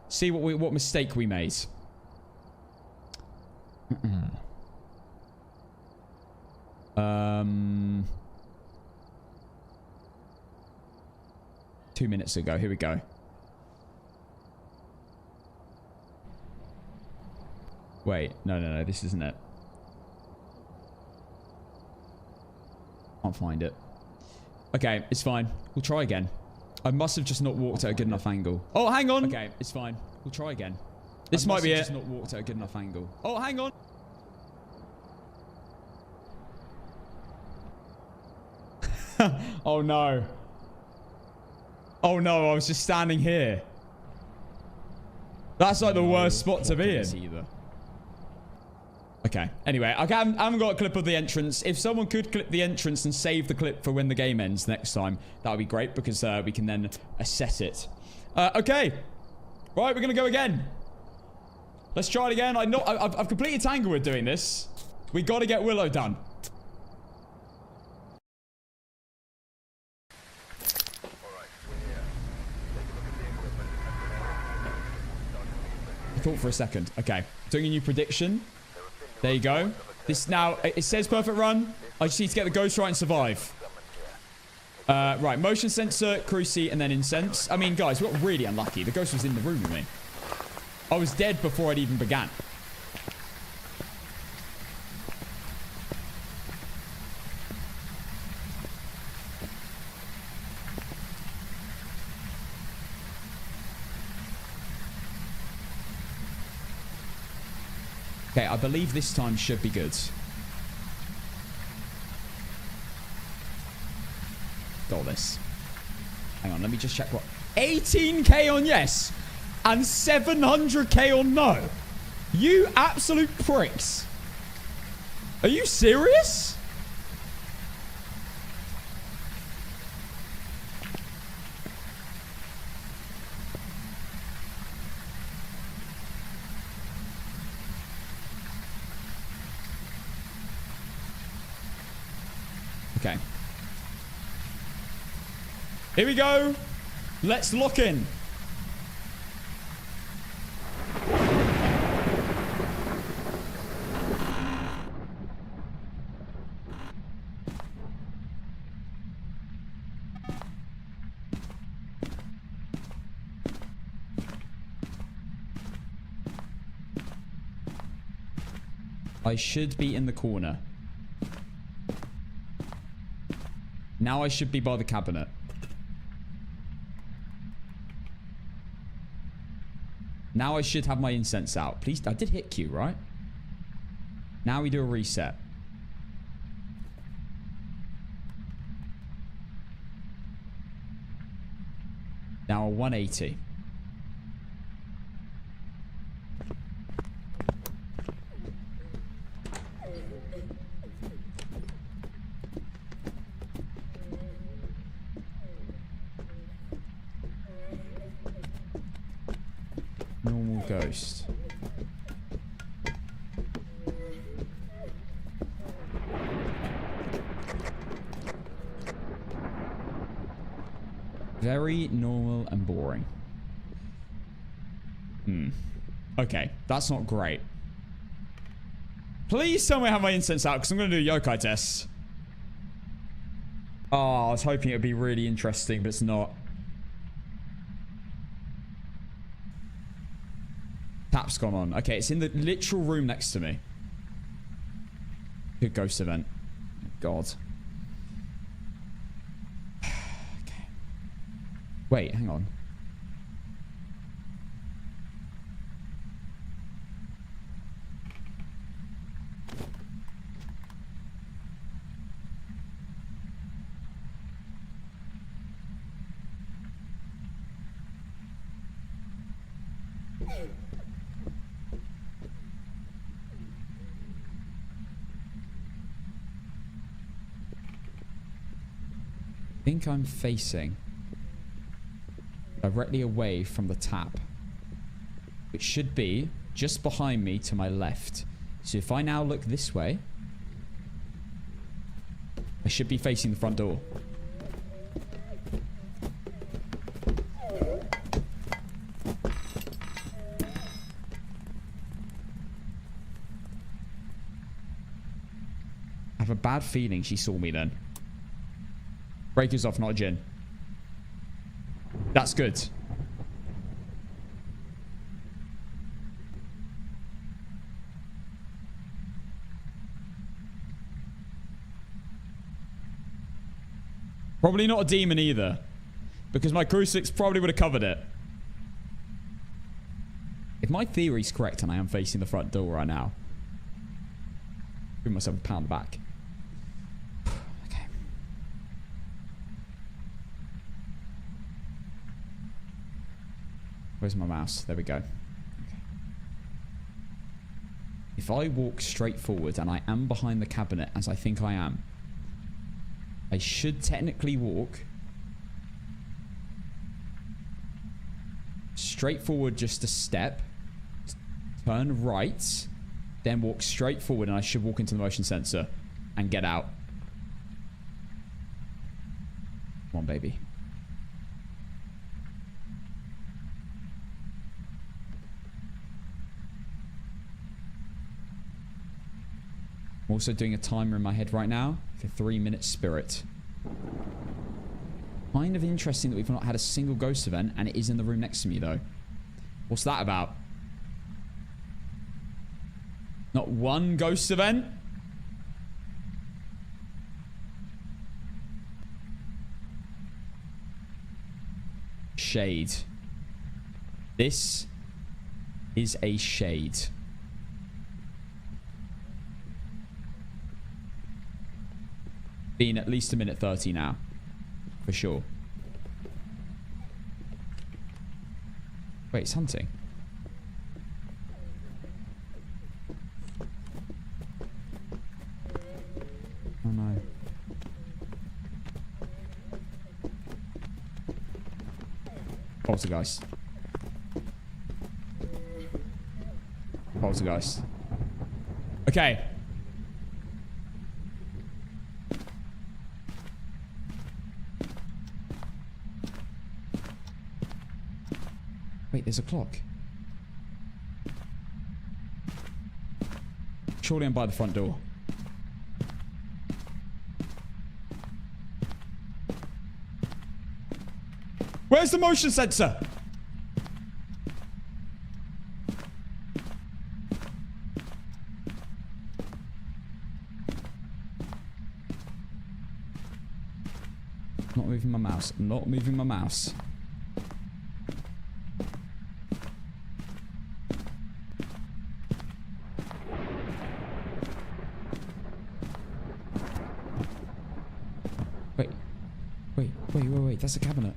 See what mistake we made. Um... 2 minutes ago. Here we go. Wait. No. This isn't it. Can't find it. Okay, it's fine. We'll try again. I must have just not walked at a good enough angle. Oh, hang on. Okay, it's fine. We'll try again. This might be it. Just not walked at a good enough angle. Oh, hang on. Oh, no. Oh, no. I was just standing here. That's like the worst spot to be in. Either. Okay. Anyway, I haven't got a clip of the entrance. If someone could clip the entrance and save the clip for when the game ends next time, that would be great because we can then assess it. Okay. Right, we're going to go again. Let's try it again. I've completed Tanglewood doing this. We got to get Willow done. I thought for a second. Okay. Doing a new prediction. There you go. This now, it says perfect run. I just need to get the ghost right and survive. Right. Motion sensor, cruci, and then incense. I mean, guys, we got really unlucky. The ghost was in the room with me. I was dead before it even began. Okay, I believe this time should be good. Got this. Hang on, let me just check what... 18k on yes! And 700k on no! You absolute pricks! Are you serious? Okay. Here we go. Let's lock in. I should be in the corner. Now I should be by the cabinet. Now I should have my incense out. Please, I did hit Q, right? Now we do a reset. Now a 180. Normal ghost. Very normal and boring. Okay, that's not great. Please tell me I have my incense out because I'm going to do a yokai test. Oh, I was hoping it would be really interesting, but it's not. Tap's gone on. Okay, it's in the literal room next to me. Good ghost event. God. Okay. Wait, hang on. I think I'm facing directly away from the tap. It should be just behind me to my left. So if I now look this way, I should be facing the front door. bad feeling she saw me then. Breaker's off, not a gin. That's good. Probably not a demon either. Because my crucifix probably would have covered it. If my theory's correct and I am facing the front door right now, give myself a pound back. Okay. Where's my mouse? There we go. Okay. If I walk straight forward and I am behind the cabinet as I think I am, I should technically walk straight forward just a step, turn right, then walk straight forward, and I should walk into the motion sensor and get out. Come on, baby. I'm also doing a timer in my head right now for 3-minute spirit. Kind of interesting that we've not had a single ghost event, and it is in the room next to me, though. What's that about? Not one ghost event? Shade. This is a shade. Been at least 1:30 now. For sure. Wait, it's hunting. Oh no. Poltergeist. Poltergeist. Okay. Wait, there's a clock. Surely I'm by the front door. Where's the motion sensor? Not moving my mouse. Not moving my mouse. Wait, that's a cabinet.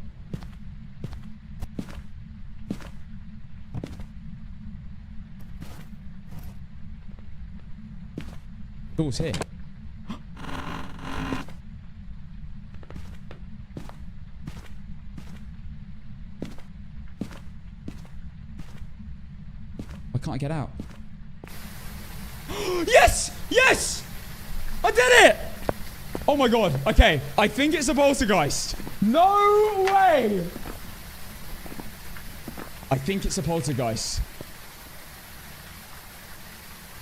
Door's here. Why can't I get out? Yes! Yes! I did it! Oh my god. Okay, I think it's a poltergeist. No way! I think it's a poltergeist.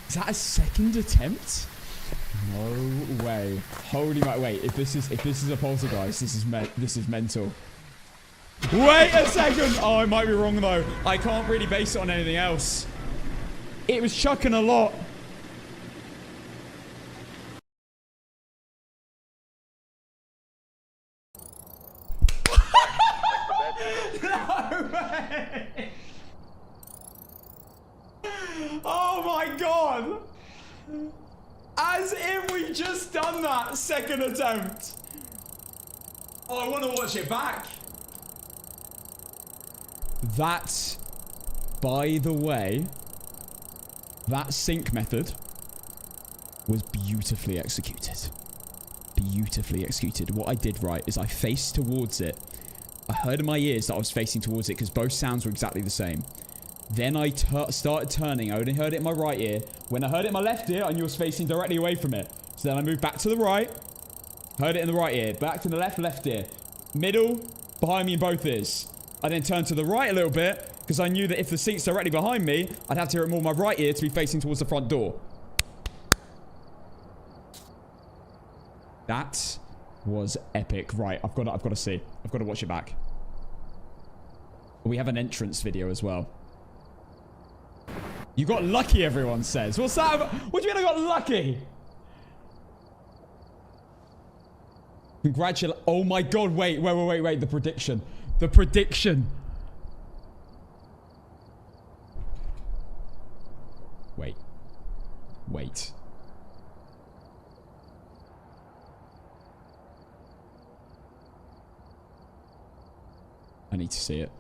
Is that a second attempt? No way. Holy my wait, if this is a poltergeist, this is mental. Wait a second! Oh, I might be wrong though. I can't really base it on anything else. It was chucking a lot. No way! Oh my god! As if we just done that second attempt. Oh, I want to watch it back. That, by the way, that sync method was beautifully executed. Beautifully executed. What I did right is I faced towards it. I heard in my ears that I was facing towards it because both sounds were exactly the same. Then I started turning. I only heard it in my right ear. When I heard it in my left ear, I knew I was facing directly away from it. So then I moved back to the right. Heard it in the right ear. Back to the left ear. Middle, behind me in both ears. I then turned to the right a little bit because I knew that if the seat's directly behind me, I'd have to hear it more in my right ear to be facing towards the front door. That was epic. Right, I've got to see. I've got to watch it back. We have an entrance video as well. You got lucky, everyone says. What's that about? What do you mean I got lucky? Congratulations. Oh my god, wait. The prediction. The prediction. Wait. I need to see it.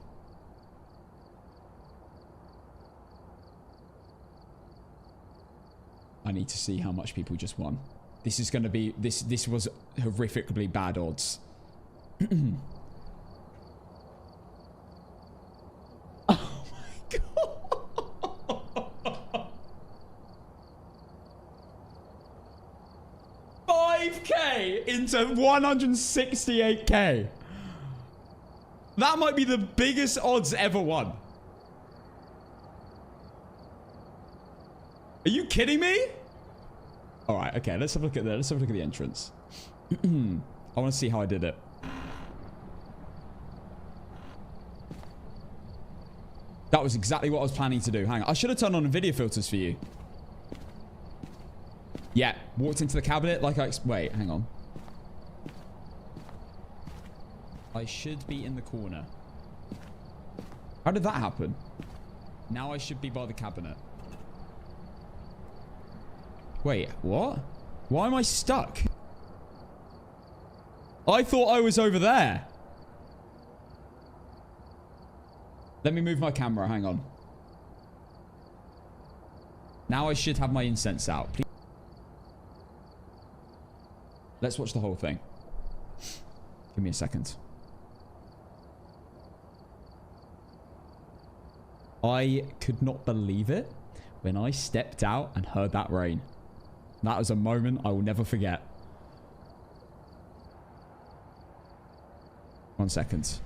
I need to see how much people just won. This is going to be... This was horrifically bad odds. Oh my god. 5k into 168k. That might be the biggest odds ever won. Are you kidding me? All right, okay, let's have a look at that. Let's have a look at the entrance. I want to see how I did it. That was exactly what I was planning to do. Hang on. I should have turned on the video filters for you. Yeah, walked into the cabinet like I... Wait, hang on. I should be in the corner. How did that happen? Now I should be by the cabinet. Wait, what? Why am I stuck? I thought I was over there. Let me move my camera. Hang on. Now I should have my incense out. Please. Let's watch the whole thing. Give me a second. I could not believe it when I stepped out and heard that rain. That was a moment I will never forget. 1 second.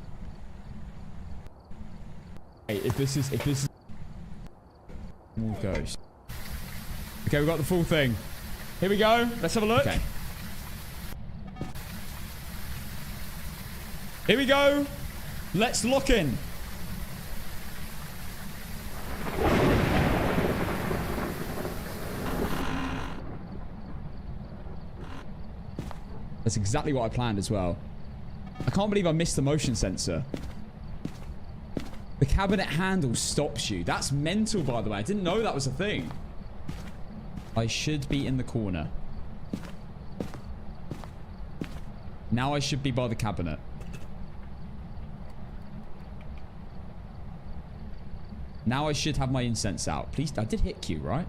Hey, if this is all goes. Okay, we got the full thing. Here we go. Let's have a look. Okay. Here we go. Let's lock in. That's exactly what I planned as well. I can't believe I missed the motion sensor. The cabinet handle stops you. That's mental, by the way. I didn't know that was a thing. I should be in the corner. Now I should be by the cabinet. Now I should have my incense out. Please, I did hit Q, right?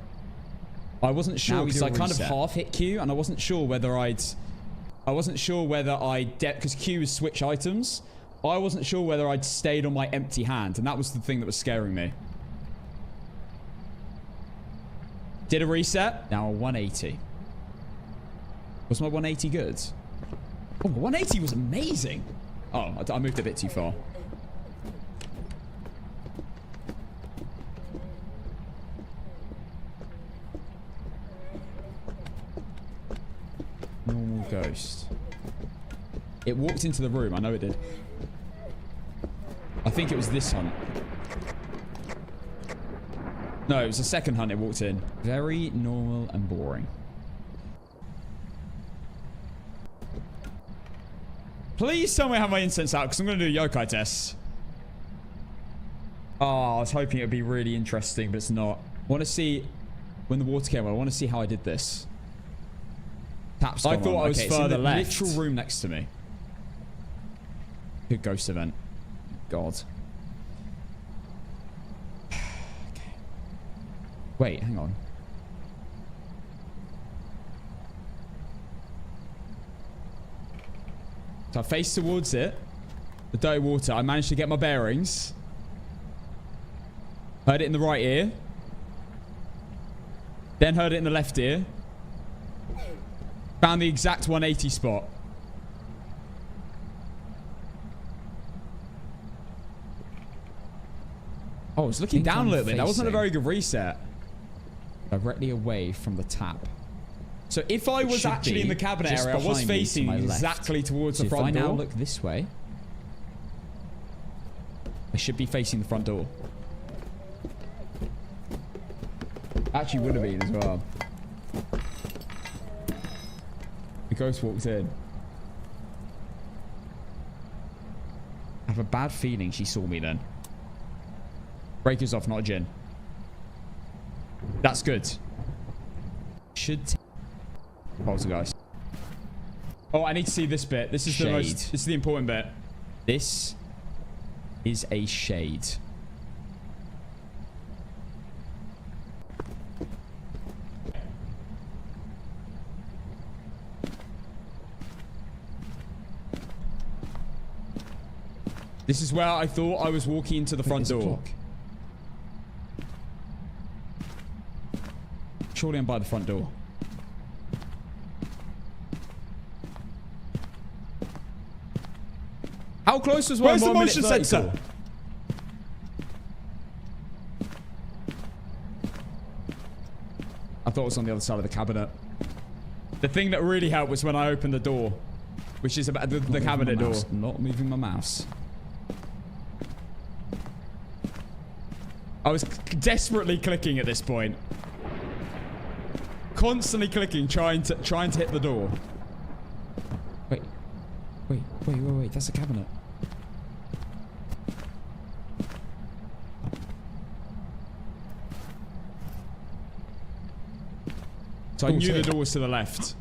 I wasn't sure because I kind of half hit Q and I wasn't sure whether because Q is switch items. I wasn't sure whether I'd stayed on my empty hand, and that was the thing that was scaring me. Did a reset. Now a 180. Was my 180 good? Oh, my 180 was amazing. Oh, I moved a bit too far. Normal ghost. It walked into the room. I know it did. I think it was this hunt. No, it was the second hunt it walked in. Very normal and boring. Please tell me I have my incense out because I'm going to do a yokai test. Oh, I was hoping it would be really interesting, but it's not. I want to see when the water came. I want to see how I did this. Taps. I thought I was further left. Literal room next to me. Good ghost event. God. Okay. Wait, hang on. So I faced towards it. The dirty water. I managed to get my bearings. Heard it in the right ear. Then heard it in the left ear. Found the exact 180 spot. Oh, I was looking down a little bit. That wasn't a very good reset. Directly away from the tap. So if I was actually in the cabinet area, I was facing exactly towards the front door. If I now look this way, I should be facing the front door. Actually would have been as well. The ghost walked in. I have a bad feeling she saw me then. Breakers off, not a gin. That's good. Should poltergeist. Oh, I need to see this bit. This is the most. This is the important bit. This is a shade. This is where I thought I was walking into the front door. Surely I'm by the front door. How close was Where's the motion sensor? I thought it was on the other side of the cabinet. The thing that really helped was when I opened the door, which is about the cabinet door. Not moving my mouse. I was desperately clicking at this point. Constantly clicking, trying to hit the door. Wait. That's a cabinet. So I knew the door was to the left.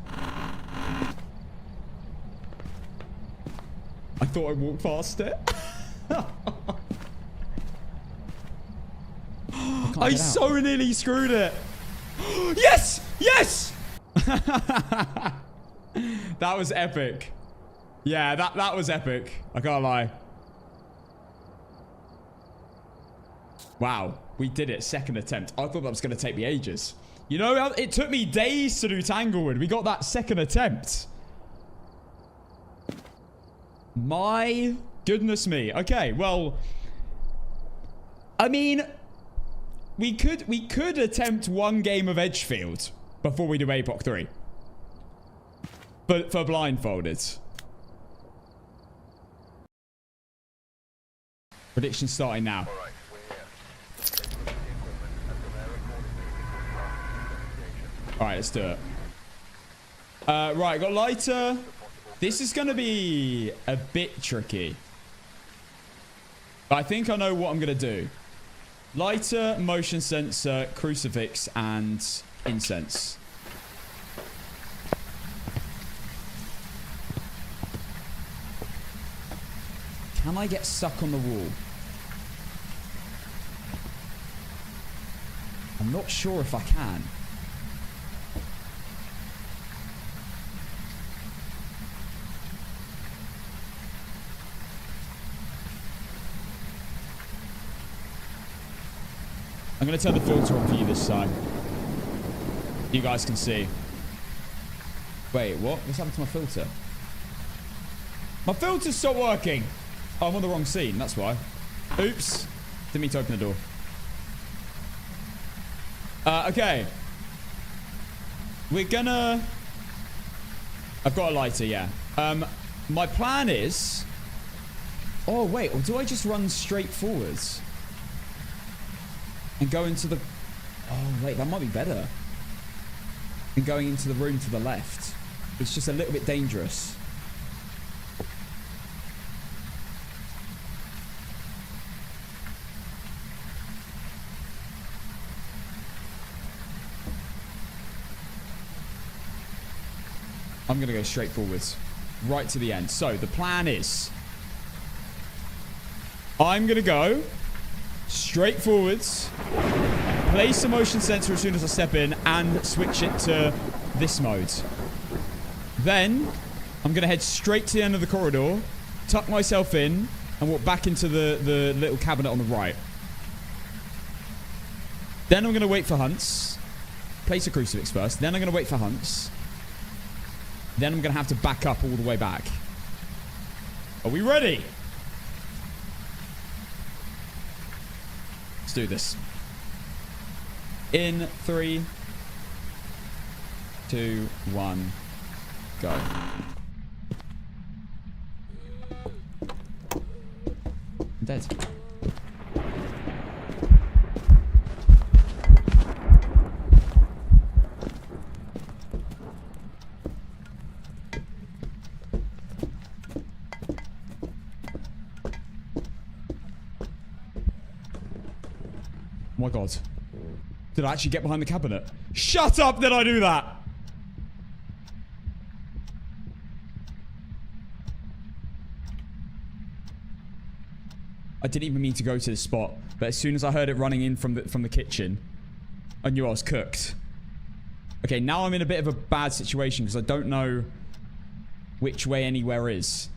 I thought I walked past it. I so nearly screwed it. Yes! Yes! That was epic. Yeah, that was epic. I can't lie. Wow, we did it. Second attempt. I thought that was going to take me ages. You know, it took me days to do Tanglewood. We got that second attempt. My goodness me. Okay, well, I mean, we could attempt one game of Edgefield before we do APOC 3. But for Blindfolded. Prediction starting now. Alright, let's do it. Right, got lighter. This is going to be a bit tricky. But I think I know what I'm going to do. Lighter, motion sensor, crucifix, and incense. Can I get stuck on the wall? I'm not sure if I can. I'm going to turn the filter on for you this time. You guys can see. Wait, what? What's happened to my filter? My filter's stopped working. Oh, I'm on the wrong scene. That's why. Oops. Didn't mean to open the door. Okay. We're gonna... I've got a lighter, yeah. My plan is... Oh, wait. Or do I just run straight forwards? And go into the... Oh, wait. That might be better. And going into the room to the left. It's just a little bit dangerous. I'm going to go straight forwards. Right to the end. So, the plan is... I'm going to go... straight forwards, place the motion sensor as soon as I step in, and switch it to this mode. Then, I'm going to head straight to the end of the corridor, tuck myself in, and walk back into the little cabinet on the right. Then I'm going to wait for hunts. Place a crucifix first. Then I'm going to wait for hunts. Then I'm going to have to back up all the way back. Are we ready? Do this. In 3, 2, 1, go. I'm dead. Oh my god. Did I actually get behind the cabinet? Shut up! Did I do that? I didn't even mean to go to this spot, but as soon as I heard it running in from the kitchen, I knew I was cooked. Okay, now I'm in a bit of a bad situation because I don't know which way anywhere is.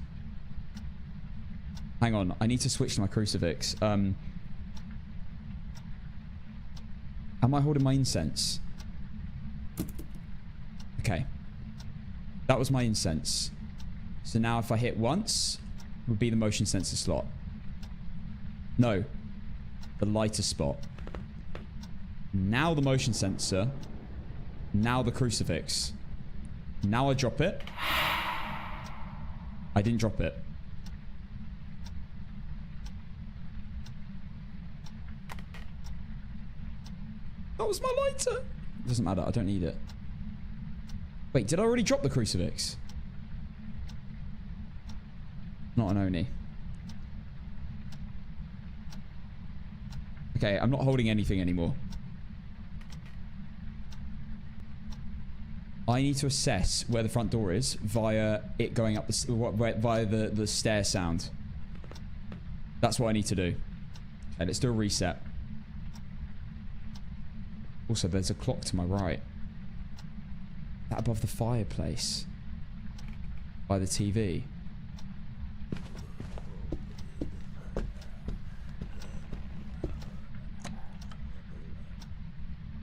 Hang on, I need to switch to my crucifix. Am I holding my incense? Okay. That was my incense. So now if I hit once, would be the motion sensor slot. No. The lighter spot. Now the motion sensor. Now the crucifix. Now I drop it. I didn't drop it. That was my lighter. It doesn't matter. I don't need it. Wait, did I already drop the crucifix? Not an Oni. Okay, I'm not holding anything anymore. I need to assess where the front door is via it going up via the stair sound. That's what I need to do. Okay, let's do a reset. Also, there's a clock to my right. That above the fireplace. By the TV.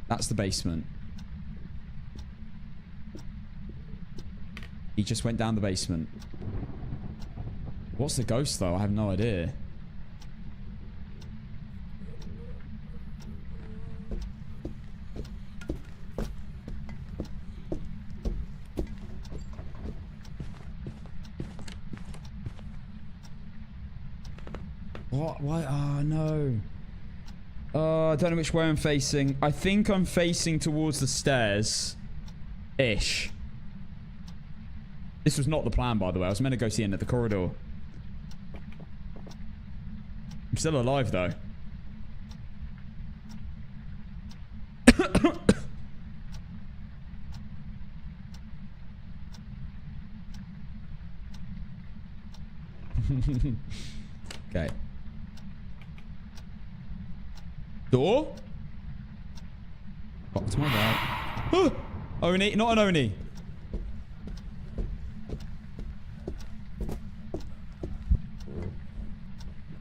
That's the basement. He just went down the basement. What's the ghost, though? I have no idea. What? Why? Oh, no. Oh, I don't know which way I'm facing. I think I'm facing towards the stairs. Ish. This was not the plan, by the way. I was meant to go to the end of the corridor. I'm still alive, though. Okay. Door? Up to my right. Oni, not an Oni.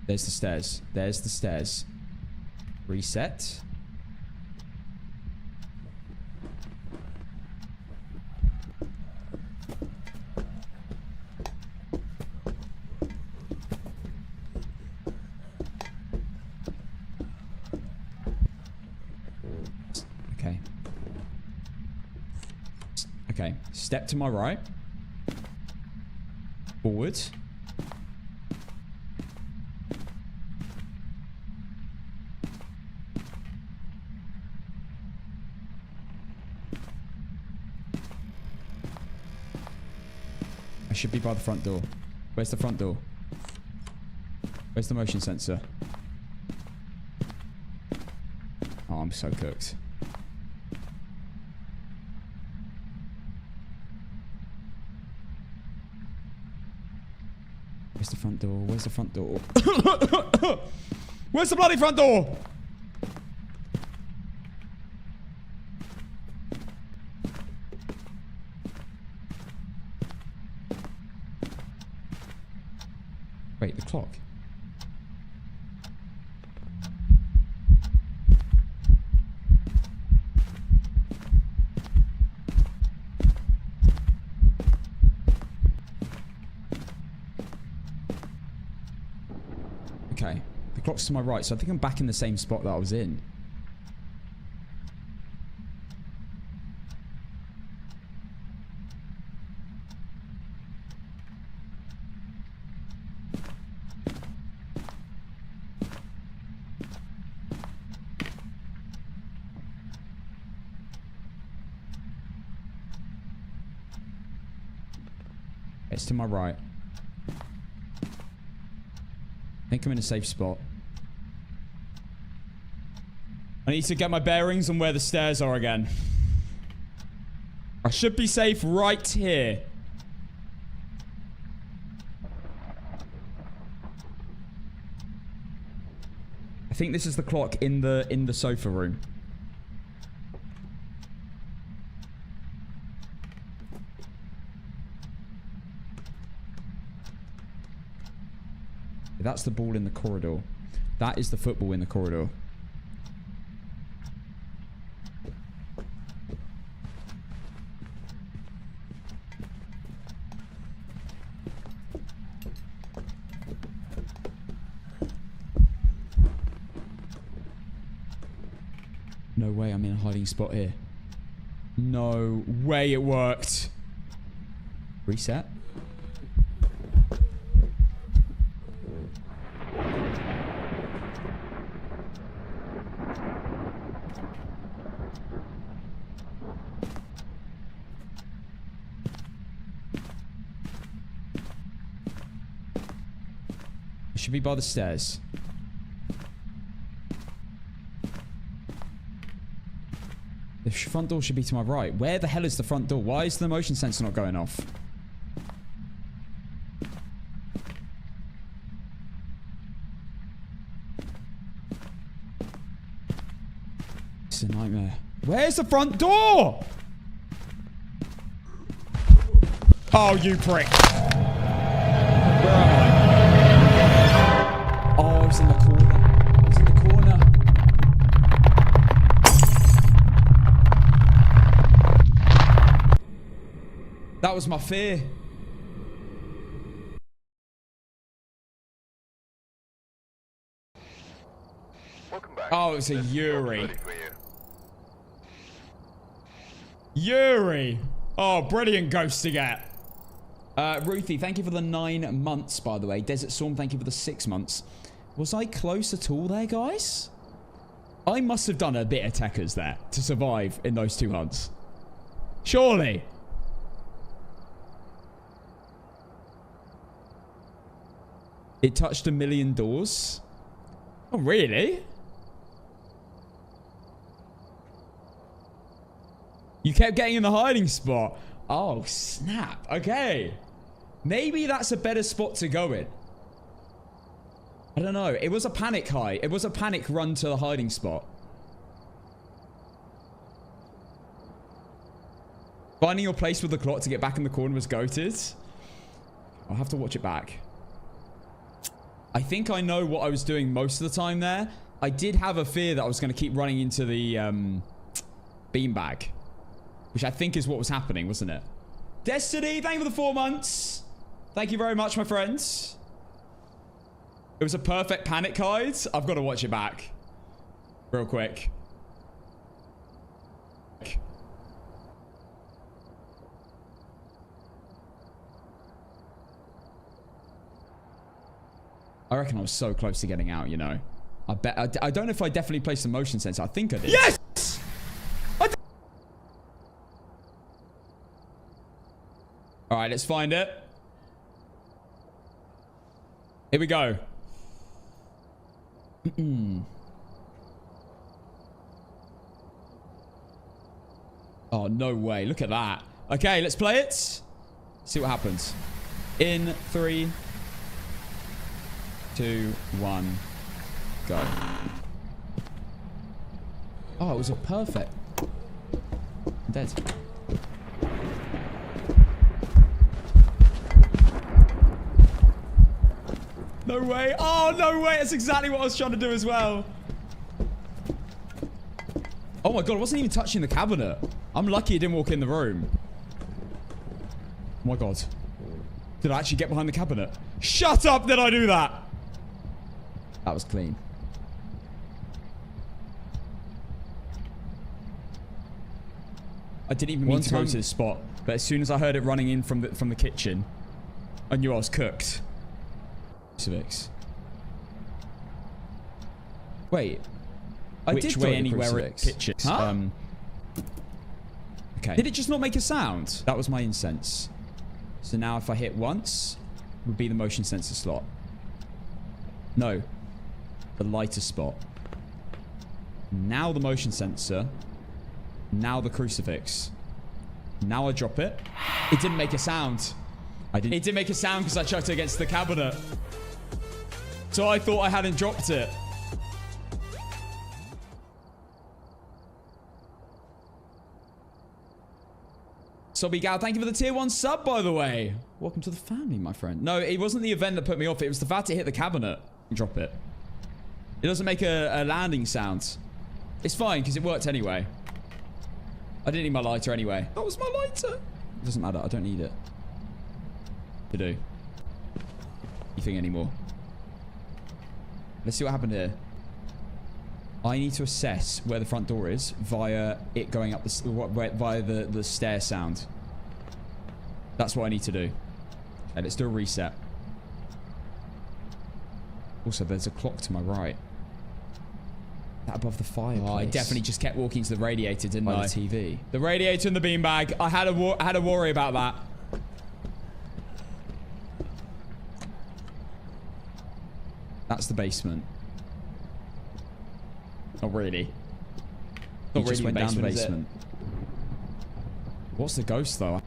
There's the stairs. There's the stairs. Reset. Okay. Okay. Step to my right. Forward. I should be by the front door. Where's the front door? Where's the motion sensor? Oh, I'm so cooked. Where's the front door? Where's the front door? Where's the bloody front door? Wait, the clock. Okay. The clock's to my right, so I think I'm back in the same spot that I was in. It's to my right. I think I'm in a safe spot. I need to get my bearings on where the stairs are again. I should be safe right here. I think this is the clock in the sofa room. That's the ball in the corridor. That is the football in the corridor. No way I'm in a hiding spot here. No way it worked. Reset. It should be by the stairs. The front door should be to my right. Where the hell is the front door? Why is the motion sensor not going off? It's a nightmare. Where's the front door? Oh, you prick. Where am I? Oh, I was in the corner. I was in the corner. That was my fear. Welcome back. Oh, it's a This is Yuri. ready for you. Yuri. Oh, brilliant ghost to get. Ruthie, thank you for the 9 months, by the way. Desert Storm, thank you for the 6 months. Was I close at all there, guys? I must have done a bit of techers there to survive in those 2 months. Surely. It touched 1 million doors. Oh, really? You kept getting in the hiding spot. Oh, snap. Okay. Maybe that's a better spot to go in. I don't know. It was a panic hide. It was a panic run to the hiding spot. Finding your place with the clock to get back in the corner was goated. I'll have to watch it back. I think I know what I was doing most of the time there. I did have a fear that I was going to keep running into the beanbag. Which I think is what was happening, wasn't it? Destiny, thank you for the 4 months. Thank you very much, my friends. It was a perfect panic hide. I've got to watch it back. Real quick. I reckon I was so close to getting out, you know. I bet. I don't know if I definitely placed the motion sensor. I think I did. Yes! All right, let's find it. Here we go. Oh, no way. Look at that. Okay, let's play it. See what happens. In 3, 2, 1, go. Oh, it was a perfect. I'm dead. No way. Oh, no way. That's exactly what I was trying to do as well. Oh my god, I wasn't even touching the cabinet. I'm lucky I didn't walk in the room. Oh my god. Did I actually get behind the cabinet? Shut up, did I do that? That was clean. I didn't even mean to go to this spot, but as soon as I heard it running in from the kitchen, I knew I was cooked. Civics. Wait. Which way anywhere it pitches? Huh? Okay. Did it just not make a sound? That was my incense. So now if I hit once, would be the motion sensor slot. No. The lighter spot. Now the motion sensor. Now the crucifix. Now I drop it. It didn't make a sound. It didn't make a sound because I chucked it against the cabinet. So I thought I hadn't dropped it. Sobby Gal, thank you for the tier 1 sub, by the way. Welcome to the family, my friend. No, it wasn't the event that put me off. It was the fact it hit the cabinet. Drop it. It doesn't make a landing sound. It's fine, because it worked anyway. I didn't need my lighter anyway. That was my lighter. It doesn't matter. I don't need it. To do. Anything anymore. Let's see what happened here. I need to assess where the front door is via it going up via the stair sound. That's what I need to do. Okay, let's do a reset. Also, there's a clock to my right. That above the fireplace. Oh, I definitely just kept walking to the radiator, didn't I? The TV. The radiator and the beanbag. I had a worry about that. That's the basement. Not really. Not really went down the basement. What's the ghost though?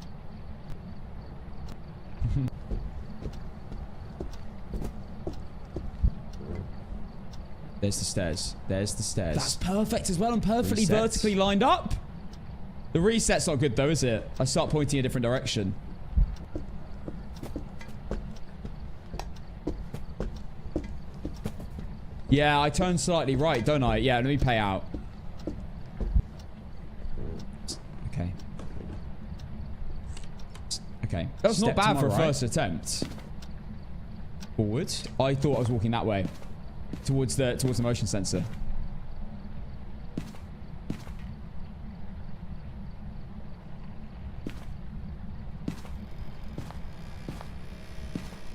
There's the stairs. There's the stairs. That's perfect as well and perfectly vertically lined up. The reset's not good though, is it? I start pointing a different direction. Yeah, I turn slightly right, don't I? Yeah, let me pay out. Okay. Okay. That's not bad for a first attempt. Forward. I thought I was walking that way. Towards the motion sensor.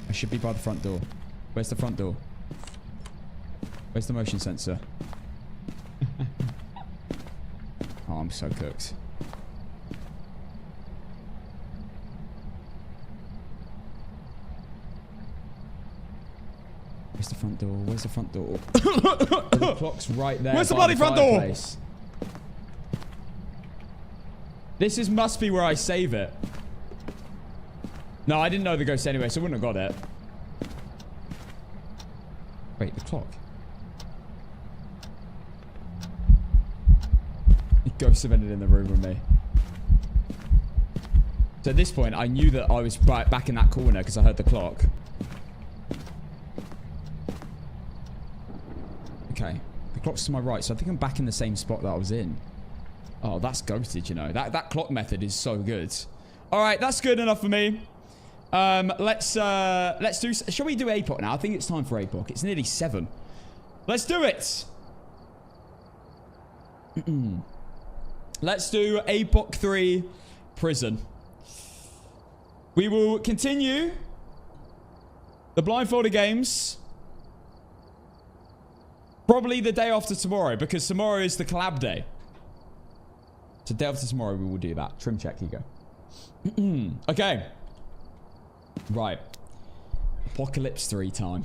I should be by the front door. Where's the front door? Where's the motion sensor? Oh, I'm so cooked. Where's the front door? Where's the front door? The clock's right there. Where's the bloody front door? This must be where I save it. No, I didn't know the ghost anyway, so I wouldn't have got it. Wait, the clock. The ghost have ended in the room with me. So at this point, I knew that I was right back in that corner because I heard the clock. Okay. The clock's to my right, so I think I'm back in the same spot that I was in. Oh, that's ghosted, you know. That clock method is so good. All right, that's good enough for me. Let's do... Shall we do APOC now? I think it's time for APOC. It's nearly 7. Let's do it. Let's do APOC 3 Prison. We will continue the Blindfolded games probably the day after tomorrow, because tomorrow is the collab day. So day after tomorrow we will do that. Trim check, here you go. Okay. Right. Apocalypse 3 time.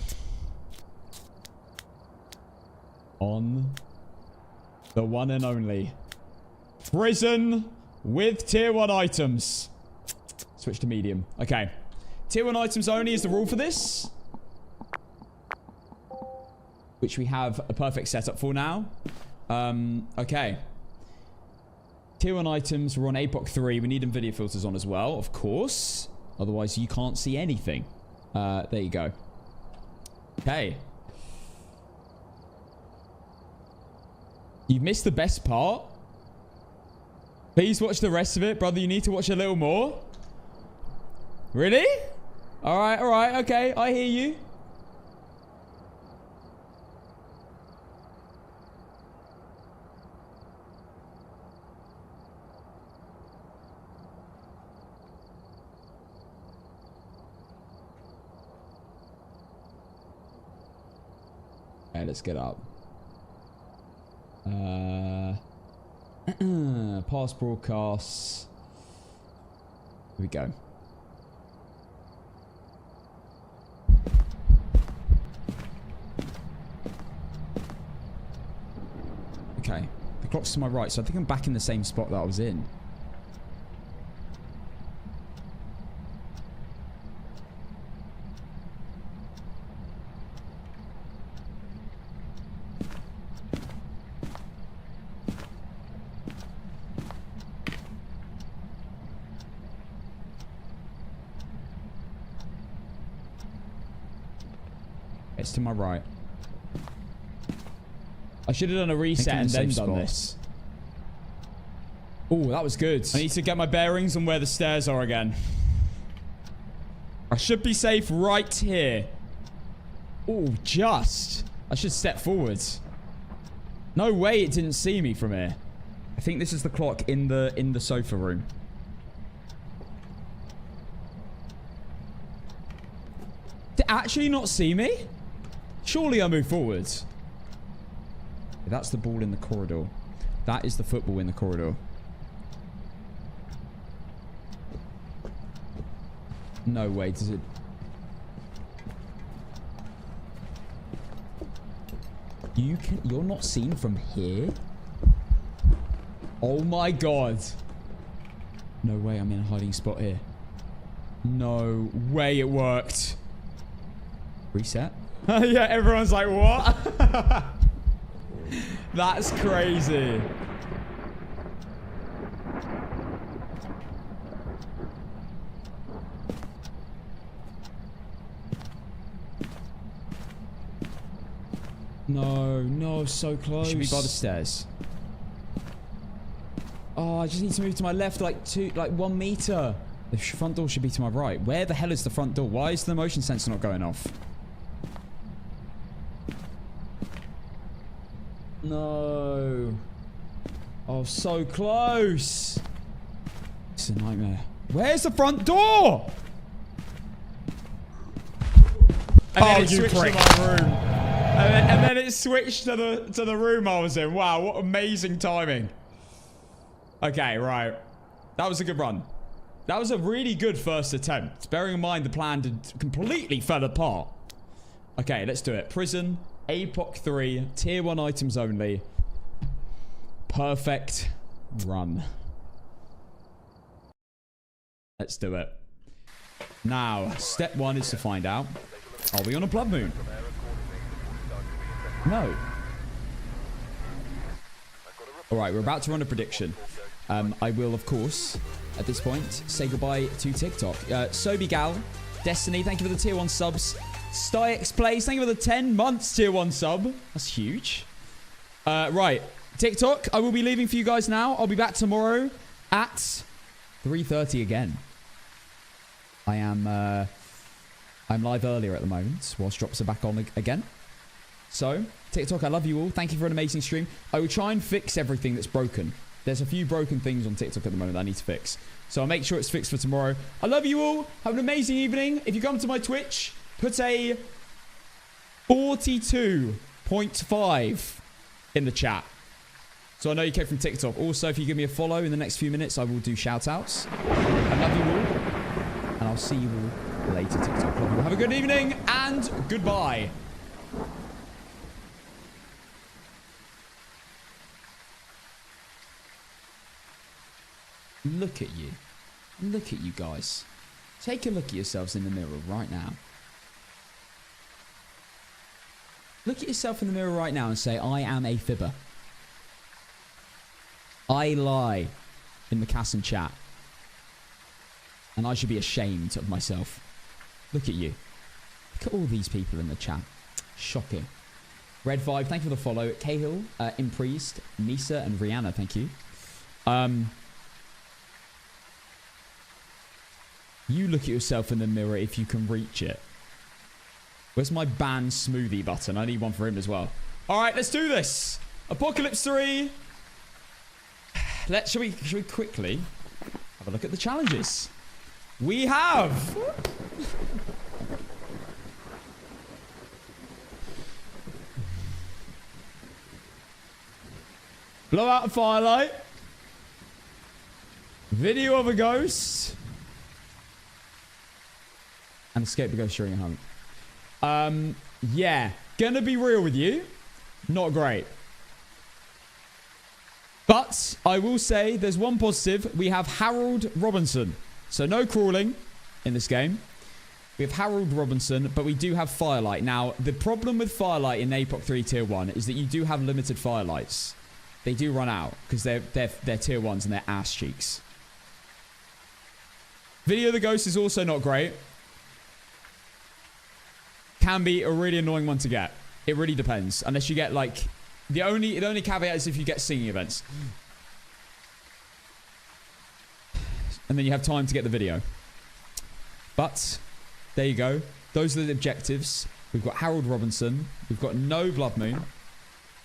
On the one and only Prison with tier 1 items. Switch to medium. Okay. Tier 1 items only is the rule for this. Which we have a perfect setup for now. Okay. Tier 1 items. We're on APOC 3. We need them video filters on as well, of course. Otherwise, you can't see anything. There you go. Okay. You've missed the best part. Please watch the rest of it. Brother, you need to watch a little more. Really? Alright, okay. I hear you. Okay, let's get up. Past broadcasts. Here we go. Okay. The clock's to my right, so I think I'm back in the same spot that I was in. It's to my right. I should have done a reset and then done this. Oh, that was good. I need to get my bearings on where the stairs are again. I should be safe right here. Oh, just. I should step forwards. No way it didn't see me from here. I think this is the clock in the sofa room. Did it actually not see me? Surely I move forwards. That's the ball in the corridor. That is the football in the corridor. No way, does it... You're not seen from here? Oh my god. No way I'm in a hiding spot here. No way it worked. Reset? Yeah, everyone's like, what? That's crazy. No, so close. Should be by the stairs. Oh, I just need to move to my left like 1 meter. The front door should be to my right. Where the hell is the front door? Why is the motion sensor not going off? No. Oh, so close. It's a nightmare. Where's the front door? And then it switched to my room. And then it switched to the room I was in. Wow, what amazing timing. Okay, right. That was a good run. That was a really good first attempt. Bearing in mind the plan completely fell apart. Okay, let's do it. Prison, APOC 3, tier 1 items only. Perfect run. Let's do it. Now, step 1 is to find out, are we on a blood moon? No. Alright, we're about to run a prediction. I will, of course, at this point, say goodbye to TikTok. Sobigal, Destiny, thank you for the tier 1 subs. Styx Plays, thank you for the 10 months tier 1 sub. That's huge. Right, TikTok, I will be leaving for you guys now. I'll be back tomorrow at 3:30 again. I'm live earlier at the moment, whilst drops are back on again. So, TikTok, I love you all. Thank you for an amazing stream. I will try and fix everything that's broken. There's a few broken things on TikTok at the moment that I need to fix. So I'll make sure it's fixed for tomorrow. I love you all. Have an amazing evening. If you come to my Twitch, put a 42.5 in the chat. So I know you came from TikTok. Also, if you give me a follow in the next few minutes, I will do shout-outs. I love you all. And I'll see you all later, TikTok. Love you all. Have a good evening and goodbye. Look at you. Look at you guys. Take a look at yourselves in the mirror right now. Look at yourself in the mirror right now and say, I am a fibber. I lie in the Casson chat. And I should be ashamed of myself. Look at you. Look at all these people in the chat. Shocking. Red Vibe, thank you for the follow. Cahill, Impriest, Nisa, and Rihanna, thank you. You look at yourself in the mirror if you can reach it. Where's my ban smoothie button? I need one for him as well. All right, let's do this. Apocalypse 3. Should we quickly have a look at the challenges? We have... Blow out a firelight. Video of a ghost. And escape the ghost during a hunt. Yeah. Gonna be real with you. Not great. But I will say there's one positive. We have Harold Robinson. So no crawling in this game. We have Harold Robinson, but we do have Firelight. Now, the problem with Firelight in APOC 3 Tier 1 is that you do have limited Firelights. They do run out because they're Tier 1s and they're ass cheeks. Video of the Ghost is also not great. Can be a really annoying one to get. It really depends. Unless you get, like... The only caveat is if you get singing events. And then you have time to get the video. But, there you go. Those are the objectives. We've got Harold Robinson. We've got no Blood Moon.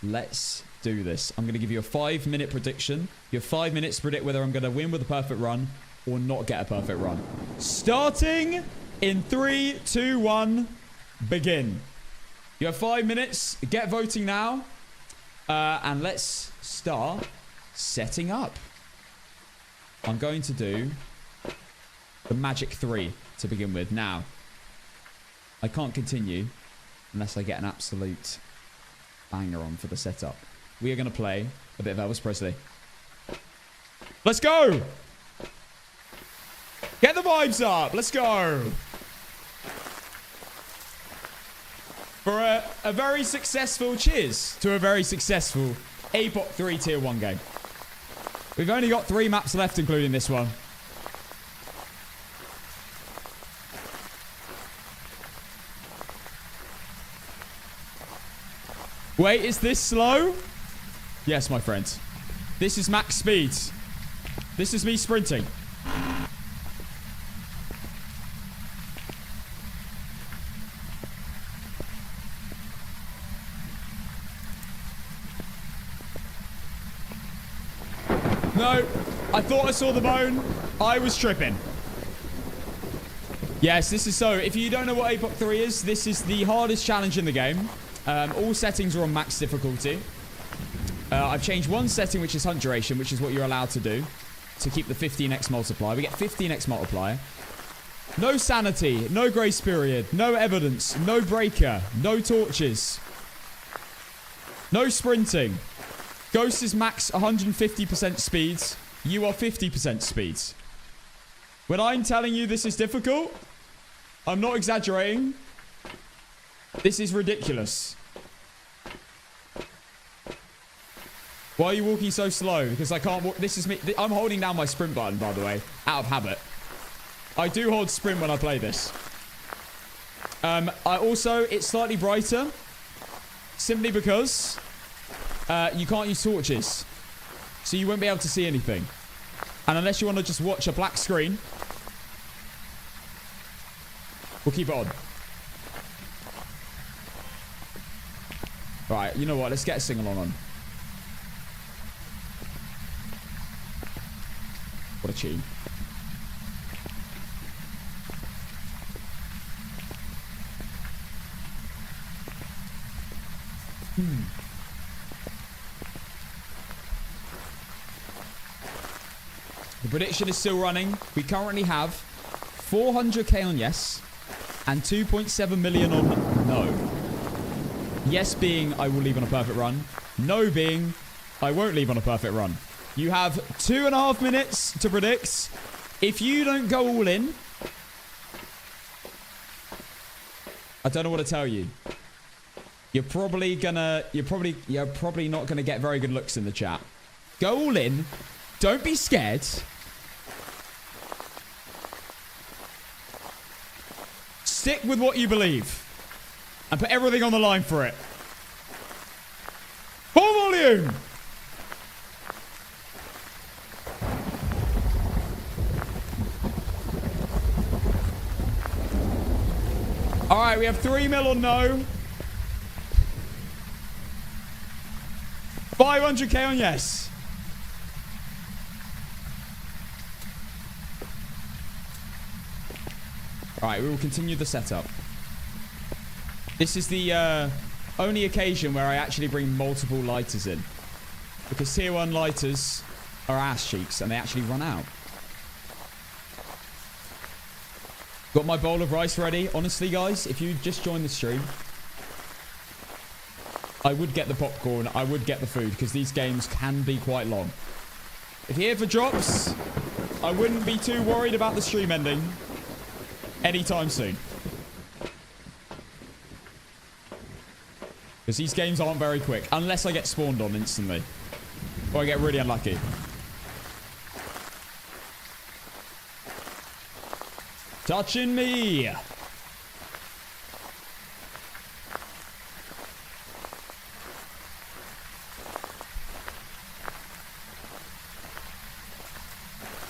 Let's do this. I'm going to give you a 5-minute prediction. You have 5 minutes to predict whether I'm going to win with a perfect run or not get a perfect run. Starting in 3, 2, 1, begin. You have 5 minutes. Get voting now. And let's start setting up. I'm going to do the magic 3 to begin with. Now, I can't continue unless I get an absolute banger on for the setup. We are going to play a bit of Elvis Presley. Let's go! Get the vibes up! Let's go! For a very successful cheers to a very successful APOC 3 Tier 1 game. We've only got 3 maps left, including this one. Wait, is this slow? Yes, my friend. This is max speed. This is me sprinting. No, I thought I saw the bone. I was tripping. Yes, this is so. If you don't know what APOC 3 is, this is the hardest challenge in the game. All settings are on max difficulty. I've changed one setting, which is hunt duration, which is what you're allowed to do to keep the 15x multiplier. We get 15x multiplier. No sanity, no grace period, no evidence, no breaker, no torches, no sprinting. Ghost is max 150% speeds. You are 50% speeds. When I'm telling you this is difficult, I'm not exaggerating. This is ridiculous. Why are you walking so slow? Because I can't walk. This is me. I'm holding down my sprint button, by the way, out of habit. I do hold sprint when I play this. It's slightly brighter. Simply because you can't use torches. So you won't be able to see anything. And unless you want to just watch a black screen, we'll keep it on. Right, you know what? Let's get a sing-along on. What a tune. The prediction is still running. We currently have 400k on yes and 2.7 million on no. Yes being I will leave on a perfect run. No being I won't leave on a perfect run. You have 2.5 minutes to predict. If you don't go all in, I don't know what to tell you. You're probably not gonna get very good looks in the chat. Go all in. Don't be scared. Stick with what you believe. And put everything on the line for it. Full volume! Alright, we have 3 mil on no. 500k on yes. Alright, we will continue the setup. This is the only occasion where I actually bring multiple lighters in. Because tier 1 lighters are ass cheeks and they actually run out. Got my bowl of rice ready. Honestly, guys, if you just joined the stream, I would get the popcorn. I would get the food because these games can be quite long. If you're here for drops, I wouldn't be too worried about the stream ending anytime soon. Because these games aren't very quick. Unless I get spawned on instantly. Or I get really unlucky. Touching me.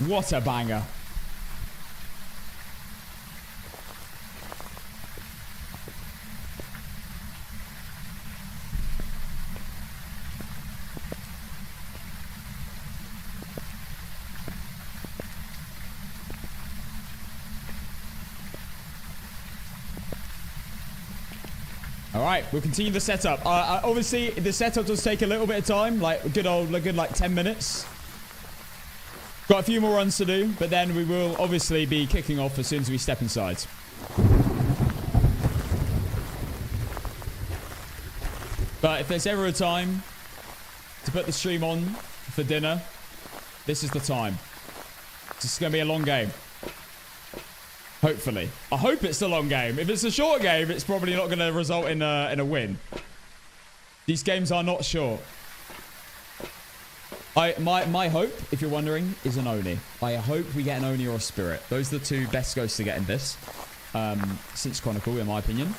What a banger. All right, we'll continue the setup. Obviously, the setup does take a little bit of time, like a good like 10 minutes. Got a few more runs to do, but then we will obviously be kicking off as soon as we step inside. But if there's ever a time to put the stream on for dinner, this is the time. This is going to be a long game. Hopefully. I hope it's a long game. If it's a short game, it's probably not going to result in a win. These games are not short. My hope, if you're wondering, is an Oni. I hope we get an Oni or a Spirit. Those are the two best ghosts to get in this. Since Chronicle, in my opinion.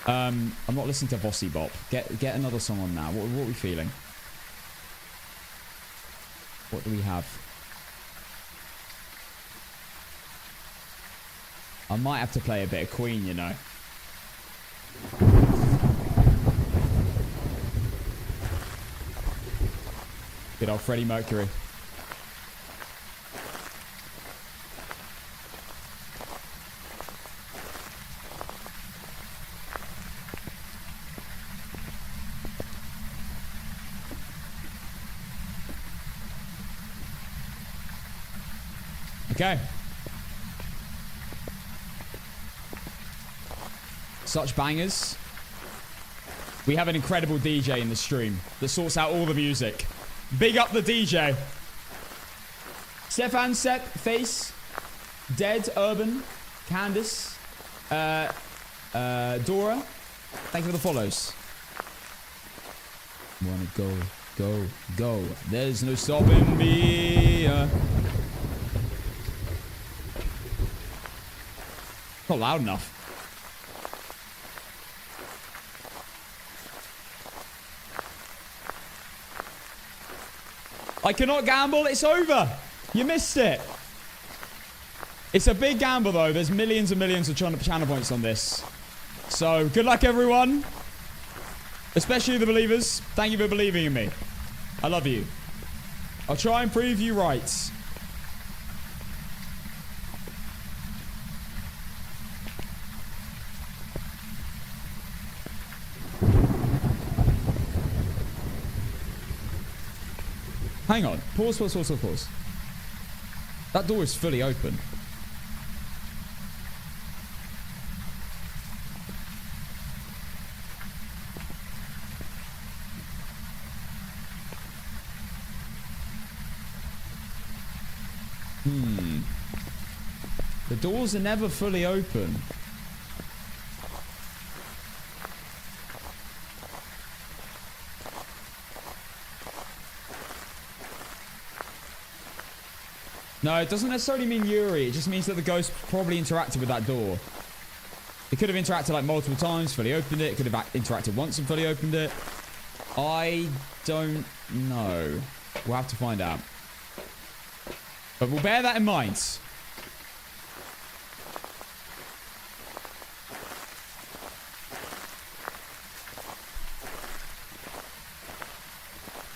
I'm not listening to Vossi Bop. Get another song on now. What are we feeling? What do we have? I might have to play a bit of Queen, you know. Good old Freddie Mercury. Okay. Such bangers. We have an incredible DJ in the stream that sorts out all the music. Big up the DJ. Stefan, Sepp, Face, Dead, Urban, Candice, Dora. Thank you for the follows. Wanna go, go, go. There's no stopping me. Not loud enough. I cannot gamble. It's over. You missed it. It's a big gamble, though. There's millions and millions of channel points on this. So, good luck, everyone. Especially the believers. Thank you for believing in me. I love you. I'll try and prove you right. Hang on. Pause. That door is fully open. The doors are never fully open. No, it doesn't necessarily mean Yuri. It just means that the ghost probably interacted with that door. It could have interacted like multiple times, fully opened it. It could have interacted once and fully opened it. I don't know. We'll have to find out. But we'll bear that in mind.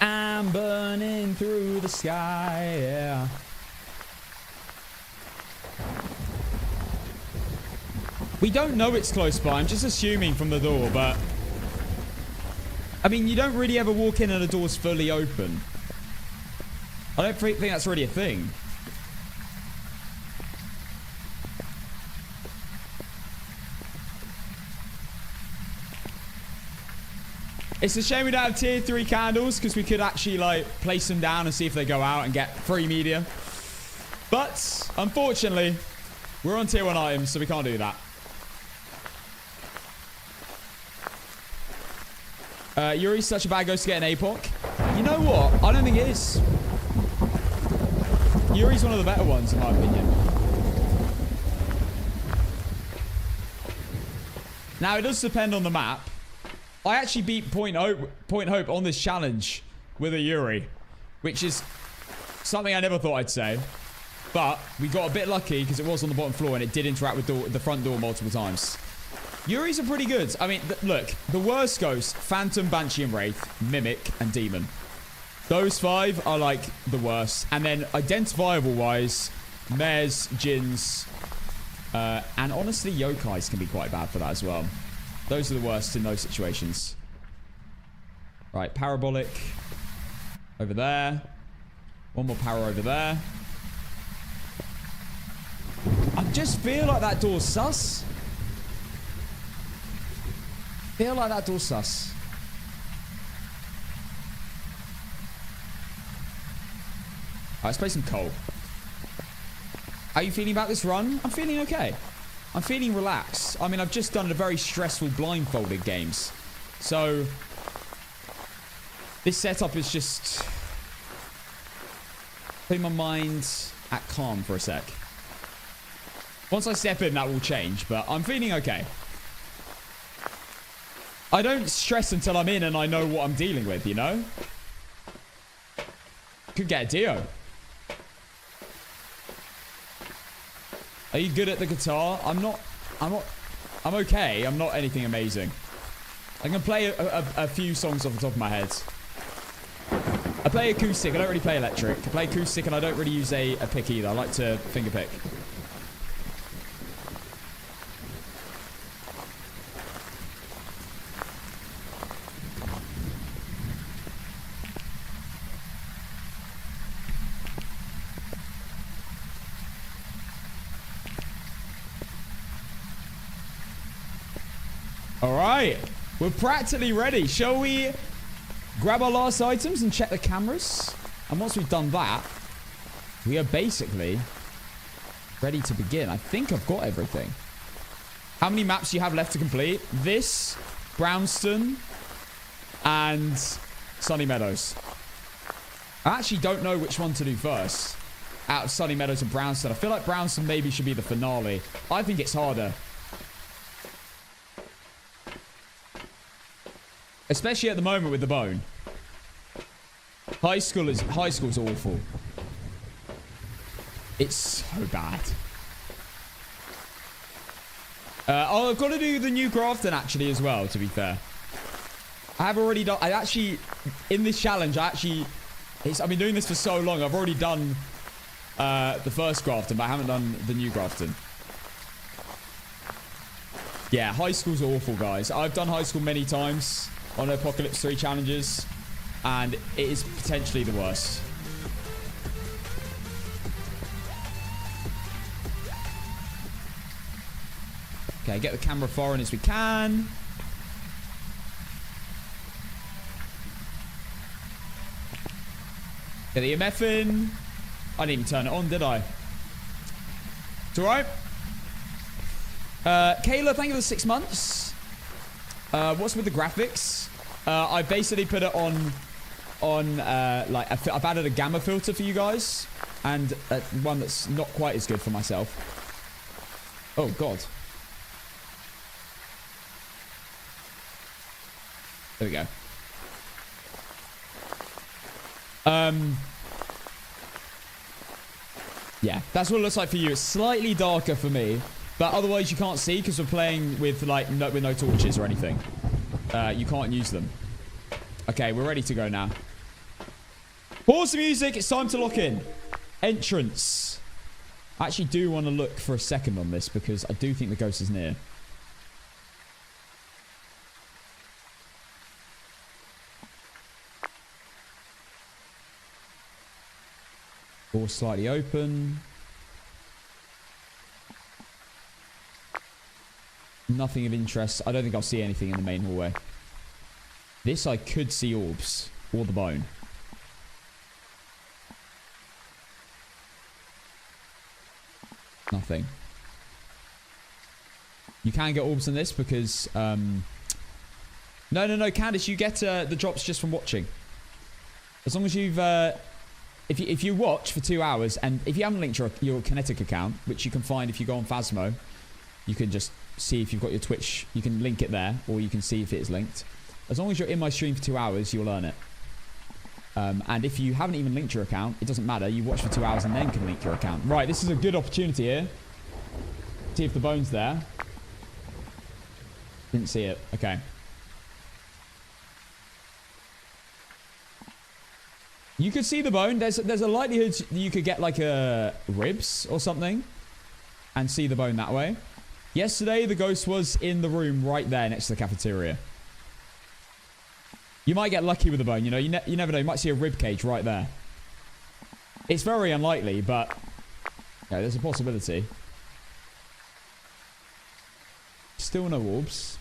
I'm burning through the sky, yeah. We don't know it's close by. I'm just assuming from the door, but... I mean, you don't really ever walk in and the door's fully open. I don't think that's really a thing. It's a shame we don't have tier 3 candles because we could actually like place them down and see if they go out and get free media. But unfortunately, we're on tier 1 items, so we can't do that. Yuri's such a bad ghost to get an APOC. You know what? I don't think it is. Yuri's one of the better ones, in my opinion. Now, it does depend on the map. I actually beat Point Hope on this challenge with a Yuri, which is something I never thought I'd say. But we got a bit lucky because it was on the bottom floor and it did interact with the front door multiple times. Yuris are pretty good. I mean, look, the worst ghosts, Phantom, Banshee, and Wraith, Mimic, and Demon. Those 5 are like the worst. And then identifiable-wise, Mares, Jins, and honestly, Yokais can be quite bad for that as well. Those are the worst in those situations. Right, Parabolic. Over there. One more power over there. I just feel like that door's sus. Feel like that door's sus. Alright, let's play some coal. How are you feeling about this run? I'm feeling okay. I'm feeling relaxed. I mean, I've just done a very stressful blindfolded games. So, this setup is just putting my mind at calm for a sec. Once I step in, that will change, but I'm feeling okay. I don't stress until I'm in and I know what I'm dealing with, you know? Could get a Dio. Are you good at the guitar? I'm okay. I'm not anything amazing. I can play a few songs off the top of my head. I play acoustic. I don't really play electric. I play acoustic and I don't really use a pick either. I like to finger pick. Alright, we're practically ready. Shall we grab our last items and check the cameras? And once we've done that, we are basically ready to begin. I think I've got everything. How many maps do you have left to complete? This, Brownston, and Sunny Meadows. I actually don't know which one to do first out of Sunny Meadows and Brownston. I feel like Brownston maybe should be the finale. I think it's harder. Especially at the moment with the bone. High school's awful. It's so bad. Oh, I've got to do the new Grafton actually as well, to be fair. I have already done... I actually... In this challenge, I've been doing this for so long. I've already done the first Grafton, but I haven't done the new Grafton. Yeah, high school's awful, guys. I've done high school many times on Apocalypse 3 challenges, and it is potentially the worst. Okay, get the camera far in as we can. Get the EMF in. I didn't even turn it on, did I? It's alright. Kayla, thank you for the 6 months. What's with the graphics? I basically put it on like, I've added a gamma filter for you guys. And one that's not quite as good for myself. Oh, God. There we go. Yeah, that's what it looks like for you. It's slightly darker for me. But otherwise, you can't see because we're playing with, like, no torches or anything. You can't use them. Okay, we're ready to go now. Pause the music. It's time to lock in. Entrance. I actually do want to look for a second on this because I do think the ghost is near. Door slightly open. Nothing of interest. I don't think I'll see anything in the main hallway. This I could see orbs. Or the bone. Nothing. You can get orbs in this because... No, Candice, you get the drops just from watching. As long as you've... If you watch for 2 hours, and if you haven't linked your Kinetic account, which you can find if you go on Phasmo, you can just see if you've got your Twitch. You can link it there, or you can see if it is linked. As long as you're in my stream for 2 hours, you'll earn it. And if you haven't even linked your account, it doesn't matter. You watch for 2 hours and then can link your account. Right, this is a good opportunity here. See if the bone's there. Didn't see it. Okay. You could see the bone. There's a likelihood you could get like a ribs or something and see the bone that way. Yesterday, the ghost was in the room right there next to the cafeteria. You might get lucky with the bone, you know. You never know. You might see a rib cage right there. It's very unlikely, but yeah, there's a possibility. Still no orbs.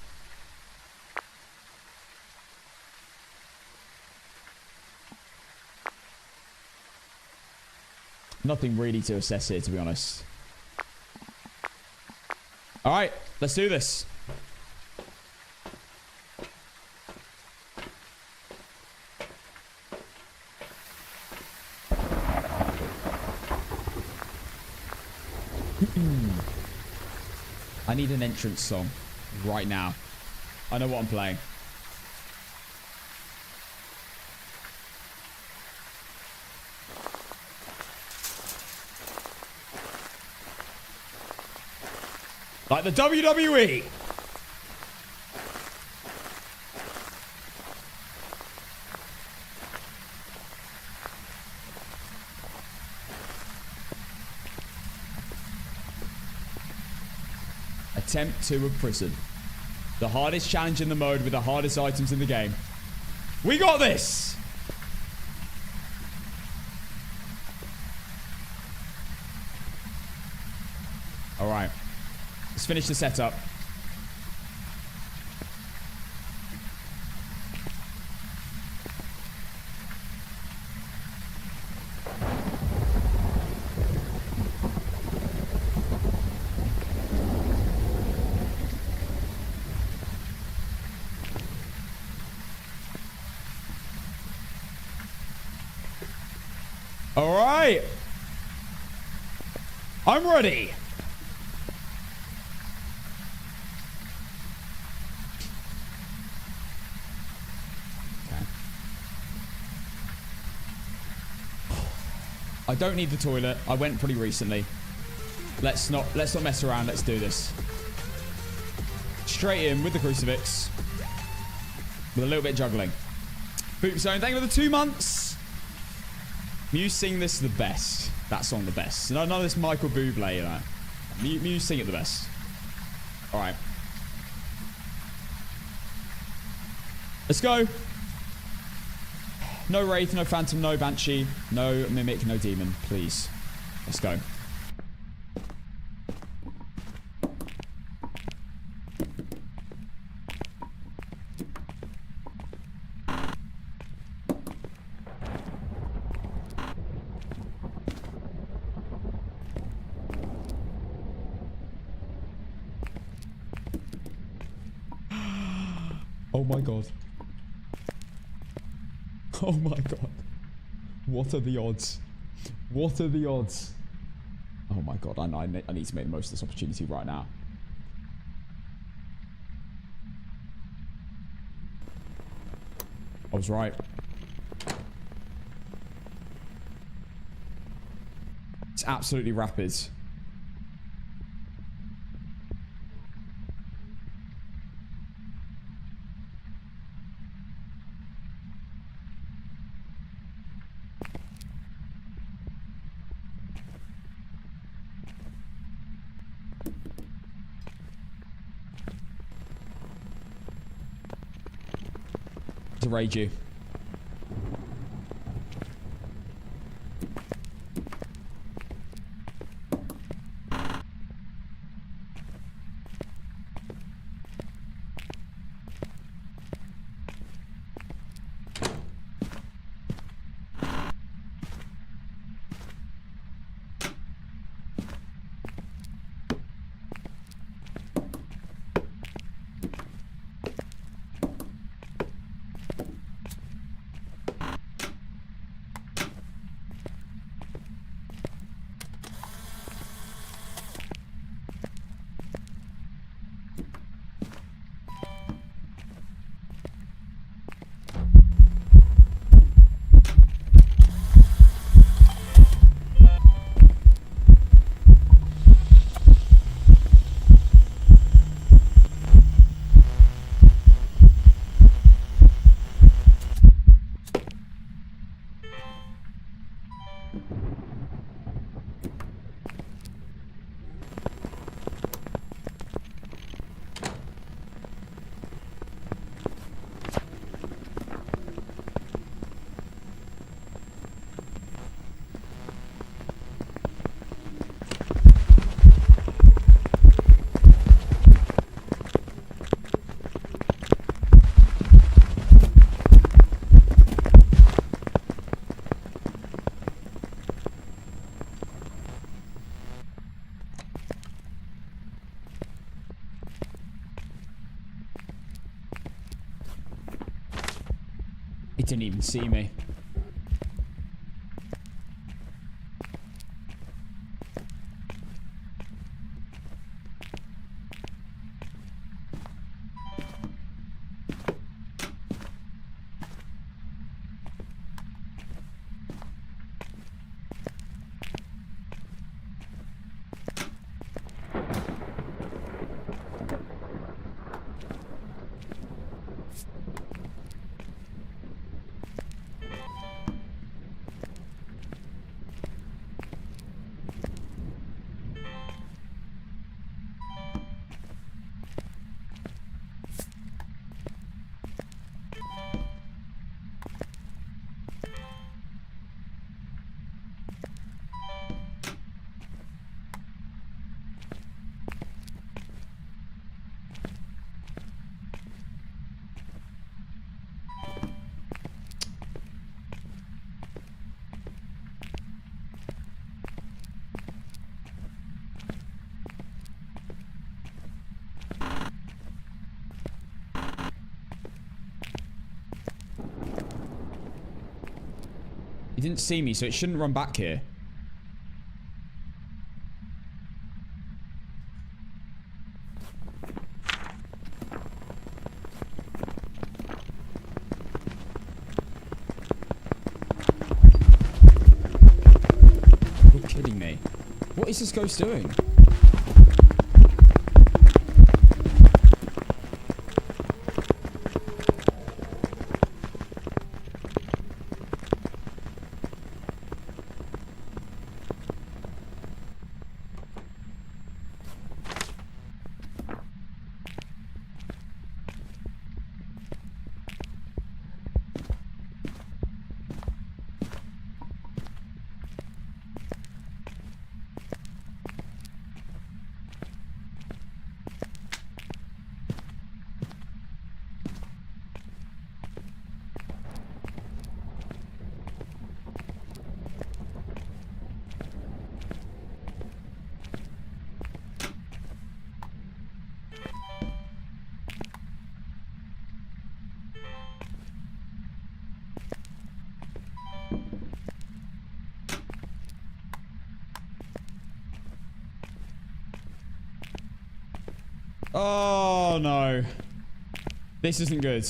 Nothing really to assess here, to be honest. All right, let's do this. I need an entrance song right now. I know what I'm playing. Like the WWE. Attempt 2 of prison. The hardest challenge in the mode with the hardest items in the game. We got this! Alright. Let's finish the setup. All right. I'm ready. I don't need the toilet. I went pretty recently. Let's not mess around. Let's do this. Straight in with the crucifix. With a little bit of juggling. Boot Zone, thank you for the 2 months. Muse sing this the best. That song the best. None of this Michael Bublé, you know. Muse sing it the best. Alright. Let's go. No Wraith, no Phantom, no Banshee, no Mimic, no Demon, please. Let's go. Oh my god. Oh my god. What are the odds? What are the odds? Oh my god, I need to make the most of this opportunity right now. I was right. It's absolutely rapid. To raid you. It didn't even see me. He didn't see me, so it shouldn't run back here. You're kidding me. What is this ghost doing? Oh, no. This isn't good.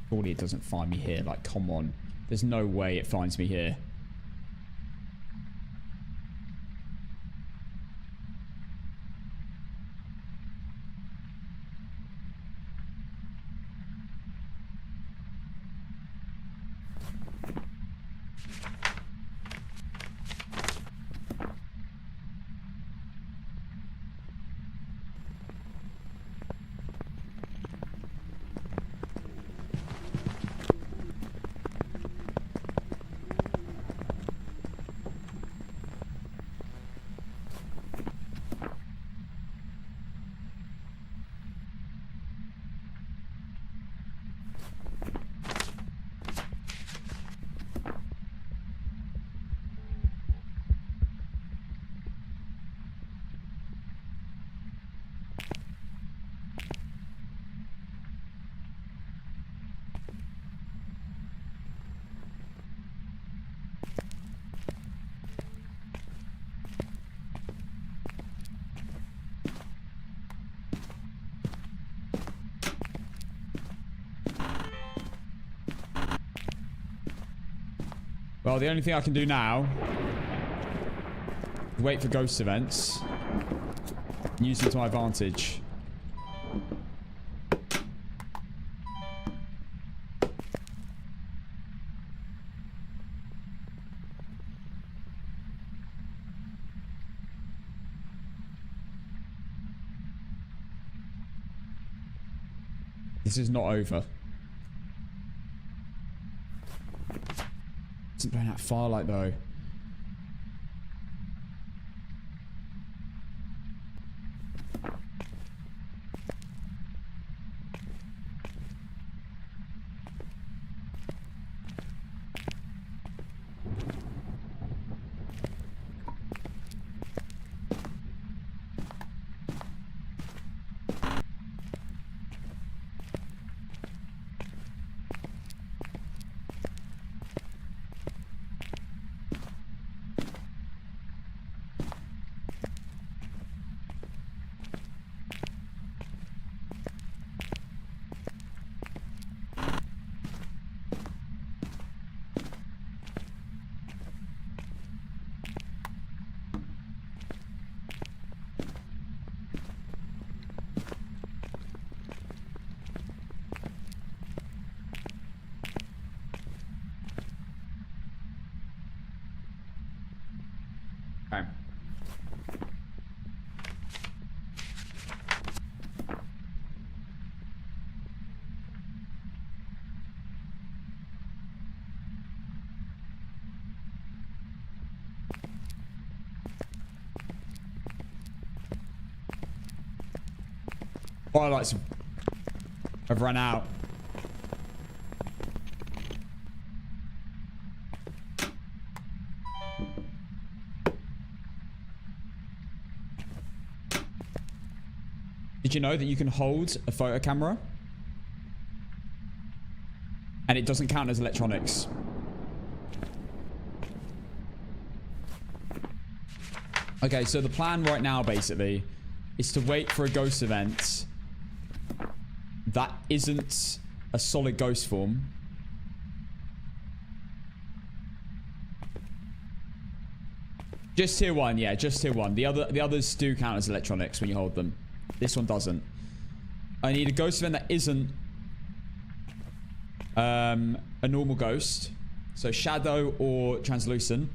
Surely it doesn't find me here. Like, come on. There's no way it finds me here. Well, the only thing I can do now is wait for ghost events and use them to my advantage. This is not over. Isn't going that far, like, though. Firelights have run out. Did you know that you can hold a photo camera and it doesn't count as electronics? Okay, so the plan right now basically is to wait for a ghost event that isn't a solid ghost form. Just tier 1, yeah, just tier 1. The others do count as electronics when you hold them. This one doesn't. I need a ghost event that isn't a normal ghost. So shadow or translucent.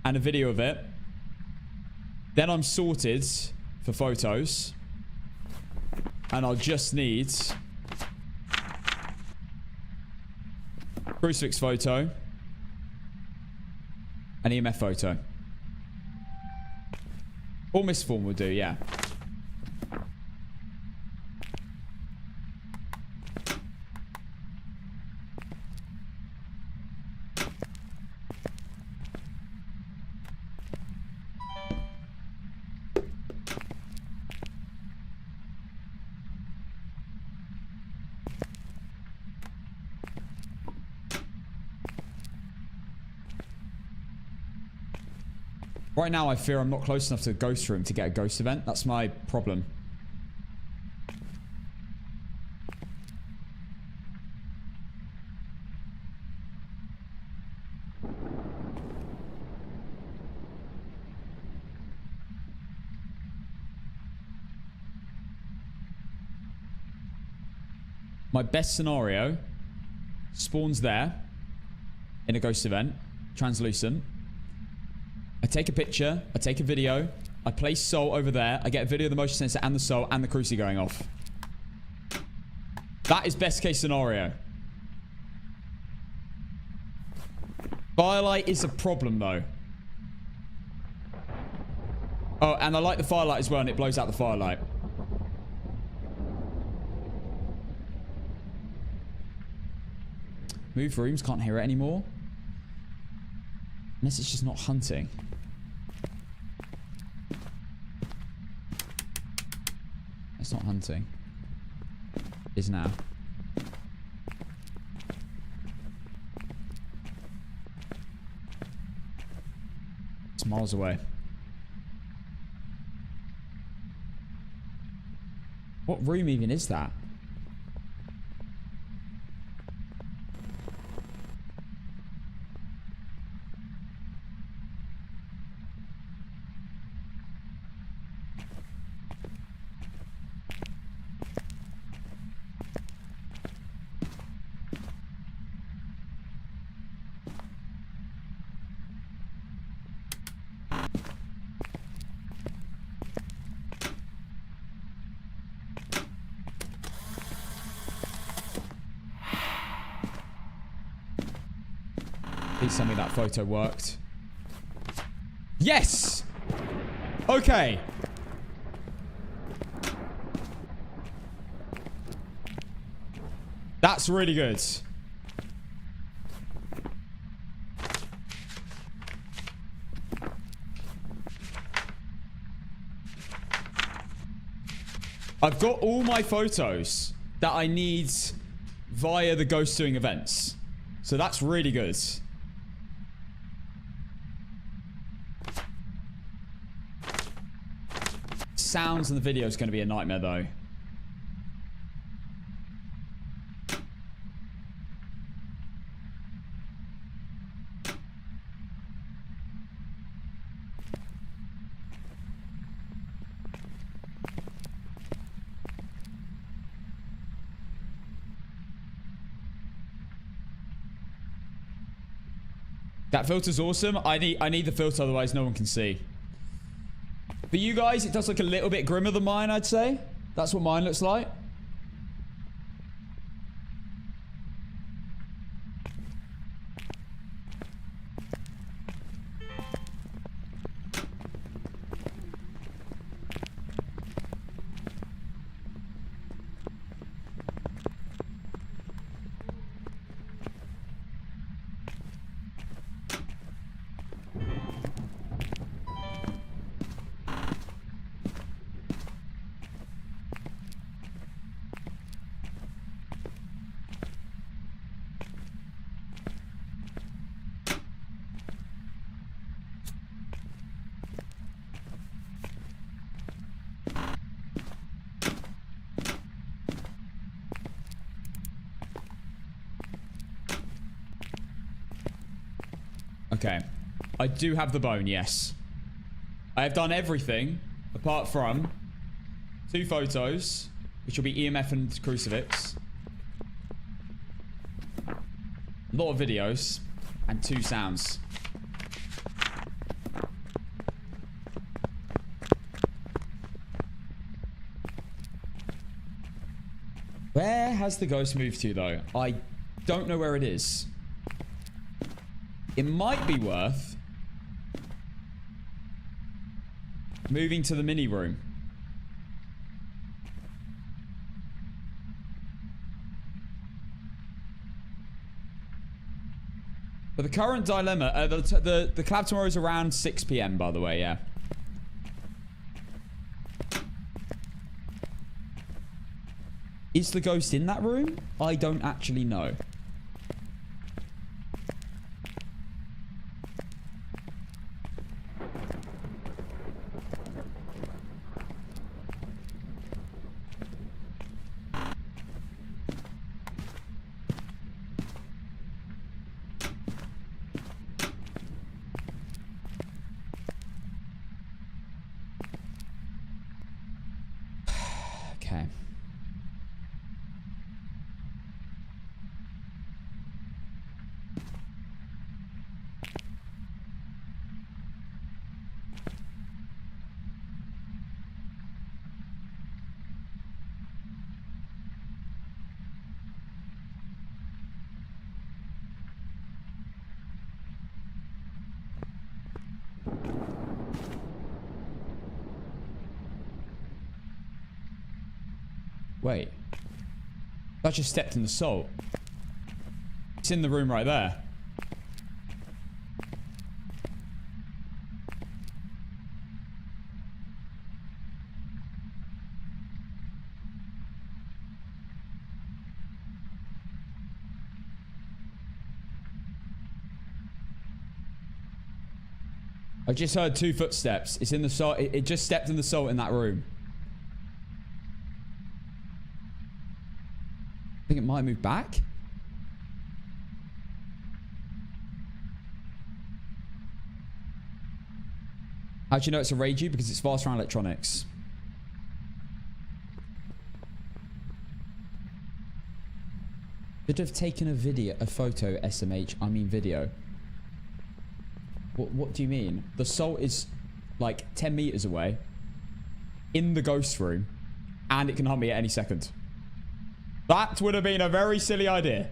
And a video of it. Then I'm sorted for photos. And I'll just need crucifix photo. An EMF photo. Or misform will do, yeah. Right now, I fear I'm not close enough to the ghost room to get a ghost event. That's my problem. My best scenario spawns there in a ghost event, translucent. I take a picture, I take a video, I place soul over there, I get a video of the motion sensor and the soul and the cruci going off. That is best case scenario. Firelight is a problem though. Oh, and I like the firelight as well and it blows out the firelight. Move rooms, can't hear it anymore. Unless it's just not hunting. It's not hunting. It is now. It's miles away. What room even is that? Please tell me that photo worked. Yes! Okay. That's really good. I've got all my photos that I need via the ghost doing events. So that's really good. Sounds in the video is going to be a nightmare though. That filter's awesome. I need the filter, otherwise no one can see. For you guys, it does look a little bit grimmer than mine, I'd say. That's what mine looks like. Okay. I do have the bone, yes. I have done everything apart from 2 photos, which will be EMF and crucifix. A lot of videos and 2 sounds. Where has the ghost moved to, though? I don't know where it is. It might be worth moving to the mini room. But the current dilemma, the collab tomorrow is around 6 PM, by the way, yeah. Is the ghost in that room? I don't actually know. Okay. Wait. I just stepped in the salt. It's in the room right there. I just heard 2 footsteps. It's in the salt. It just stepped in the salt in that room. I think it might move back. How do you know it's a Ragey? Because it's fast round electronics. Should have taken a photo, SMH. I mean video. What do you mean? The salt is like 10 meters away in the ghost room and it can hunt me at any second. That would have been a very silly idea.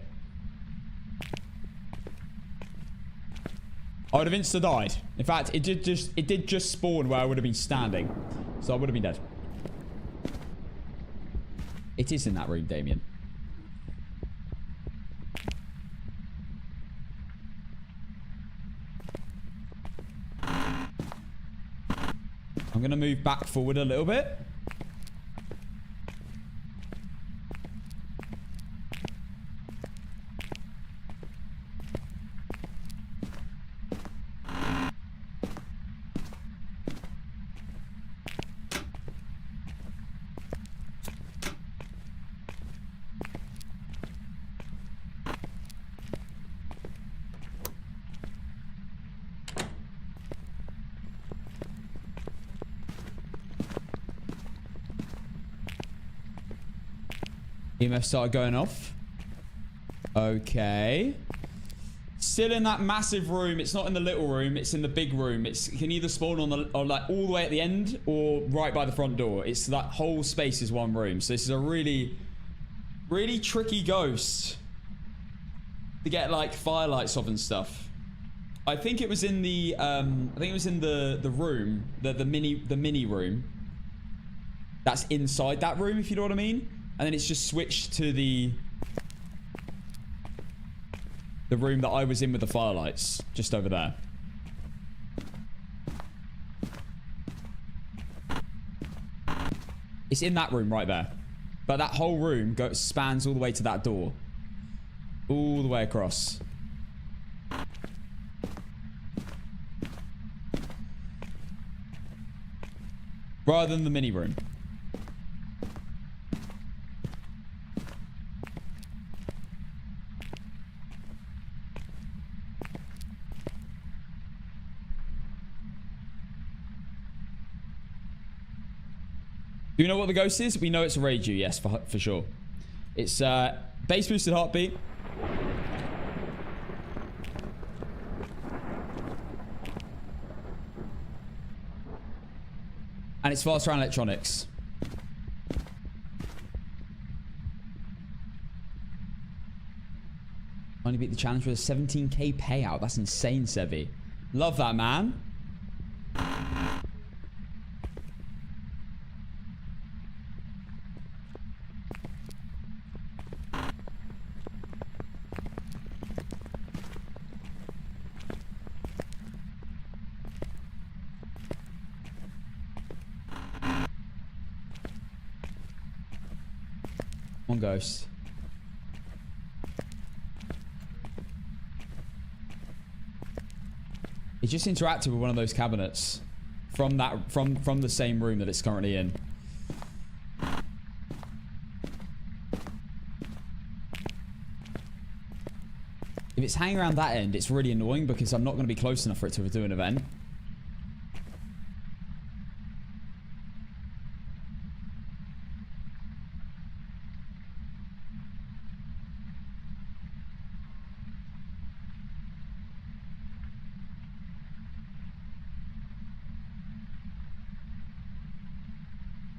I would have insta-died. In fact, it did just spawn where I would have been standing. So I would have been dead. It is in that room, Damien. I'm going to move back forward a little bit. EMF started going off. Okay. Still in that massive room. It's not in the little room. It's in the big room. It can either spawn on the like all the way at the end or right by the front door. It's that whole space is one room. So this is a really, really tricky ghost to get like firelights off and stuff. I think it was in the the room, the mini room. That's inside that room, if you know what I mean. And then it's just switched to the room that I was in with the firelights, just over there. It's in that room right there. But that whole room spans all the way to that door. All the way across. Rather than the mini room. Do you know what the ghost is? We know it's a Reiju, yes, for sure. It's base boosted heartbeat. And it's fast round electronics. Only beat the challenge with a 17k payout. That's insane, Sevi. Love that, man. One ghost. It just interacted with one of those cabinets from the same room that it's currently in. If it's hanging around that end, it's really annoying because I'm not going to be close enough for it to do an event.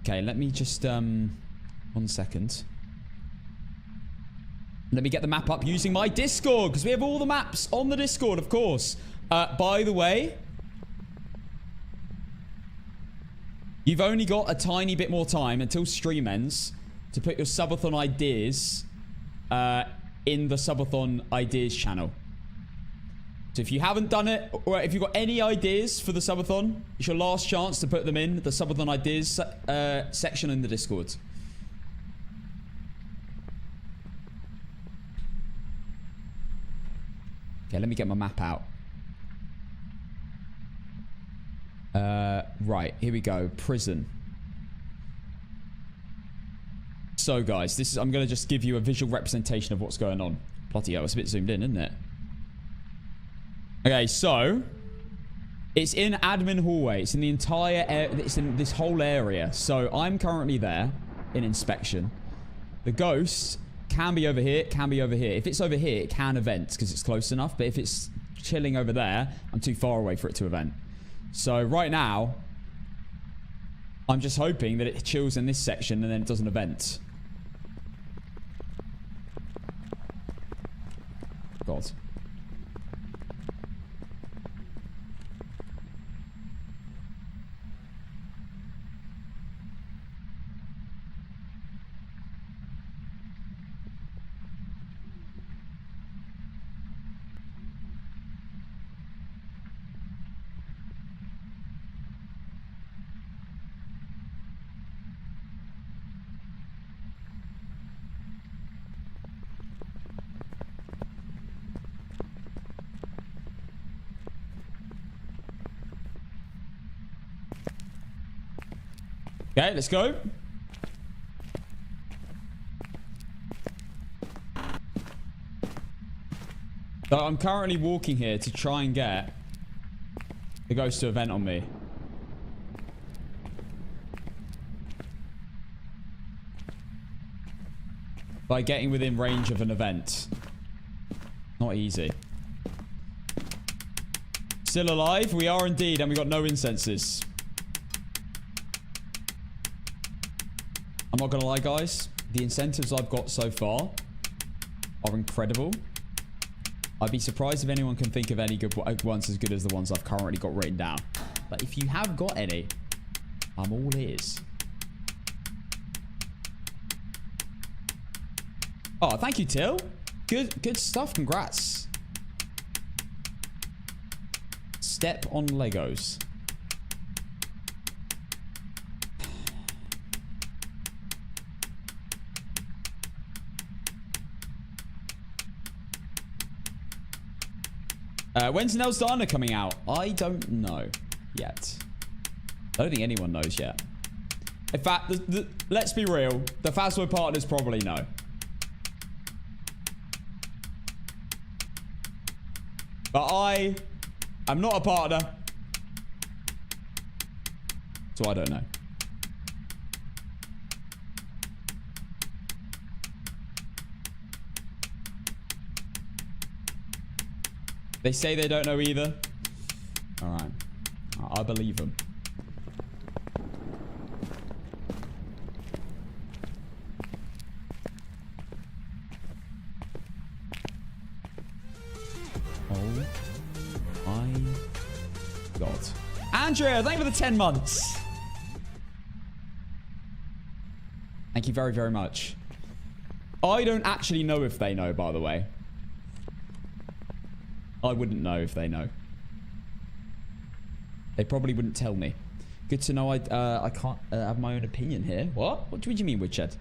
Okay, let me just, 1 second. Let me get the map up using my Discord, because we have all the maps on the Discord, of course. By the way, you've only got a tiny bit more time until stream ends to put your subathon ideas in the subathon ideas channel. So if you haven't done it, or if you've got any ideas for the subathon, it's your last chance to put them in the subathon ideas section in the Discord. Okay, let me get my map out. Right, here we go. Prison. So, guys, this is. I'm going to just give you a visual representation of what's going on. Bloody hell, it's a bit zoomed in, isn't it? Okay, so it's in admin hallway. It's in the entire it's in this whole area. So I'm currently there in inspection. The ghost can be over here, can be over here. If it's over here, it can event because it's close enough. But if it's chilling over there, I'm too far away for it to event. So right now, I'm just hoping that it chills in this section and then it doesn't event. God. Okay, let's go. So I'm currently walking here to try and get the ghost to event on me. By getting within range of an event. Not easy. Still alive? We are indeed, and we got no incenses. I'm not gonna lie, guys. The incentives I've got so far are incredible. I'd be surprised if anyone can think of any good ones as good as the ones I've currently got written down. But if you have got any, I'm all ears. Oh, thank you, Till. Good stuff. Congrats. Step on Legos. When's Nels Dana coming out? I don't know yet. I don't think anyone knows yet. In fact, let's be real. The Phasmo partners probably know. But I am not a partner. So I don't know. They say they don't know either. All right. I believe them. Oh my God. Andrea, thank you for the 10 months. Thank you very, very much. I don't actually know if they know, by the way. I wouldn't know if they know. They probably wouldn't tell me. Good to know I can't have my own opinion here. What? What do you mean, Woodshed?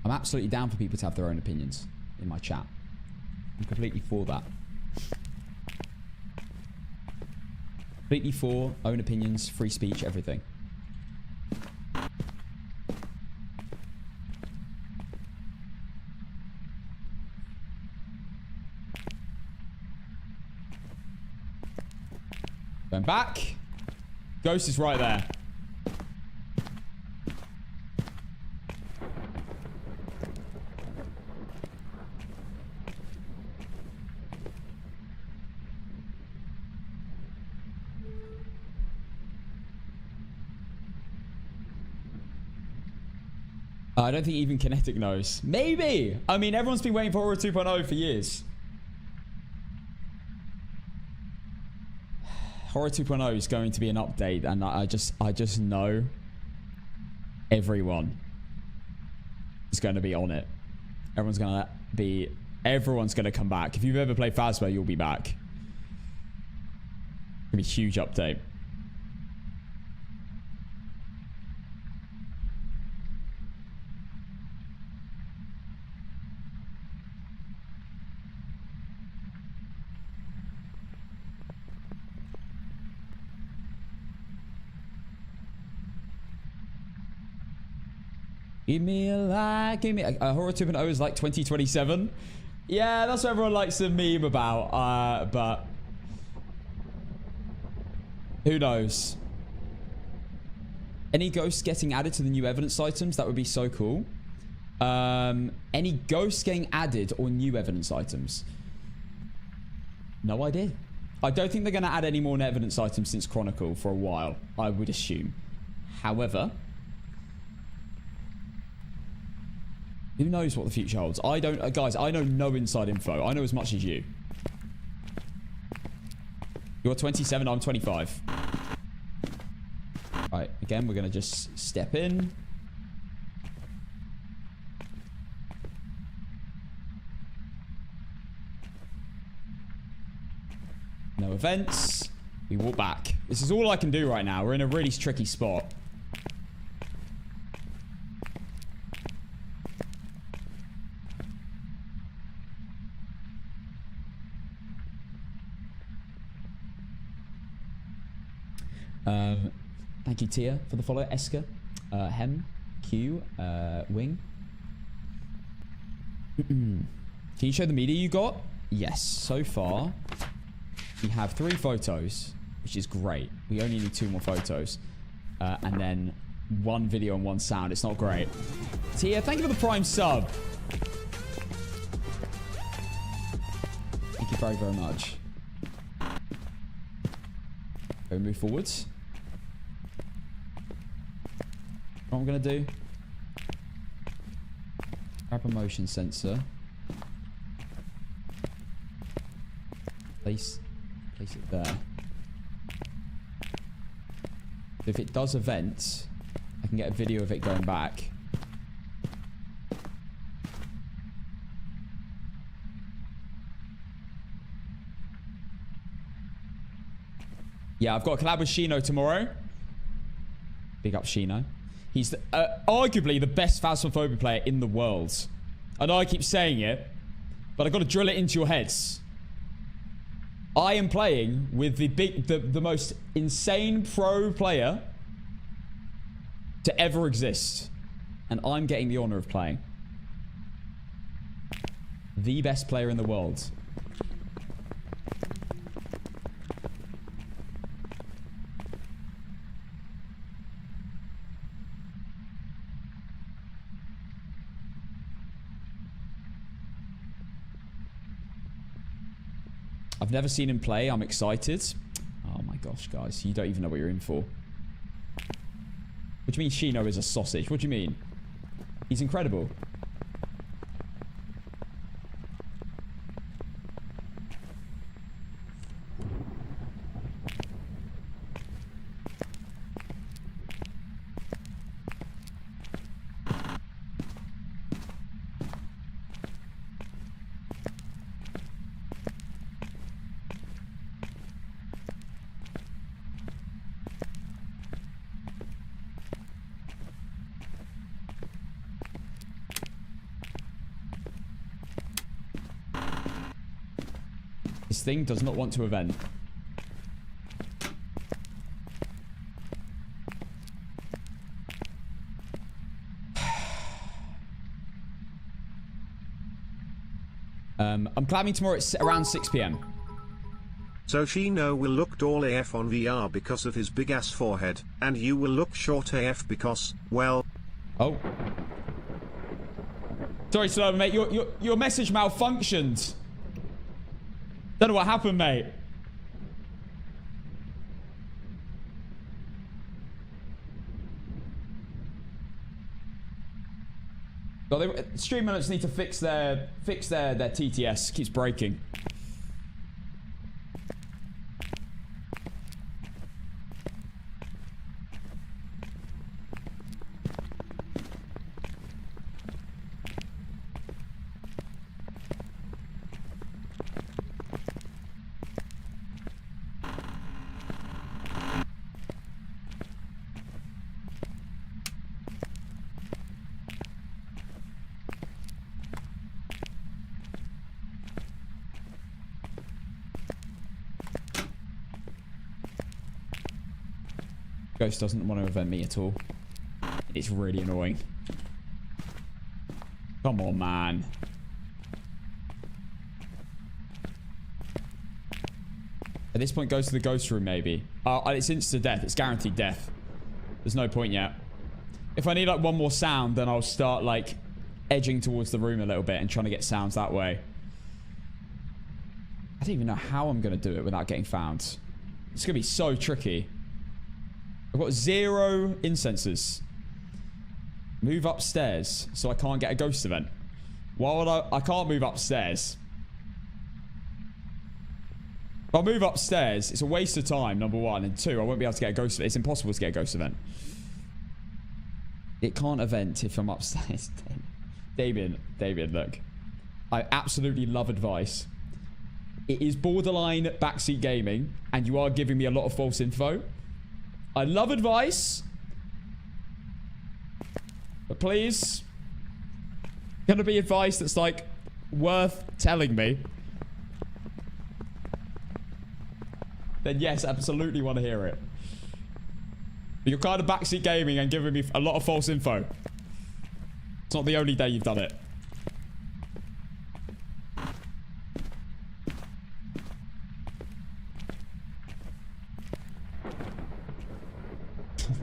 I'm absolutely down for people to have their own opinions in my chat. I'm completely for that. Completely for own opinions, free speech, everything. Going back. Ghost is right there. I don't think even Kinetic knows. Maybe. I mean, everyone's been waiting for Horror 2.0 for years. Horror 2.0 is going to be an update, and I just know everyone is going to be on it. Everyone's going to come back. If you've ever played Phasmo, you'll be back. It's going to be a huge update. Give me a like, give me a Horror 2.0 is like 2027. Yeah, that's what everyone likes to meme about. But who knows? Any ghosts getting added to the new evidence items? That would be so cool. Any ghosts getting added or new evidence items? No idea. I don't think they're going to add any more evidence items since Chronicle for a while, I would assume. However, who knows what the future holds? I don't... guys, I know no inside info. I know as much as you. You're 27, I'm 25. Right, again, we're going to just step in. No events. We walk back. This is all I can do right now. We're in a really tricky spot. Thank you, Tia, for the follow. Esker, Hem, Q, Wing. Can you show the media you got? Yes. So far, we have 3 photos, which is great. We only need 2 more photos. And then 1 video and 1 sound. It's not great. Tia, thank you for the Prime sub. Thank you very, very much. Go move forwards. What I'm going to do, grab a motion sensor, place it there. If it does events, I can get a video of it going back. Yeah, I've got a collab with Shino tomorrow. Big up Shino. He's arguably the best Phasmophobia player in the world. I know I keep saying it, but I've got to drill it into your heads. I am playing with the most insane pro player to ever exist. And I'm getting the honor of playing. The best player in the world. I've never seen him play. I'm excited. Oh my gosh, guys. You don't even know what you're in for. What do you mean Shino is a sausage? What do you mean? He's incredible. This thing does not want to event. I'm clamming tomorrow at around 6 p.m. So Shino will look tall AF on VR because of his big ass forehead, and you will look short AF because, well... Oh. Sorry, Slow, mate. Your message malfunctioned. Don't know what happened, mate. Well, stream minutes need to fix their TTS. Keeps breaking. Ghost doesn't want to event me at all. It's really annoying. Come on, man. At this point, goes to the ghost room, maybe. It's instant death. It's guaranteed death. There's no point yet. If I need, like, one more sound, then I'll start, like, edging towards the room a little bit and trying to get sounds that way. I don't even know how I'm going to do it without getting found. It's going to be so tricky. I've got 0 incenses. Move upstairs so I can't get a ghost event. Why would I can't move upstairs. If I move upstairs, it's a waste of time, number 1. And 2, I won't be able to get a ghost event. It's impossible to get a ghost event. It can't event if I'm upstairs. Damien, look. I absolutely love advice. It is borderline backseat gaming, and you are giving me a lot of false info. I love advice. But please, gonna be advice that's like worth telling me. Then yes, absolutely want to hear it. But you're kind of backseat gaming and giving me a lot of false info. It's not the only day you've done it.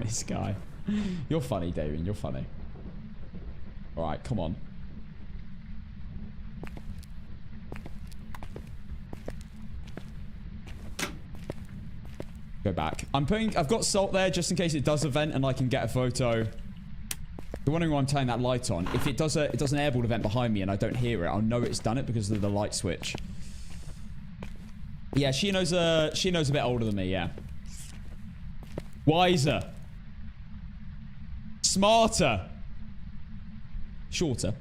This guy. You're funny, Damien. You're funny. Alright, come on. Go back. I've got salt there just in case it does event and I can get a photo. You're wondering why I'm turning that light on. If it does an airball event behind me and I don't hear it, I'll know it's done it because of the light switch. Yeah, Shino's a bit older than me, yeah. Wiser. Smarter. Shorter.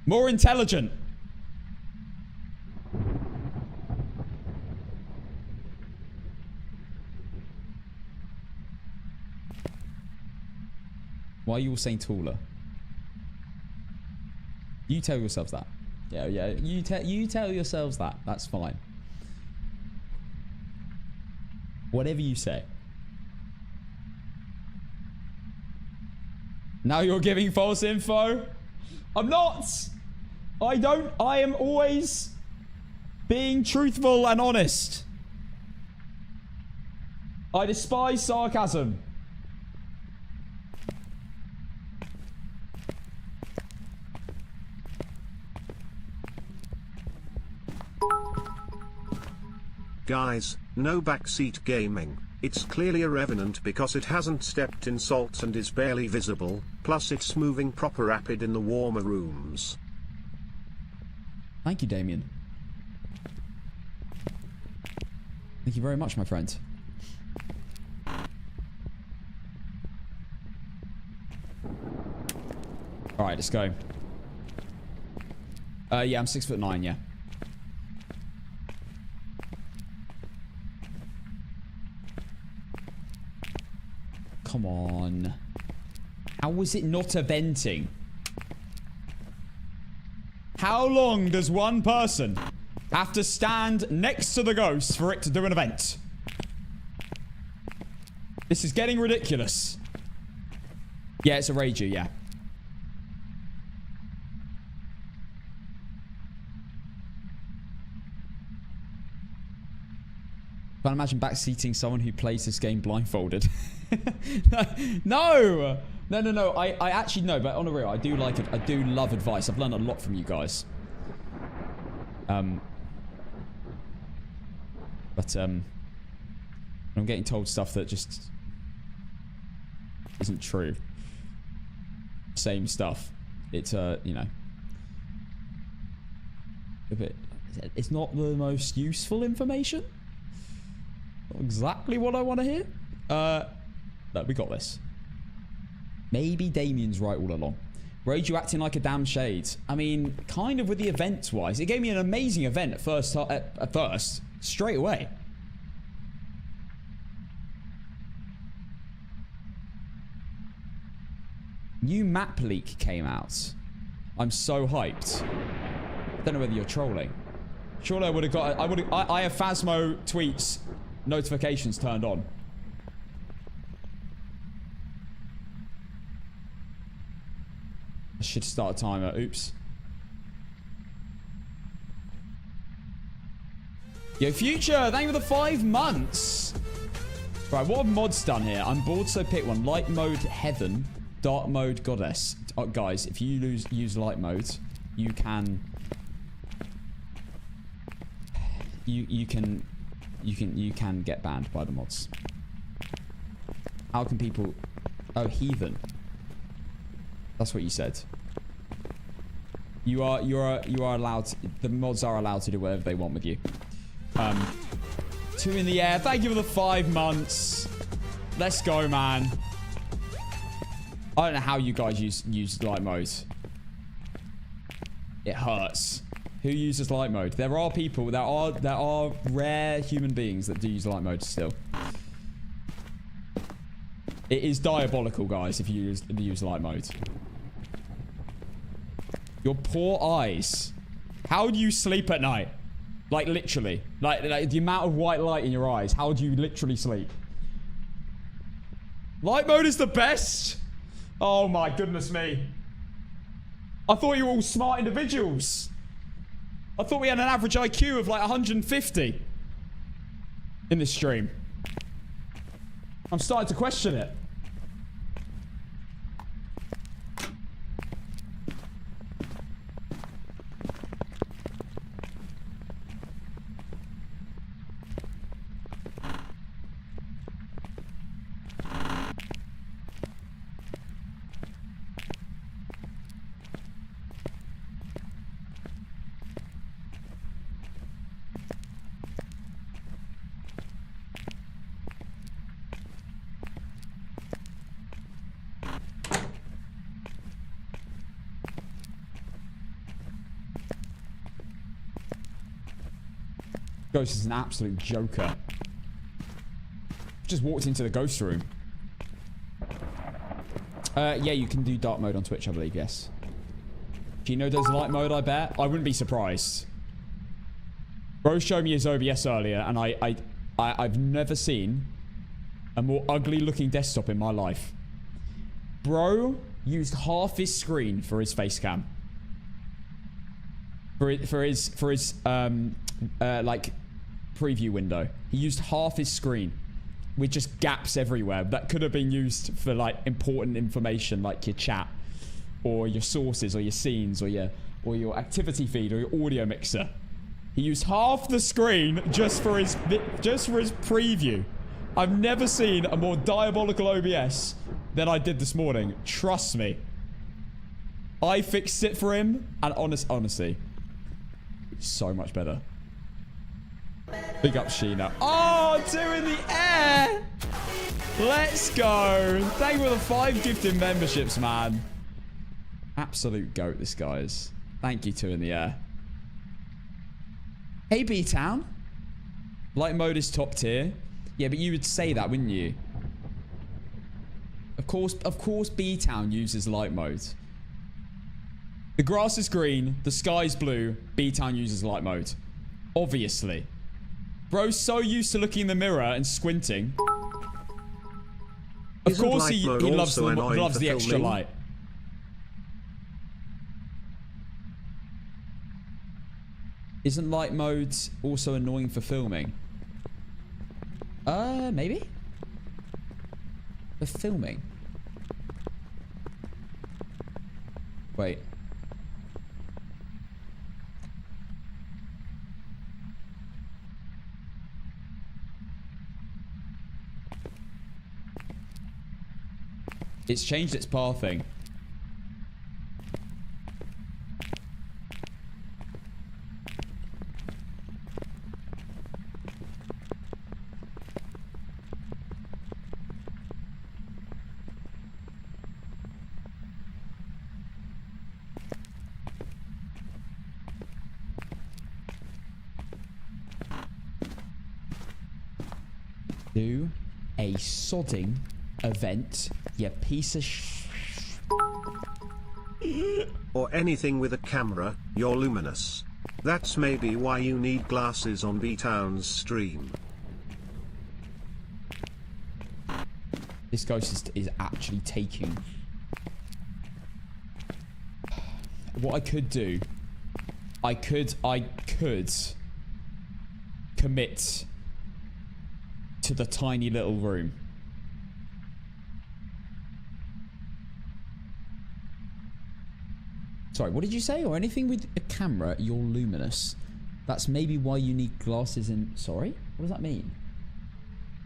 More intelligent. Why are you all saying taller? You tell yourselves that. Yeah. You tell yourselves that. That's fine. Whatever you say. Now you're giving false info? I'm not! I am always being truthful and honest. I despise sarcasm. Guys, no backseat gaming. It's clearly a revenant because it hasn't stepped in salts and is barely visible, plus it's moving proper rapid in the warmer rooms. Thank you, Damien. Thank you very much, my friend. Alright, let's go. Yeah, I'm 6'9", yeah. Come on. How was it not eventing? How long does one person have to stand next to the ghost for it to do an event? This is getting ridiculous. Yeah, it's a Raiju, yeah. Can't imagine backseating someone who plays this game blindfolded. No! No. I actually know, but on the real, I do like it. I do love advice. I've learned a lot from you guys. I'm getting told stuff that just isn't true. Same stuff. It's you know, a bit. It's not the most useful information. Not exactly what I want to hear. No, we got this. Maybe Damien's right all along. Raiju acting like a damn shade. I mean, kind of with the events wise. It gave me an amazing event at first, straight away. New map leak came out. I'm so hyped. I don't know whether you're trolling. Surely I would have got. I have Phasmo tweets notifications turned on. I should start a timer. Oops. Yo, Future, thank you for the 5 months. Right, what have mods done here? I'm bored, so pick one. Light mode Heaven, dark mode Goddess. Guys, if you use light mode, you can get banned by the mods. How can people? Oh, heathen. That's what you said. You are allowed to, the mods are allowed to do whatever they want with you. 2 in the air. Thank you for the 5 months. Let's go, man. I don't know how you guys use light mode. It hurts. Who uses light mode? There are people. There are rare human beings that do use light mode still. It is diabolical, guys, if you use light mode. Your poor eyes. How do you sleep at night? Like, literally. Like the amount of white light in your eyes. How do you literally sleep? Light mode is the best. Oh, my goodness me. I thought you were all smart individuals. I thought we had an average IQ of like 150 in this stream. I'm starting to question it. Ghost is an absolute joker. Just walked into the ghost room. Yeah, you can do dark mode on Twitch, I believe, yes. Gino does light mode, I bet. I wouldn't be surprised. Bro showed me his OBS earlier, and I've never seen a more ugly looking desktop in my life. Bro used half his screen for his face cam. For his like preview window. He used half his screen with just gaps everywhere that could have been used for like important information like your chat or your sources or your scenes or your activity feed or your audio mixer. He used half the screen just for his preview. I've never seen a more diabolical OBS than I did this morning. Trust me. I fixed it for him, and honestly, so much better. Big up Sheena. Oh, 2 in the air. Let's go. Thank you for the 5 gifted memberships, man. Absolute goat, this guy is. Thank you, 2 in the air. Hey, B-Town. Light mode is top tier. Yeah, but you would say that, wouldn't you? Of course B-Town uses light mode. The grass is green, the sky's blue, B-Town uses light mode. Obviously. Bro's so used to looking in the mirror and squinting. Of course he loves the extra light. Isn't light mode also annoying for filming? Maybe? For filming? Wait. It's changed its pathing. Do a sodding event, you piece of or anything with a camera, you're luminous. That's maybe why you need glasses on B-Town's stream. This ghost is actually taking... What I could do... I could commit to the tiny little room. Sorry, what did you say? Or anything with a camera, you're luminous. That's maybe why you need glasses in... Sorry? What does that mean?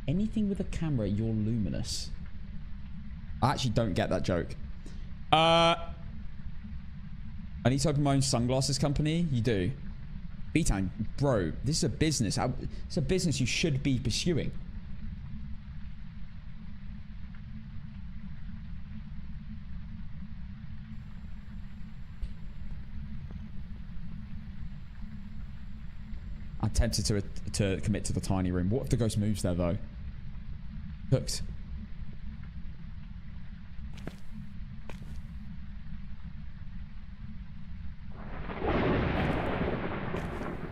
Anything with a camera, you're luminous. I actually don't get that joke. I need to open my own sunglasses company. You do. B-Town, bro, this is a business. It's a business you should be pursuing. I'm tempted to commit to the tiny room. What if the ghost moves there, though? Hooked.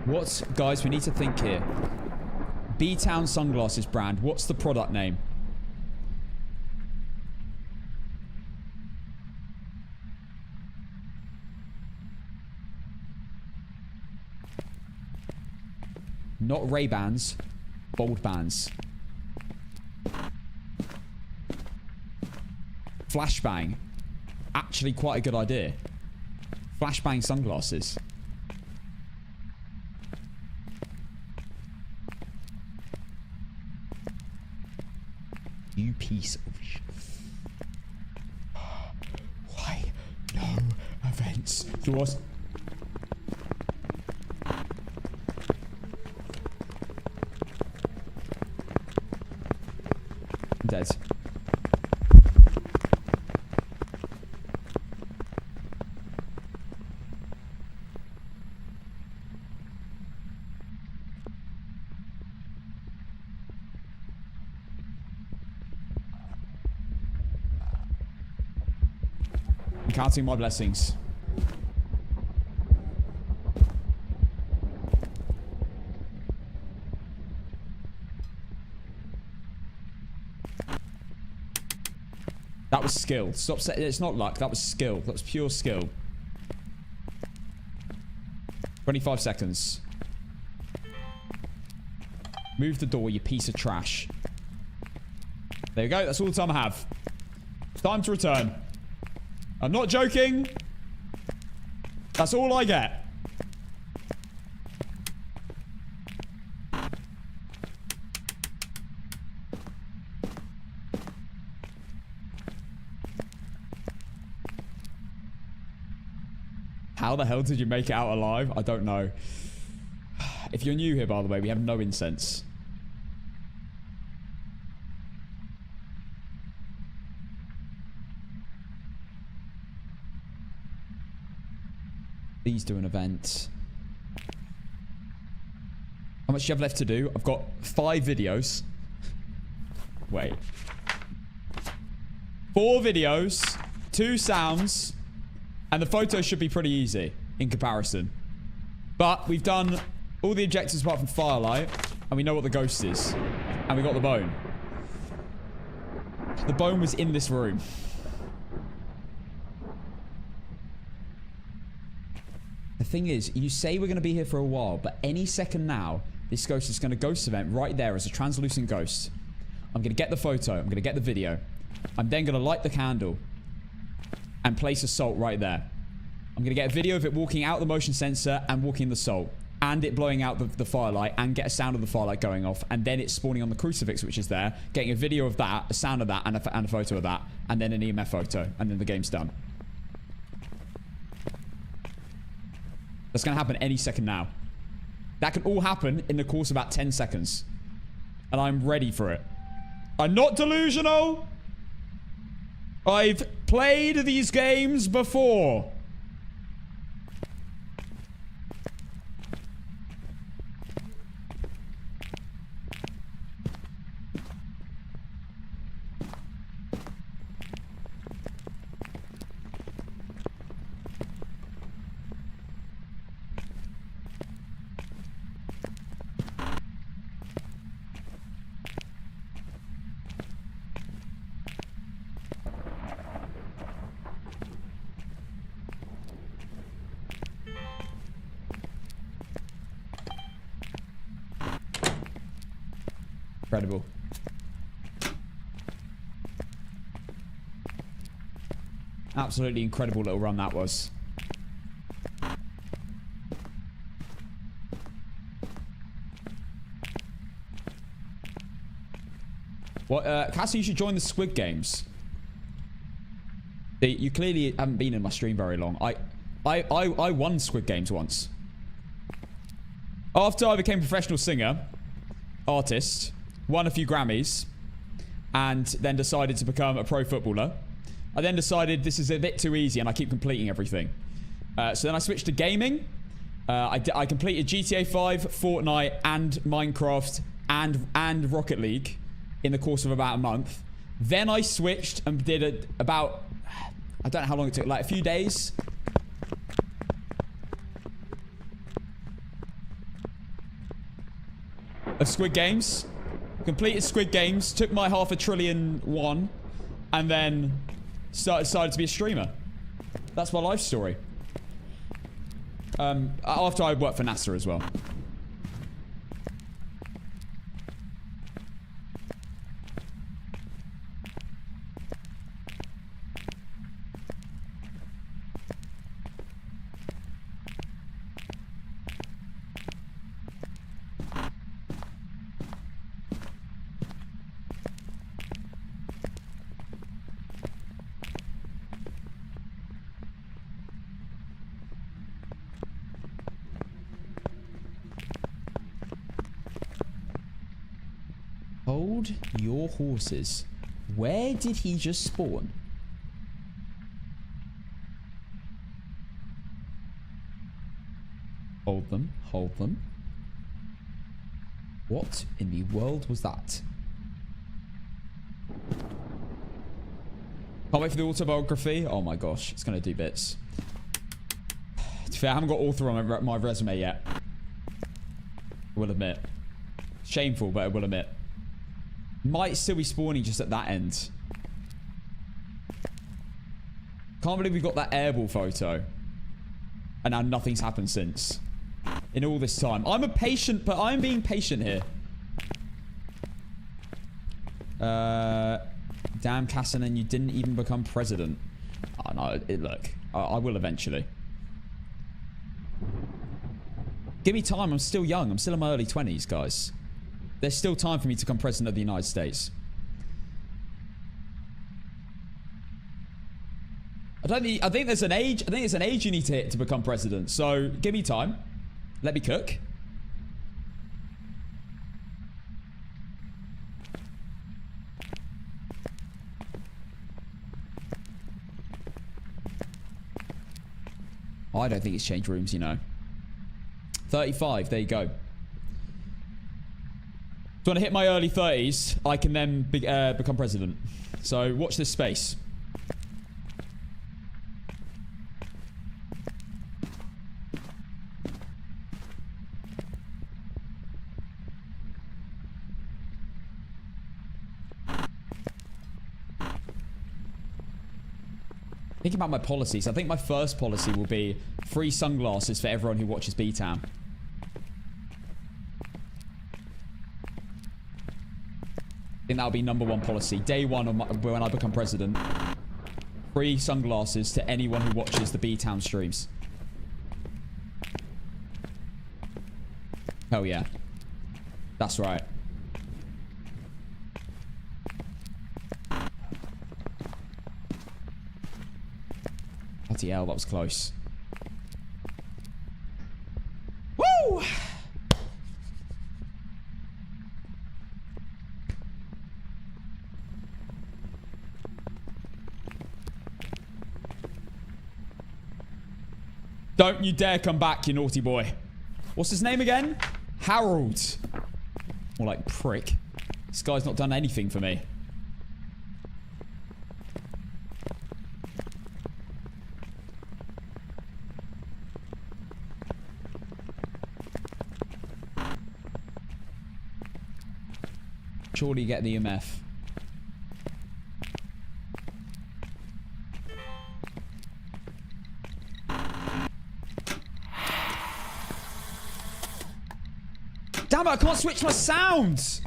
What? Guys, we need to think here. B-Town sunglasses brand. What's the product name? Not Ray-Bans, Bold Bands. Flashbang. Actually quite a good idea. Flashbang sunglasses. You piece of shit. Why no events? Yours. Dead. I'm counting my blessings. That was skill. Stop saying it's not luck. That was skill. That was pure skill. 25 seconds. Move the door, you piece of trash. There you go. That's all the time I have. Time to return. I'm not joking. That's all I get. How the hell did you make it out alive? I don't know. If you're new here, by the way, we have no incense. Please do an event. How much do you have left to do? I've got 5 videos. Wait. 4 videos, 2 sounds, and the photos should be pretty easy in comparison. But we've done all the objectives apart from Firelight, and we know what the ghost is. And we got the bone. The bone was in this room. The thing is, you say we're going to be here for a while, but any second now, this ghost is going to ghost event right there as a translucent ghost. I'm going to get the photo. I'm going to get the video. I'm then going to light the candle and place a salt right there. I'm going to get a video of it walking out the motion sensor and walking the salt, and it blowing out the firelight, and get a sound of the firelight going off, and then it's spawning on the crucifix, which is there, getting a video of that, a sound of that, and a photo of that, and then an EMF photo, and then the game's done. That's going to happen any second now. That can all happen in the course of about 10 seconds. And I'm ready for it. I'm not delusional. I've played these games before. Incredible. Absolutely incredible little run that was. What, Cassie, you should join the Squid Games. You clearly haven't been in my stream very long. I won Squid Games once. After I became a professional singer, artist, won a few Grammys, and then decided to become a pro footballer. I then decided this is a bit too easy and I keep completing everything. So then I switched to gaming. I completed GTA 5, Fortnite, and Minecraft, and Rocket League in the course of about a month. Then I switched and did about, I don't know how long it took, like a few days. Of Squid Games. Completed Squid Games, took my $500 billion won, and then decided to be a streamer. That's my life story. After I worked for NASA as well. Hold your horses. Where did he just spawn? Hold them. Hold them. What in the world was that? Can't wait for the autobiography. Oh my gosh, it's going to do bits. To be fair, I haven't got author on my resume yet. I will admit. Shameful, but I will admit. Might still be spawning just at that end. Can't believe we got that airball photo. And now nothing's happened since. In all this time. I'm a patient, but I'm being patient here. Damn, Cassinan, you didn't even become president. Oh, no, look. I will eventually. Give me time. I'm still young. I'm still in my early 20s, guys. There's still time for me to become president of the United States. I think there's an age. I think there's an age you need to hit to become president. So give me time. Let me cook. I don't think it's changed rooms, you know. 35. There you go. So when I hit my early 30s, I can then become president. So watch this space. Thinking about my policies, I think my first policy will be free sunglasses for everyone who watches B-Town. I think that'll be #1 policy. Day one when I become president. Free sunglasses to anyone who watches the B-Town streams. Hell yeah. That's right. Bloody hell, that was close. Woo! Don't you dare come back, you naughty boy. What's his name again? Harold. More like prick. This guy's not done anything for me. Surely get the EMF. Damn it, I can't switch my sounds!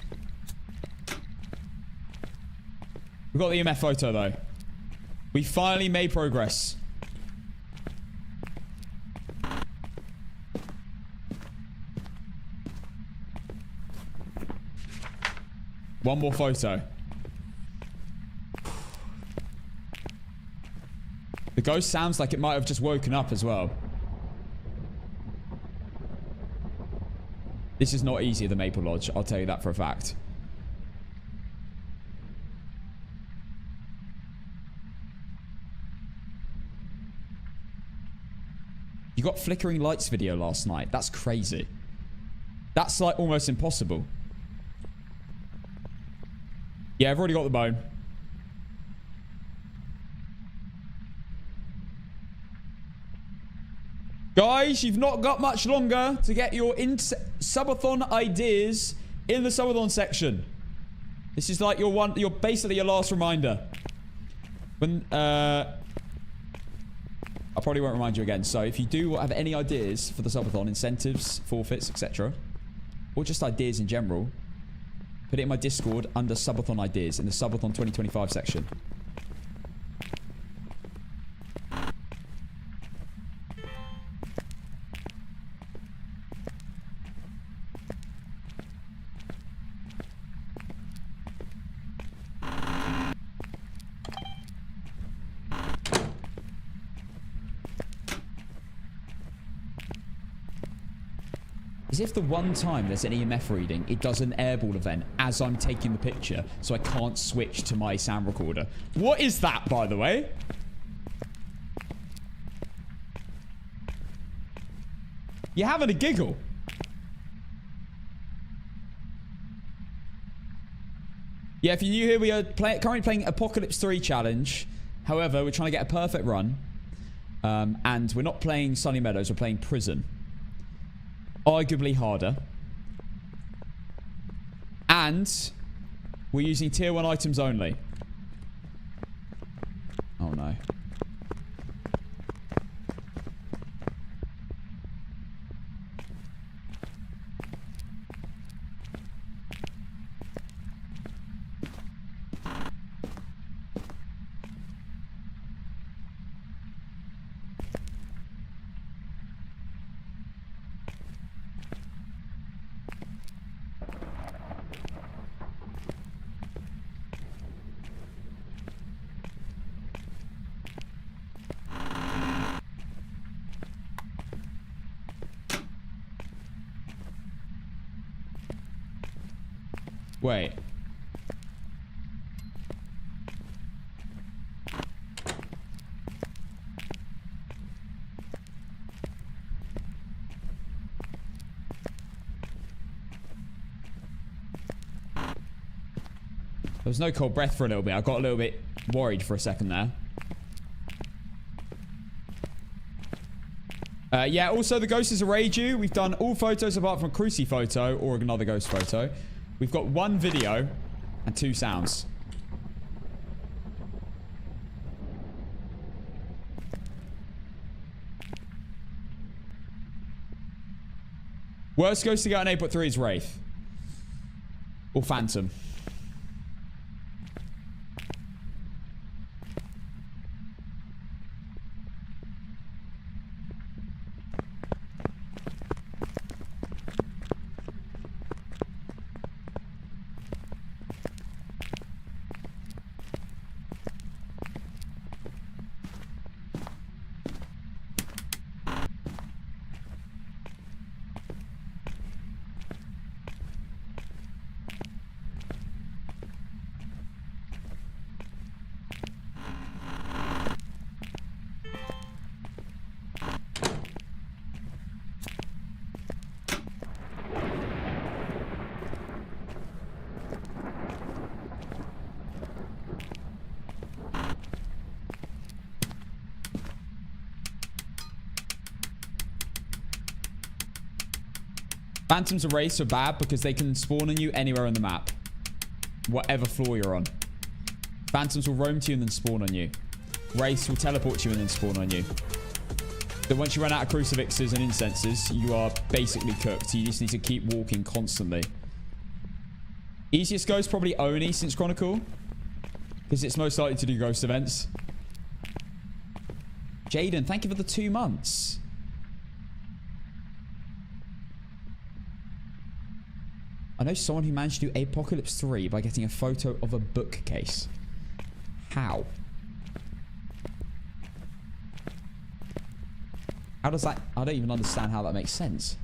We got the EMF photo though. We finally made progress. One more photo. The ghost sounds like it might have just woken up as well. This is not easy at the Maple Lodge, I'll tell you that for a fact. You got flickering lights video last night. That's crazy. That's like almost impossible. Yeah, I've already got the bone. Guys, you've not got much longer to get your subathon ideas in the subathon section. This is like your basically your last reminder. When I probably won't remind you again. So if you do have any ideas for the subathon, incentives, forfeits, etc., or just ideas in general, put it in my Discord under subathon ideas in the subathon 2025 section. As if the one time there's an EMF reading, it does an airball event as I'm taking the picture, so I can't switch to my sound recorder. What is that, by the way? You're having a giggle. Yeah, if you're new here, we are currently playing Apocalypse 3 Challenge. However, we're trying to get a perfect run. And we're not playing Sunny Meadows, we're playing Prison. Arguably harder. And we're using tier 1 items only. Oh no. Wait. There was no cold breath for a little bit. I got a little bit worried for a second there. Yeah, also the ghost has arrayed you. We've done all photos apart from a Cruci photo or another ghost photo. We've got 1 video and 2 sounds. Worst ghost to get on APOC 3 is Wraith. Or Phantom. Phantoms of Wraiths are bad because they can spawn on you anywhere on the map. Whatever floor you're on. Phantoms will roam to you and then spawn on you. Wraiths will teleport to you and then spawn on you. Then once you run out of crucifixes and incenses, you are basically cooked. You just need to keep walking constantly. Easiest ghost probably Oni since Chronicle. Because it's most likely to do ghost events. Jaden, thank you for the 2 months. I know someone who managed to do Apocalypse 3 by getting a photo of a bookcase. How? How does that... I don't even understand how that makes sense.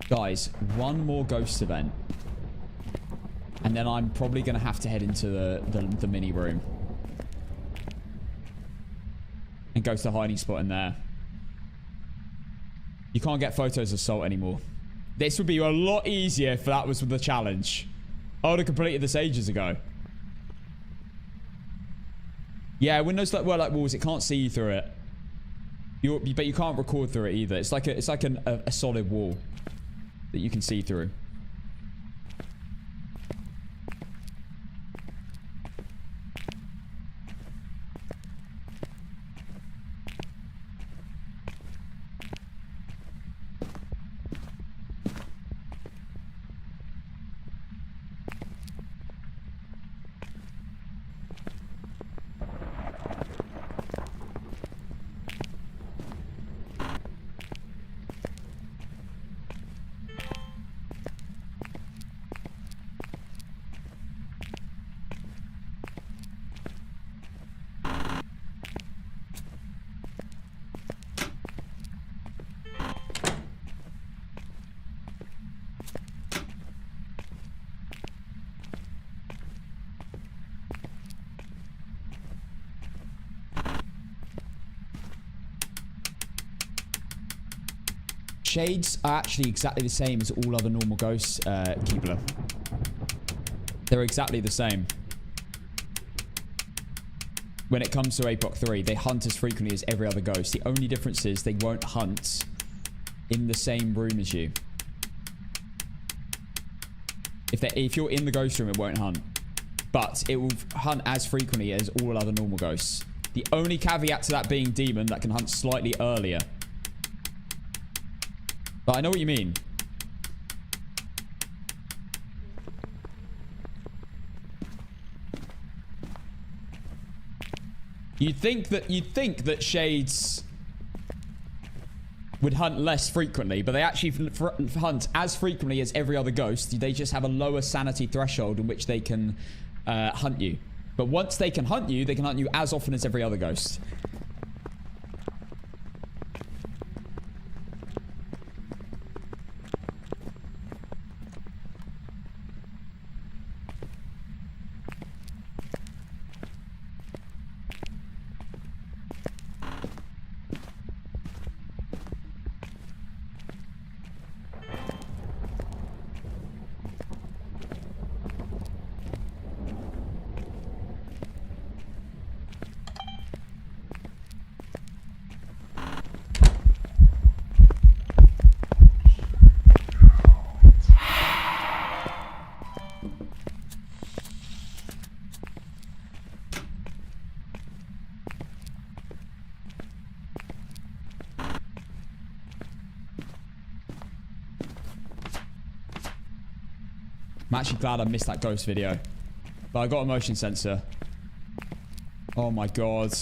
Guys, 1 more ghost event. And then I'm probably going to have to head into the mini room. And go to the hiding spot in there. You can't get photos of Salt anymore. This would be a lot easier if that was the challenge. I would have completed this ages ago. Yeah, windows like walls, it can't see you through it. But you can't record through it either. It's like a solid wall that you can see through. Shades are actually exactly the same as all other normal ghosts, Keebler. They're exactly the same. When it comes to APOC 3, they hunt as frequently as every other ghost. The only difference is they won't hunt in the same room as you. If you're in the ghost room, it won't hunt. But it will hunt as frequently as all other normal ghosts. The only caveat to that being demon that can hunt slightly earlier. But I know what you mean. You'd think that shades would hunt less frequently, but they actually hunt as frequently as every other ghost. They just have a lower sanity threshold in which they can hunt you. But once they can hunt you as often as every other ghost. I'm actually glad I missed that ghost video. But I got a motion sensor. Oh my god.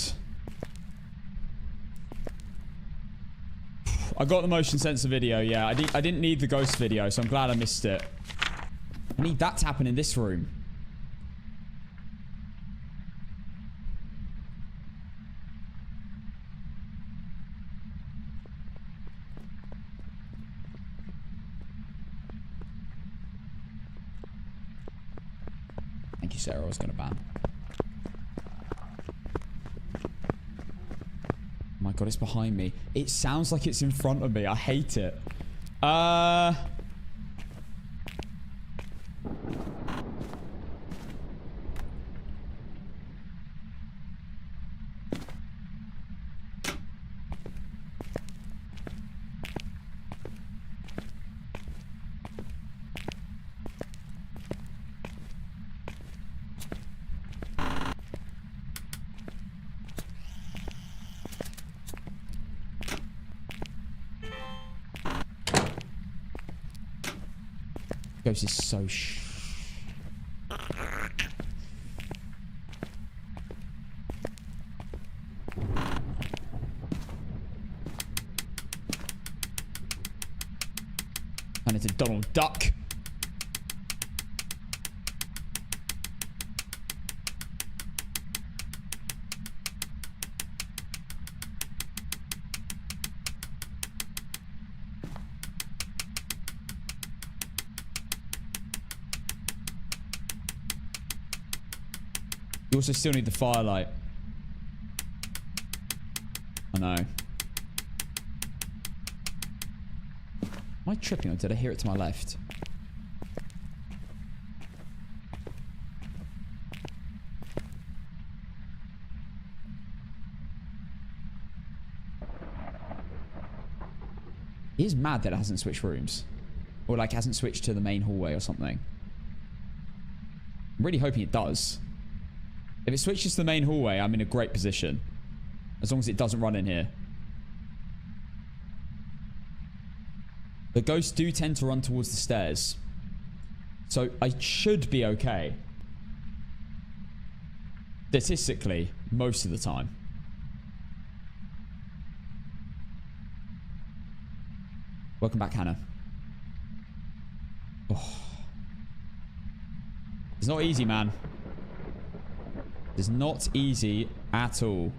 I got the motion sensor video, yeah. I didn't need the ghost video, so I'm glad I missed it. I need that to happen in this room. Thank you, Sarah. I was going to ban. Oh my god, it's behind me. It sounds like it's in front of me. I hate it. Ghost is so and it's a Donald Duck. You also still need the firelight. I know. Am I tripping or did I hear it to my left? It is mad that it hasn't switched rooms. Or like hasn't switched to the main hallway or something. I'm really hoping it does. If it switches to the main hallway, I'm in a great position. As long as it doesn't run in here. The ghosts do tend to run towards the stairs. So I should be okay. Statistically, most of the time. Welcome back, Hannah. Oh. It's not easy, man. It's not easy at all.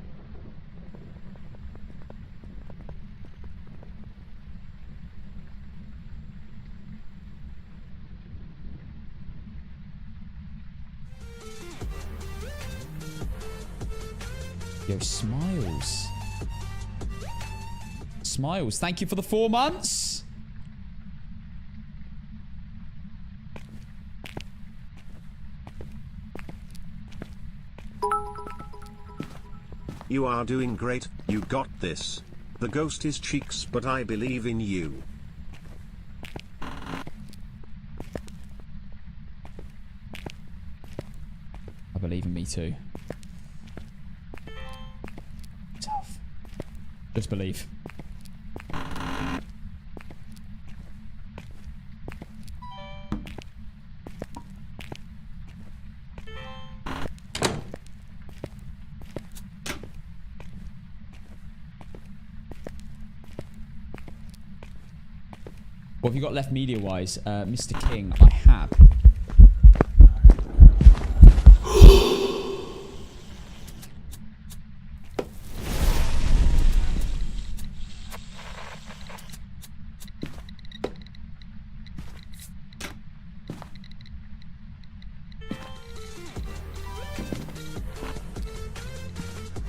Yo, Smiles. Smiles, thank you for the 4 months. You are doing great, you got this. The ghost is cheeks, but I believe in you. I believe in me too. Just believe. What have you got left media-wise? Mr. King, I have.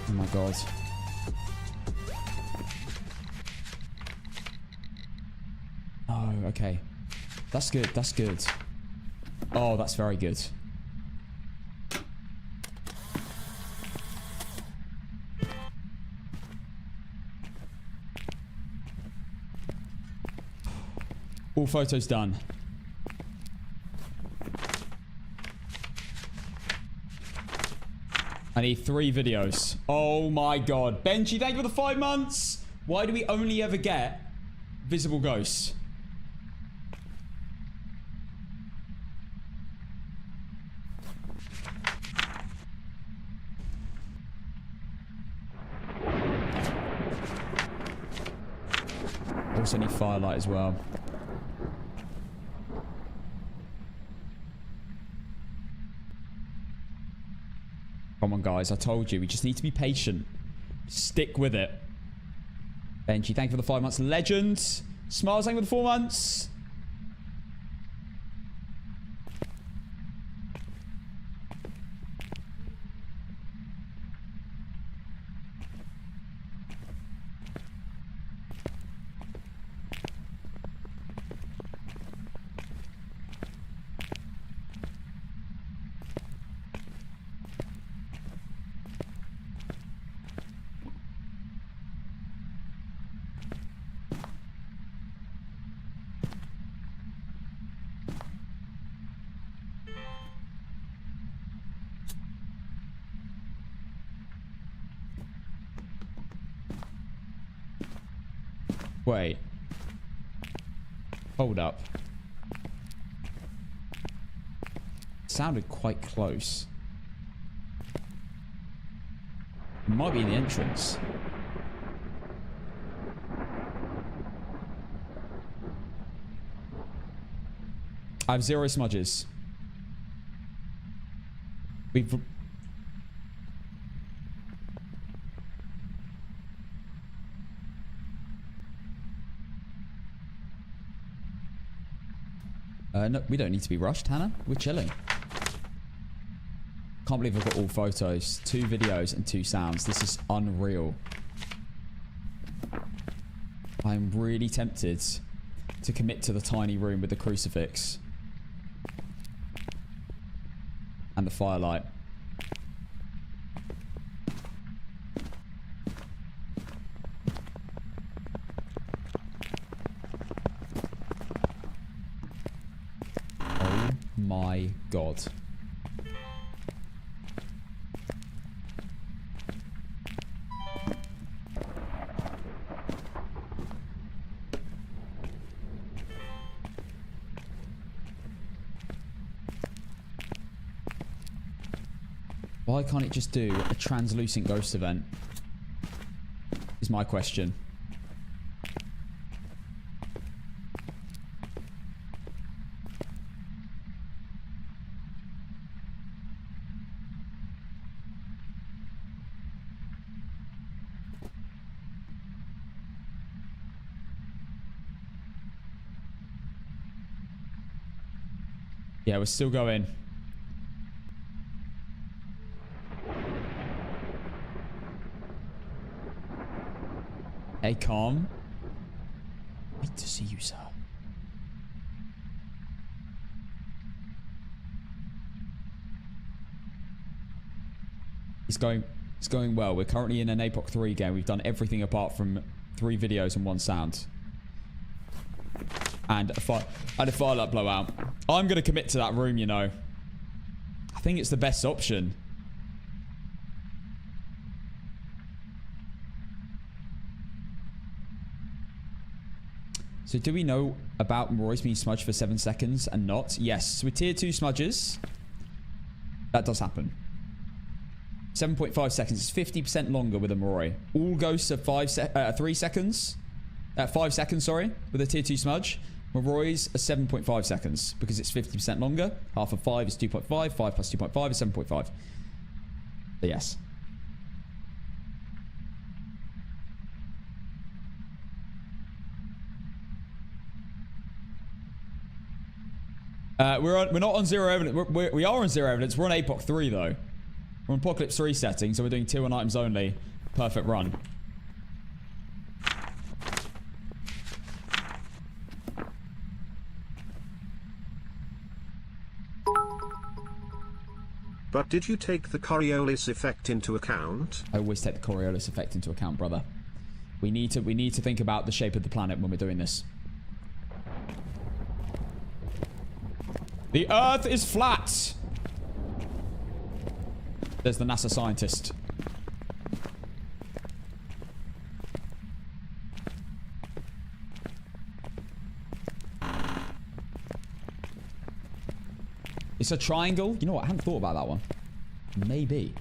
Oh my god. Oh, okay. That's good. That's good. Oh, that's very good. All photos done. I need 3 videos. Oh my god. Benji, thank you for the 5 months. Why do we only ever get visible ghosts? Also need firelight as well. Come on, guys. I told you. We just need to be patient. Stick with it. Benji, thank you for the 5 months. Legend. Smiles, thank you for the 4 months. Wait. Hold up. Sounded quite close. It might be in the entrance. I have 0 smudges. We've... no, we don't need to be rushed, Hannah. We're chilling. Can't believe I've got all photos, 2 videos, and 2 sounds. This is unreal. I'm really tempted to commit to the tiny room with the crucifix. And the firelight. Oh my god. Why can't it just do a translucent ghost event? Is my question. Yeah, we're still going. Hey, calm. Wait to see you, sir. It's going well. We're currently in an APOC 3 game. We've done everything apart from 3 videos and 1 sound. And a firelight blowout. I'm going to commit to that room, you know. I think it's the best option. So do we know about Roy's being smudged for 7 seconds and not? Yes. So with tier 2 smudges, that does happen. 7.5 seconds. It's 50% longer with a Moroi. All ghosts are 3 seconds. 5 seconds, sorry, with a tier 2 smudge. Moroi are 7.5 seconds because it's 50% longer. Half of 5 is 2.5. 5 plus 2.5 is 7.5. So yes. We're not on 0 evidence. We are on 0 evidence. We're on APOC 3 though. We're on Apocalypse 3 settings, so we're doing tier 1 items only. Perfect run. But did you take the Coriolis effect into account? I always take the Coriolis effect into account, brother. We need to think about the shape of the planet when we're doing this. The Earth is flat. There's the NASA scientist. It's a triangle. You know what? I hadn't thought about that one. Maybe.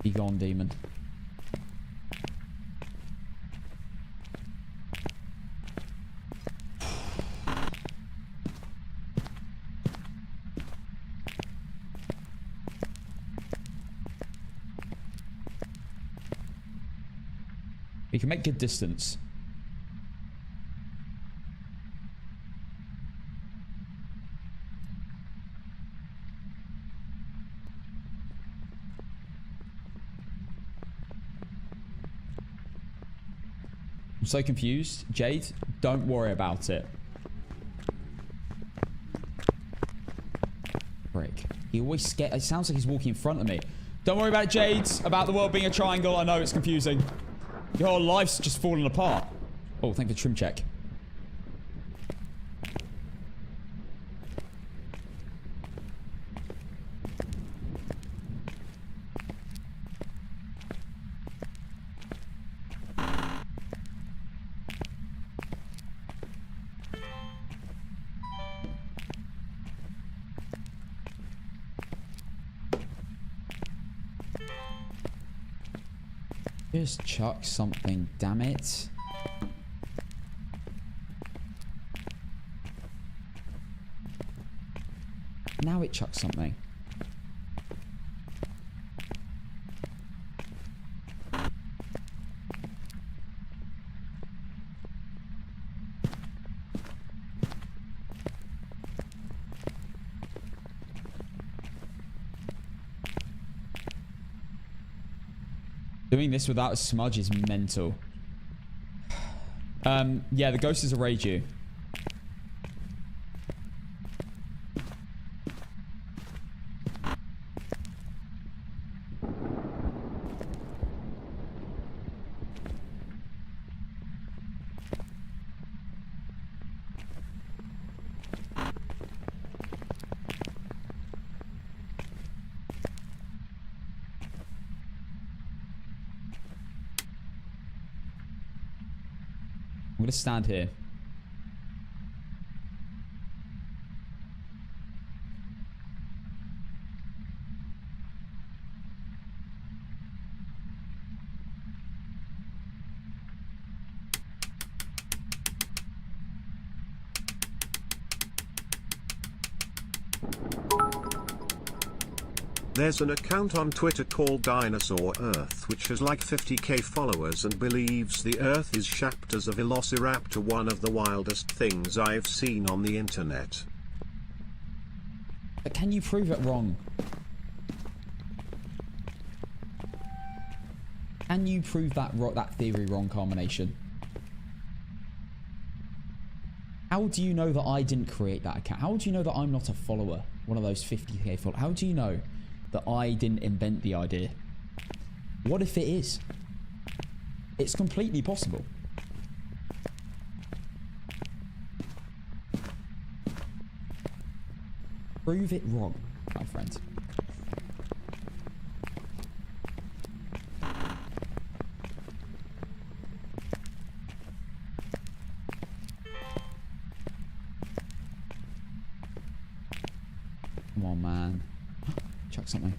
Be gone, demon. We can make good distance. I'm so confused. Jade, don't worry about it. Frick. He always scared. It sounds like he's walking in front of me. Don't worry about it, Jade. About the world being a triangle. I know it's confusing. Your whole life's just falling apart. Oh, thank you for trim check. Just chuck something, damn it. Now it chucks something. Doing this without a smudge is mental. Yeah, the ghost is a rage you. I'm going to stand here. There's an account on Twitter called Dinosaur Earth which has like 50k followers and believes the Earth is shaped as a velociraptor, one of the wildest things I've seen on the internet. But can you prove it wrong? Can you prove that theory wrong, Culmination? How do you know that I didn't create that account? How do you know that I'm not a follower? One of those 50k followers? How do you know that I didn't invent the idea? What if it is? It's completely possible. Prove it wrong, my friend. Come on, man. Chuck something.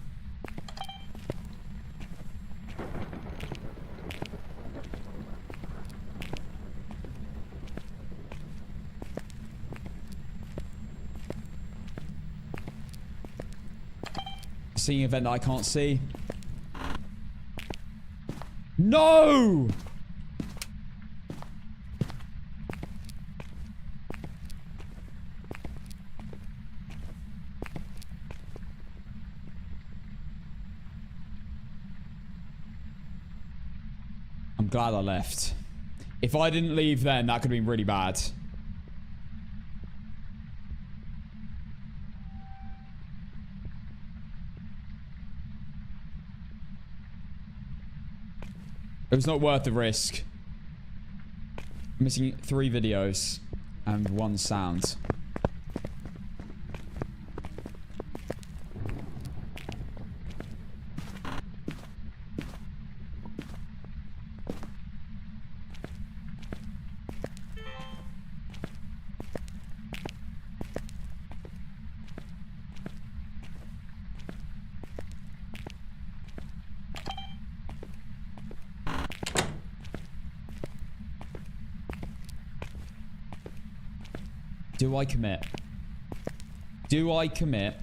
Seeing event that I can't see. No! I'm glad I left. If I didn't leave then, that could have been really bad. It was not worth the risk. I'm missing 3 videos and 1 sound. Do I commit? Do I commit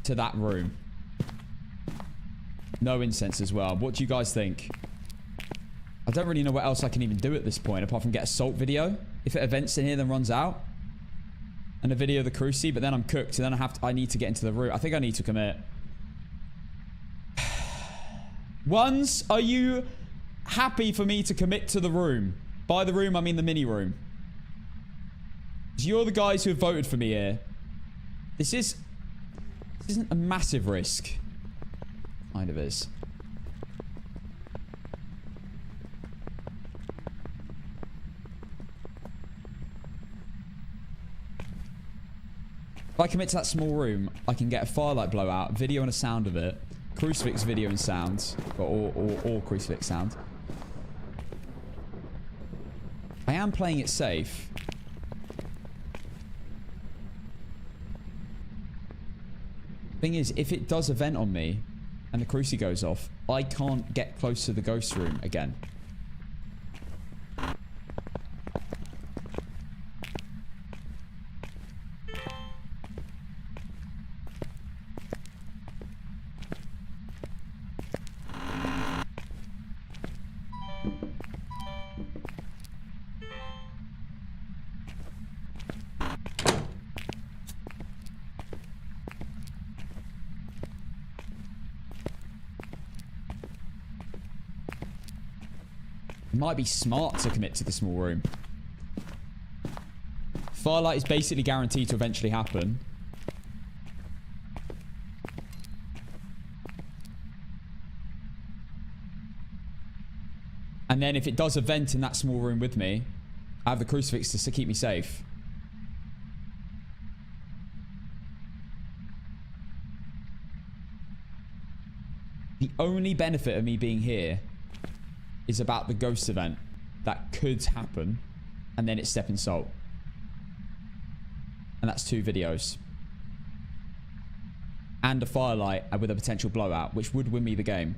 to that room? No incense as well. What do you guys think? I don't really know what else I can even do at this point apart from get a salt video. If it events in here, then runs out. And a video of the cruci, but then I'm cooked. And then I need to get into the room. I think I need to commit. Ones, are you happy for me to commit to the room? By the room, I mean the mini room. You're the guys who have voted for me here. This isn't a massive risk. Kind of is. If I commit to that small room, I can get a firelight blowout, video and a sound of it, crucifix video and sound, or crucifix sound. I am playing it safe. Thing is, if it does event on me and the cruci goes off, I can't get close to the ghost room again. Might be smart to commit to the small room. Firelight is basically guaranteed to eventually happen. And then if it does event in that small room with me, I have the crucifix to keep me safe. The only benefit of me being here is about the ghost event that could happen, and then it's step and salt. And that's 2 videos. And a firelight with a potential blowout, which would win me the game.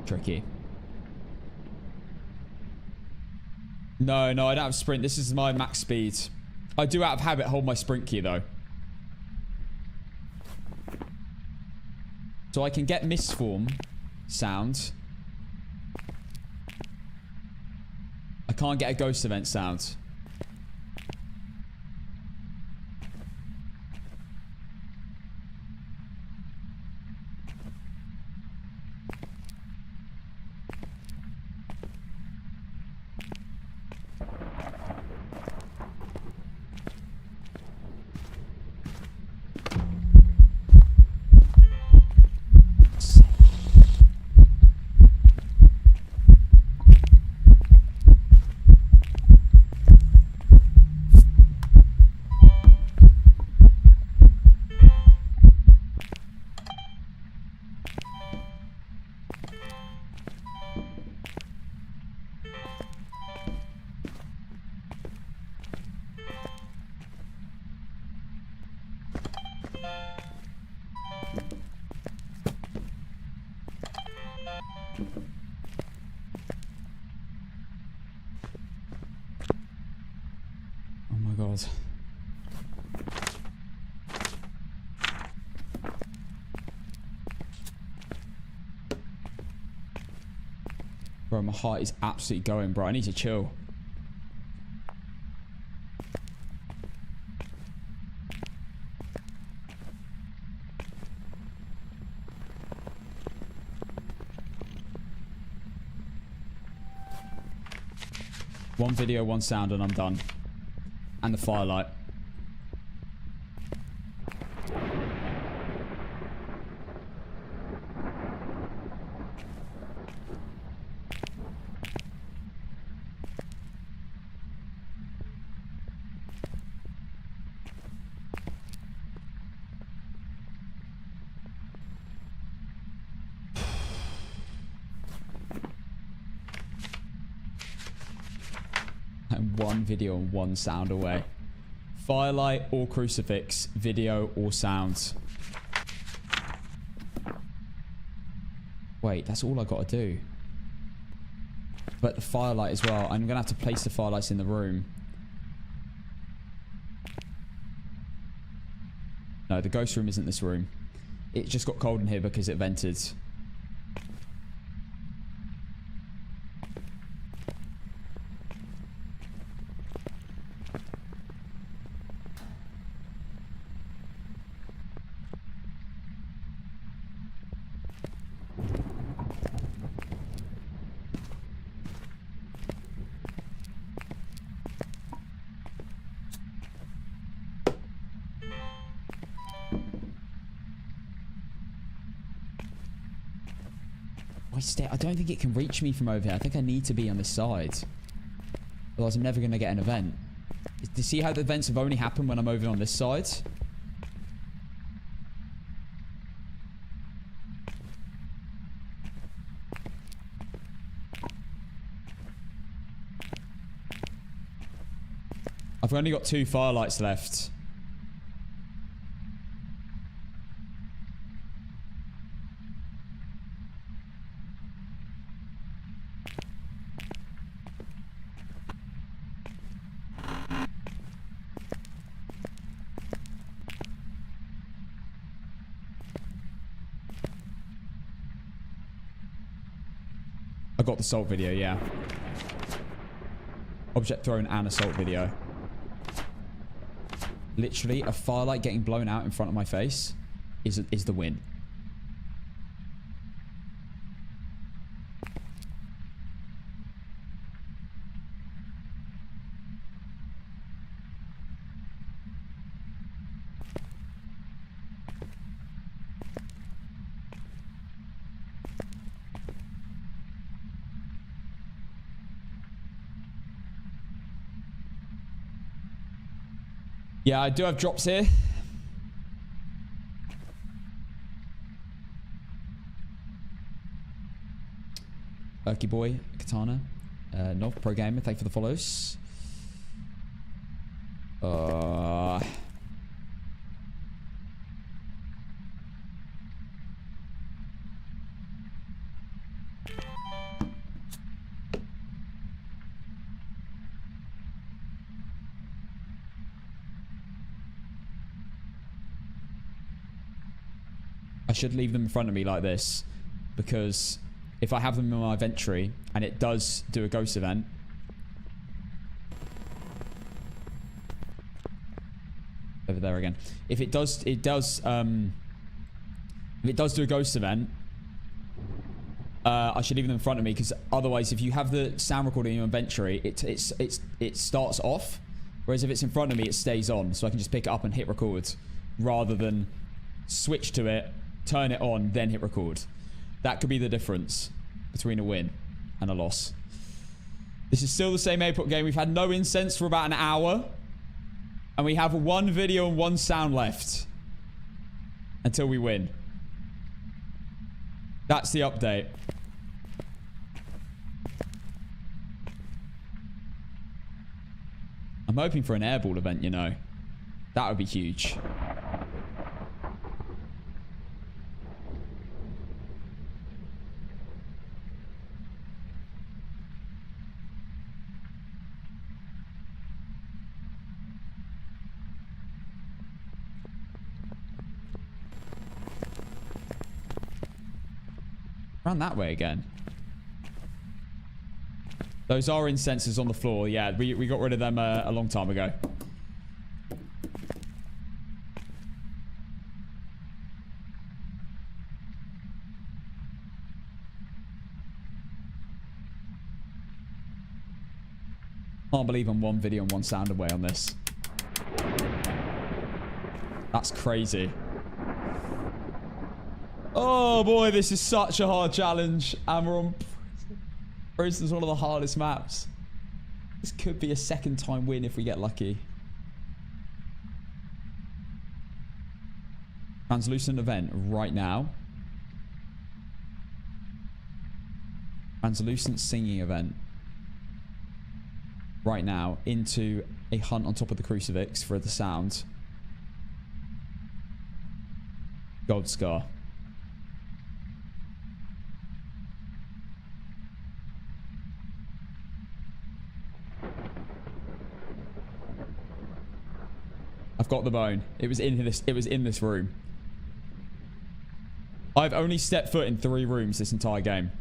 Tricky. No, I don't have sprint. This is my max speed. I do out of habit hold my sprint key though. So I can get misform sound. I can't get a ghost event sound. God. Bro, my heart is absolutely going, bro. I need to chill. One video, one sound, and I'm done. And the firelight. And one video and one sound away. Firelight or crucifix, video or sound. Wait, that's all I got to do. But the firelight as well. I'm going to have to place the firelights in the room. No, the ghost room isn't this room. It just got cold in here because it vented. I don't think it can reach me from over here. I think I need to be on this side. Otherwise, I'm never going to get an event. Do you see how the events have only happened when I'm over on this side? I've only got 2 firelights left. I got the assault video, yeah. Object thrown and assault video. Literally, a firelight getting blown out in front of my face is the win. Yeah, I do have drops here. Erky Boy, Katana. Nov, Pro Gamer, thank you for the follows. I should leave them in front of me like this, because if I have them in my event tree and it does do a ghost event, over there again. If it does do a ghost event, I should leave them in front of me, because otherwise, if you have the sound recording in your event tree, it starts off, whereas if it's in front of me, it stays on, so I can just pick it up and hit record, rather than switch to it, turn it on, then hit record. That could be the difference between a win and a loss. This is still the same APOC game. We've had no incense for about an hour, and we have 1 video and 1 sound left until we win. That's the update. I'm hoping for an airball event, you know. That would be huge. Around that way again. Those are incensors on the floor. Yeah, we got rid of them a long time ago. Can't believe I'm one video and one sound away on this. That's crazy. Oh boy, this is such a hard challenge. And we're on Prison's one of the hardest maps. This could be a second time win if we get lucky. Translucent event right now. Translucent singing event. Right now into a hunt on top of the crucifix for the sound. Gold scar. I've got the bone. It was in this room. I've only stepped foot in 3 rooms this entire game.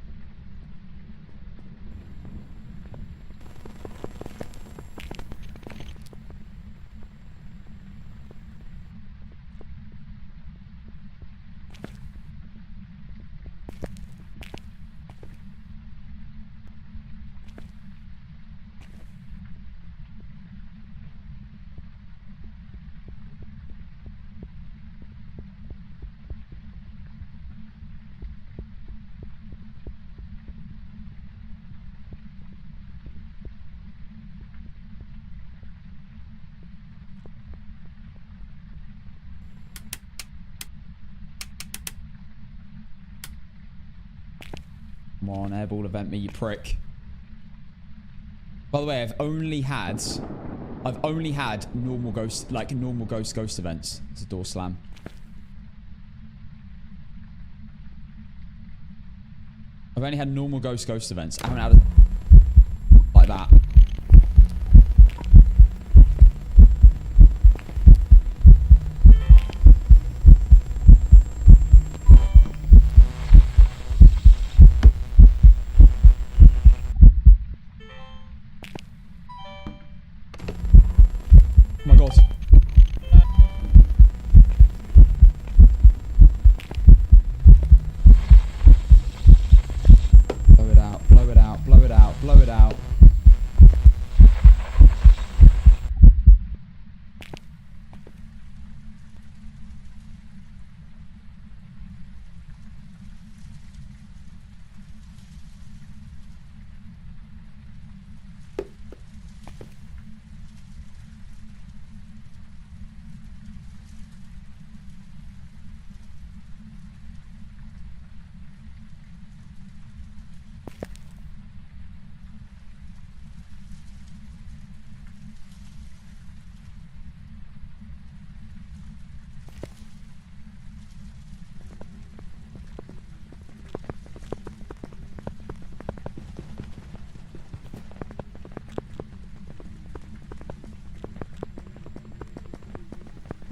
Come on, airball event me, you prick. By the way, I've only had normal ghost events. It's a door slam. I've only had normal ghost events. I haven't had like that. Oh my god. Blow it out, blow it out, blow it out, blow it out.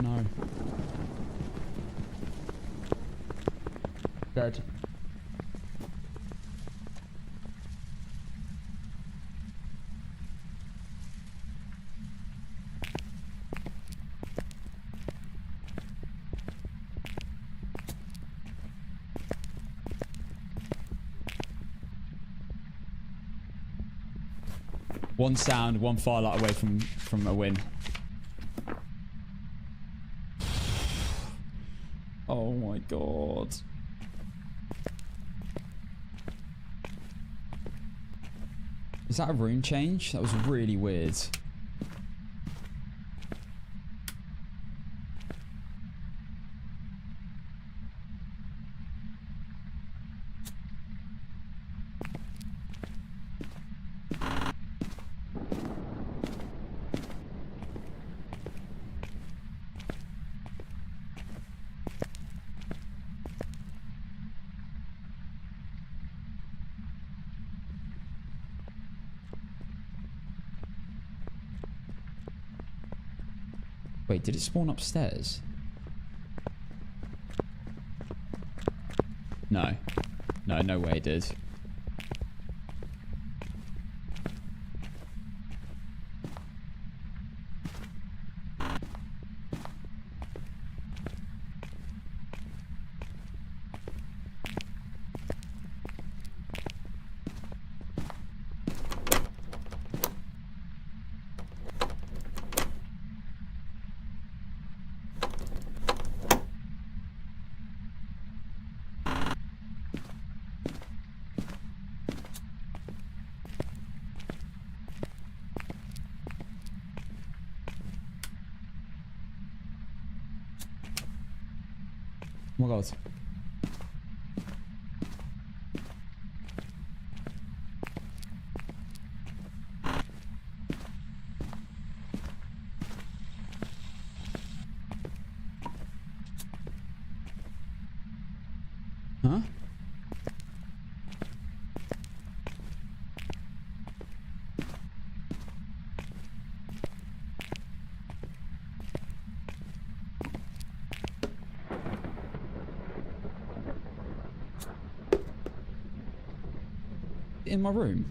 No. Dead. One sound, one firelight away from a win. Oh my god. Is that a rune change? That was really weird. Wait, did it spawn upstairs? No. No. no way it did. Oh my god. Huh? In my room.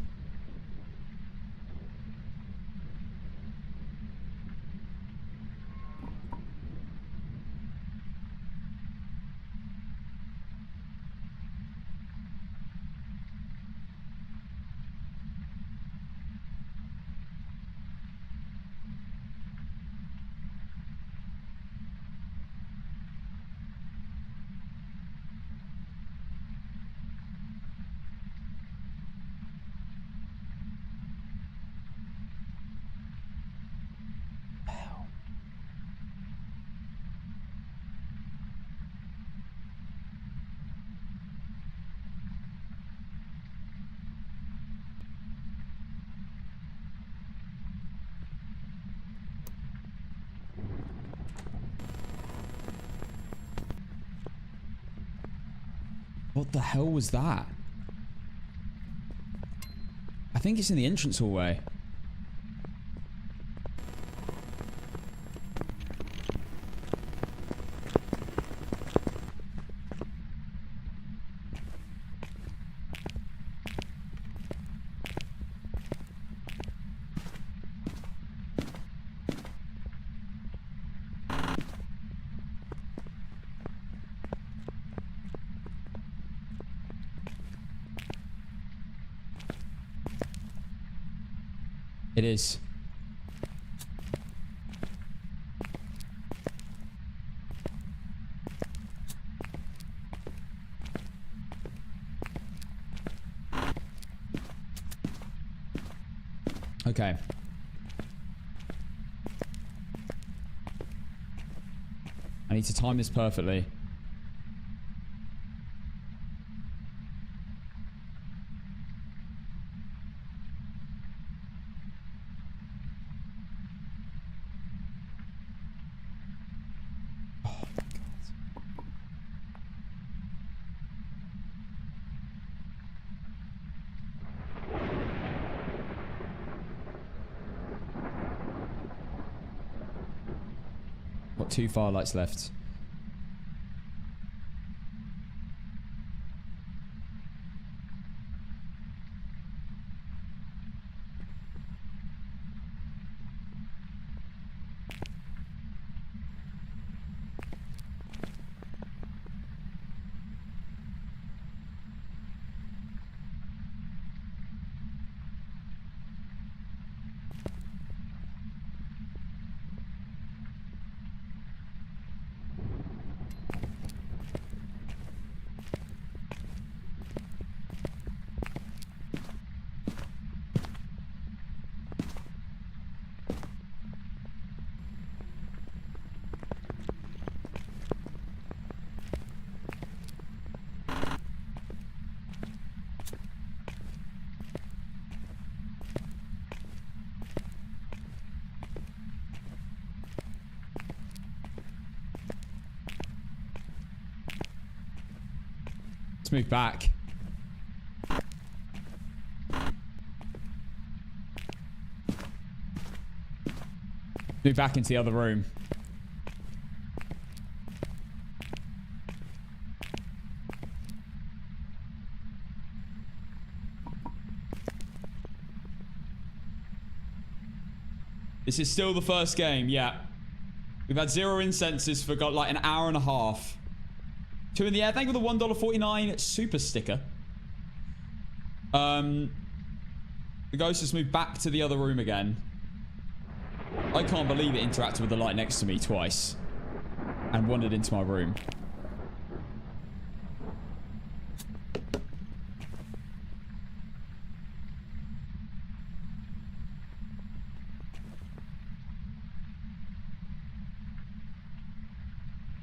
What the hell was that? I think it's in the entrance hallway. It is. Okay. I need to time this perfectly. Got 2 firelights left. Let's move back. Move back into the other room. This is still the first game, yeah. We've had 0 incenses for like an hour and a half. 2 in the air. Thank you for the $1.49 super sticker. The ghost has moved back to the other room again. I can't believe it interacted with the light next to me twice. And wandered into my room.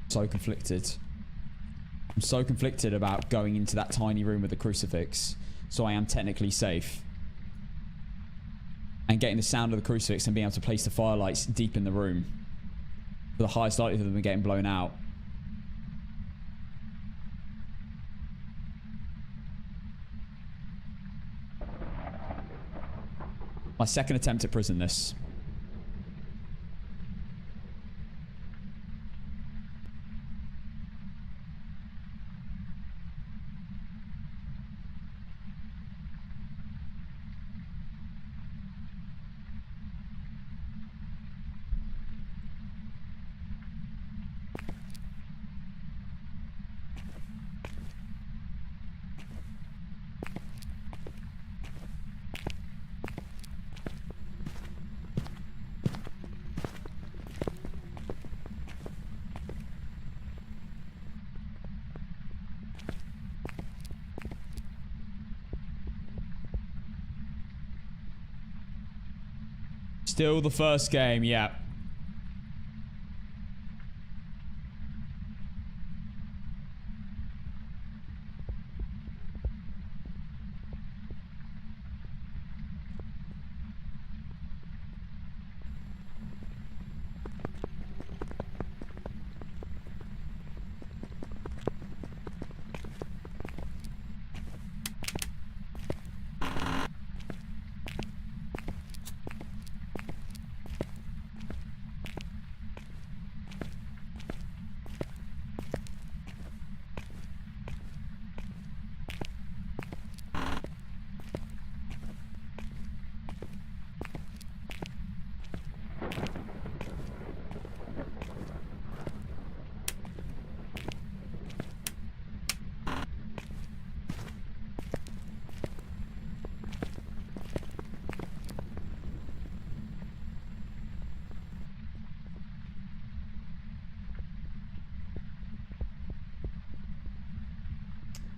So conflicted. I'm so conflicted about going into that tiny room with the crucifix. So I am technically safe. And getting the sound of the crucifix and being able to place the firelights deep in the room. For the highest likelihood of them getting blown out. My second attempt at prison this. Still the first game, yeah.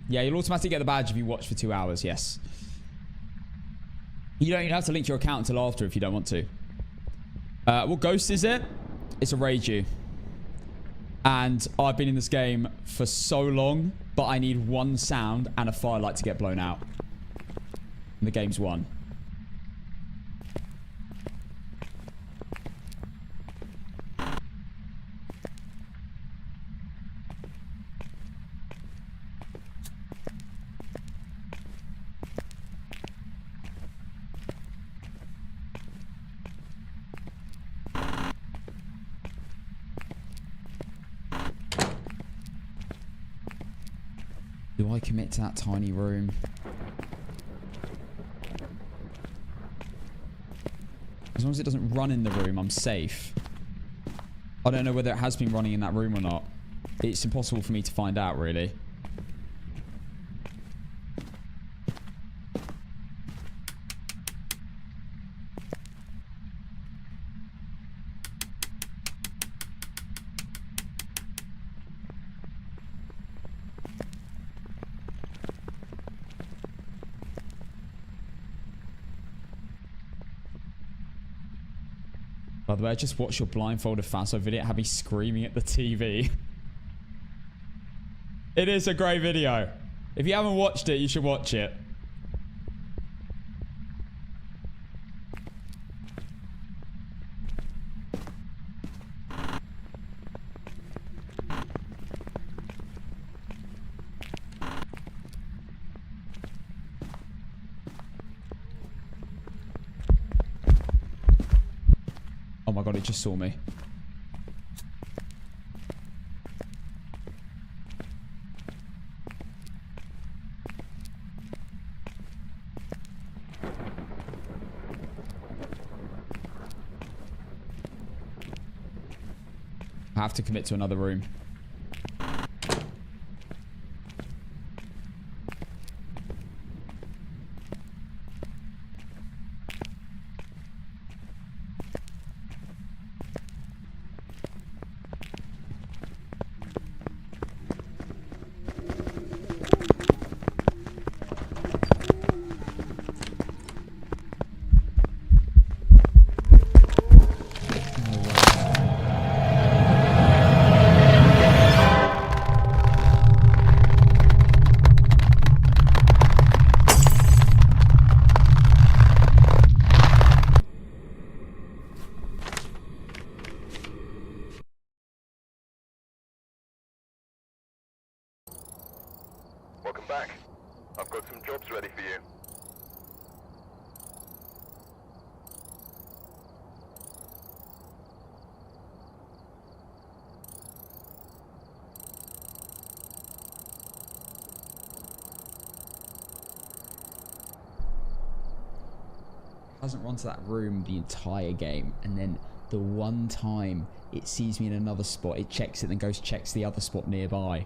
Yeah, you'll automatically get the badge if you watch for 2 hours, yes. You don't even have to link your account until after if you don't want to. What ghost is it? It's a Reiju. And I've been in this game for so long, but I need one sound and a firelight to get blown out. And the game's won. Do I commit to that tiny room? As long as it doesn't run in the room, I'm safe. I don't know whether it has been running in that room or not. It's impossible for me to find out, really. By the way, I just watched your Blindfolded Phasmo video. It had me screaming at the TV. It is a great video. If you haven't watched it, you should watch it. Oh my god, it just saw me. have to commit to another room. Welcome back. I've got some jobs ready for you. Hasn't run to that room the entire game, and then the one time it sees me in another spot, it checks it, then goes checks the other spot nearby.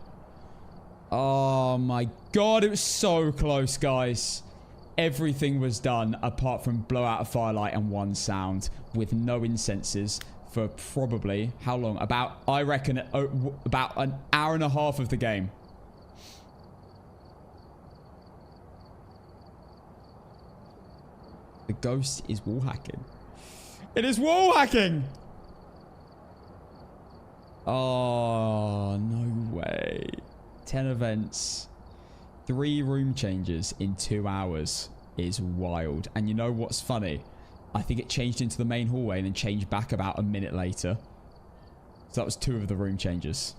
Oh my god, it was so close, guys. Everything was done apart from blow out a firelight and one sound with no incenses for probably how long? About, I reckon, about an hour and a half of the game. The ghost is wall hacking. It is wall hacking! Oh, no way. 10 events. 3 room changes in 2 hours is wild. And you know what's funny? I think it changed into the main hallway and then changed back about a minute later. So that was 2 of the room changes.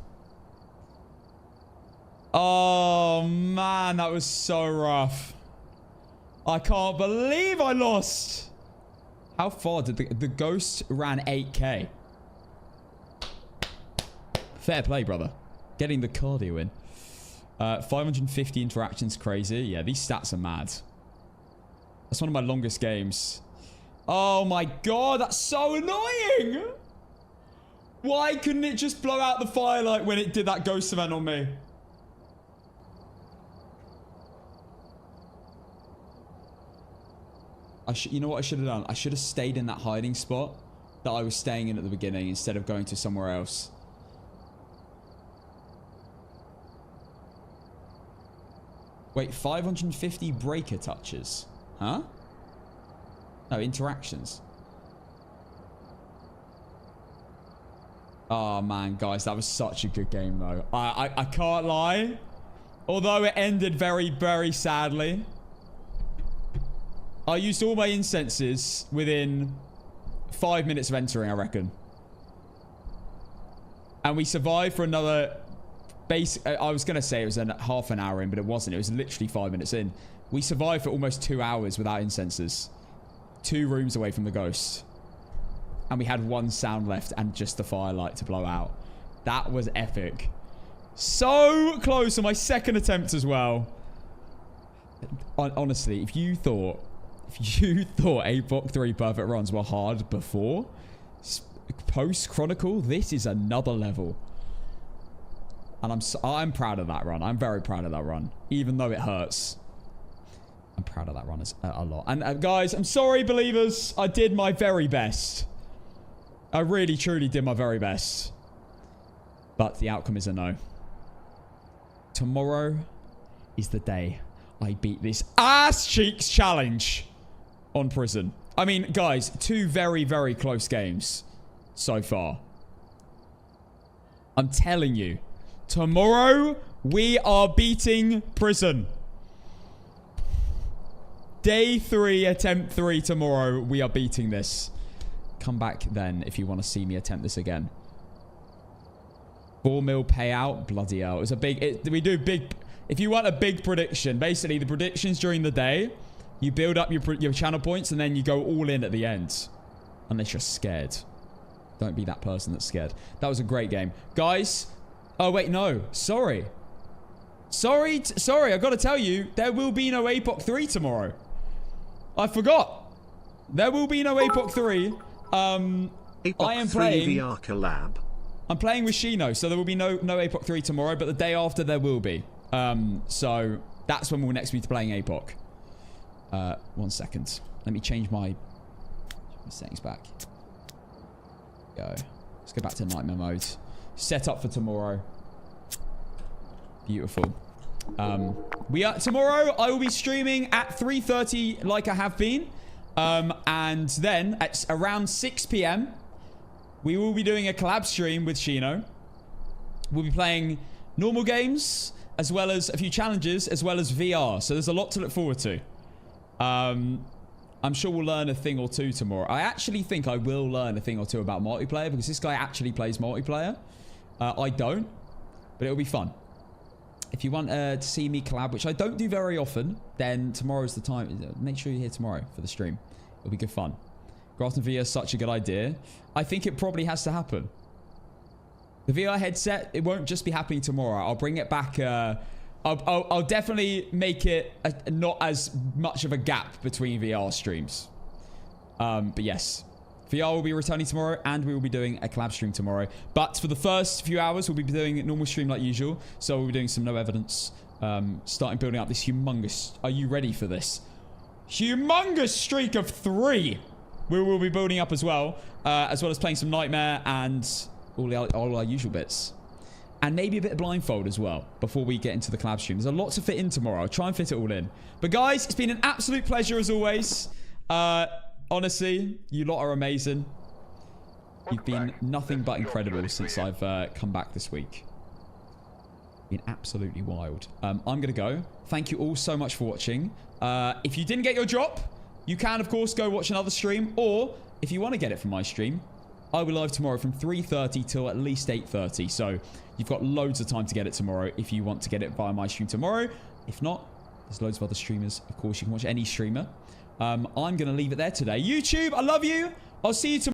Oh, man. That was so rough. I can't believe I lost. How far did the ghost ran 8k? Fair play, brother. Getting the cardio in. 550 interactions, crazy. Yeah, these stats are mad. That's one of my longest games. Oh my god, that's so annoying. Why couldn't it just blow out the firelight when it did that ghost event on me? You know what I should have done? I should have stayed in that hiding spot that I was staying in at the beginning instead of going to somewhere else. Wait, 550 breaker touches. Huh? No, interactions. Oh, man, guys, that was such a good game, though. I can't lie. Although it ended very, very sadly. I used all my incenses within 5 minutes of entering, I reckon. And we survived for another... I was going to say it was half an hour in, but it wasn't. It was literally 5 minutes in. We survived for almost 2 hours without incenses. 2 rooms away from the ghost. And we had 1 sound left and just the firelight to blow out. That was epic. So close on my second attempt as well. Honestly, if you thought APOC 3 perfect runs were hard before, post-Chronicle, this is another level. And I'm proud of that run. I'm very proud of that run. Even though it hurts. I'm proud of that run a lot. And guys, I'm sorry, believers. I did my very best. I really, truly did my very best. But the outcome is a no. Tomorrow is the day I beat this ass cheeks challenge on prison. I mean, guys, 2 very, very close games so far. I'm telling you. Tomorrow, we are beating prison. Day 3, attempt 3 tomorrow. We are beating this. Come back then if you want to see me attempt this again. 4 mil payout. Bloody hell. It was a big... we do big... If you want a big prediction, basically the predictions during the day, you build up your channel points and then you go all in at the end. Unless you're scared. Don't be that person that's scared. That was a great game. Guys... Oh, wait, no. Sorry. Sorry, I gotta tell you, there will be no APOC 3 tomorrow. I forgot. There will be no APOC 3. APOC I am 3 playing... VR collab. I'm playing with Shino, so there will be no APOC 3 tomorrow, but the day after there will be. So that's when we'll next be playing APOC. 1 second. Let me change my settings back. Go. Let's go back to nightmare mode. Set up for tomorrow. Beautiful. Tomorrow I will be streaming at 3:30 like I have been. And then at around 6 p.m. we will be doing a collab stream with Shino. We'll be playing normal games as well as a few challenges as well as VR. So there's a lot to look forward to. I'm sure we'll learn a thing or two tomorrow. I actually think I will learn a thing or two about multiplayer because this guy actually plays multiplayer. I don't, but it'll be fun. If you want to see me collab, which I don't do very often, then tomorrow's the time. Make sure you're here tomorrow for the stream. It'll be good fun. Grafton VR is such a good idea. I think it probably has to happen. The VR headset, it won't just be happening tomorrow. I'll bring it back. I'll definitely make it not as much of a gap between VR streams. But yes, VR will be returning tomorrow and we will be doing a collab stream tomorrow. But for the first few hours, we'll be doing a normal stream like usual. So we'll be doing some no evidence. Starting building up this humongous... Are you ready for this? Humongous streak of 3. We will be building up as well as playing some Nightmare and all our usual bits. And maybe a bit of Blindfold as well before we get into the collab stream. There's a lot to fit in tomorrow. I'll try and fit it all in. But guys, it's been an absolute pleasure as always. Honestly, you lot are amazing. You've been nothing but incredible since I've come back this week. Been absolutely wild. I'm going to go. Thank you all so much for watching. If you didn't get your drop, you can, of course, go watch another stream. Or if you want to get it from my stream, I will live tomorrow from 3:30 till at least 8:30. So you've got loads of time to get it tomorrow if you want to get it via my stream tomorrow. If not, there's loads of other streamers. Of course, you can watch any streamer. I'm going to leave it there today. YouTube, I love you. I'll see you tomorrow.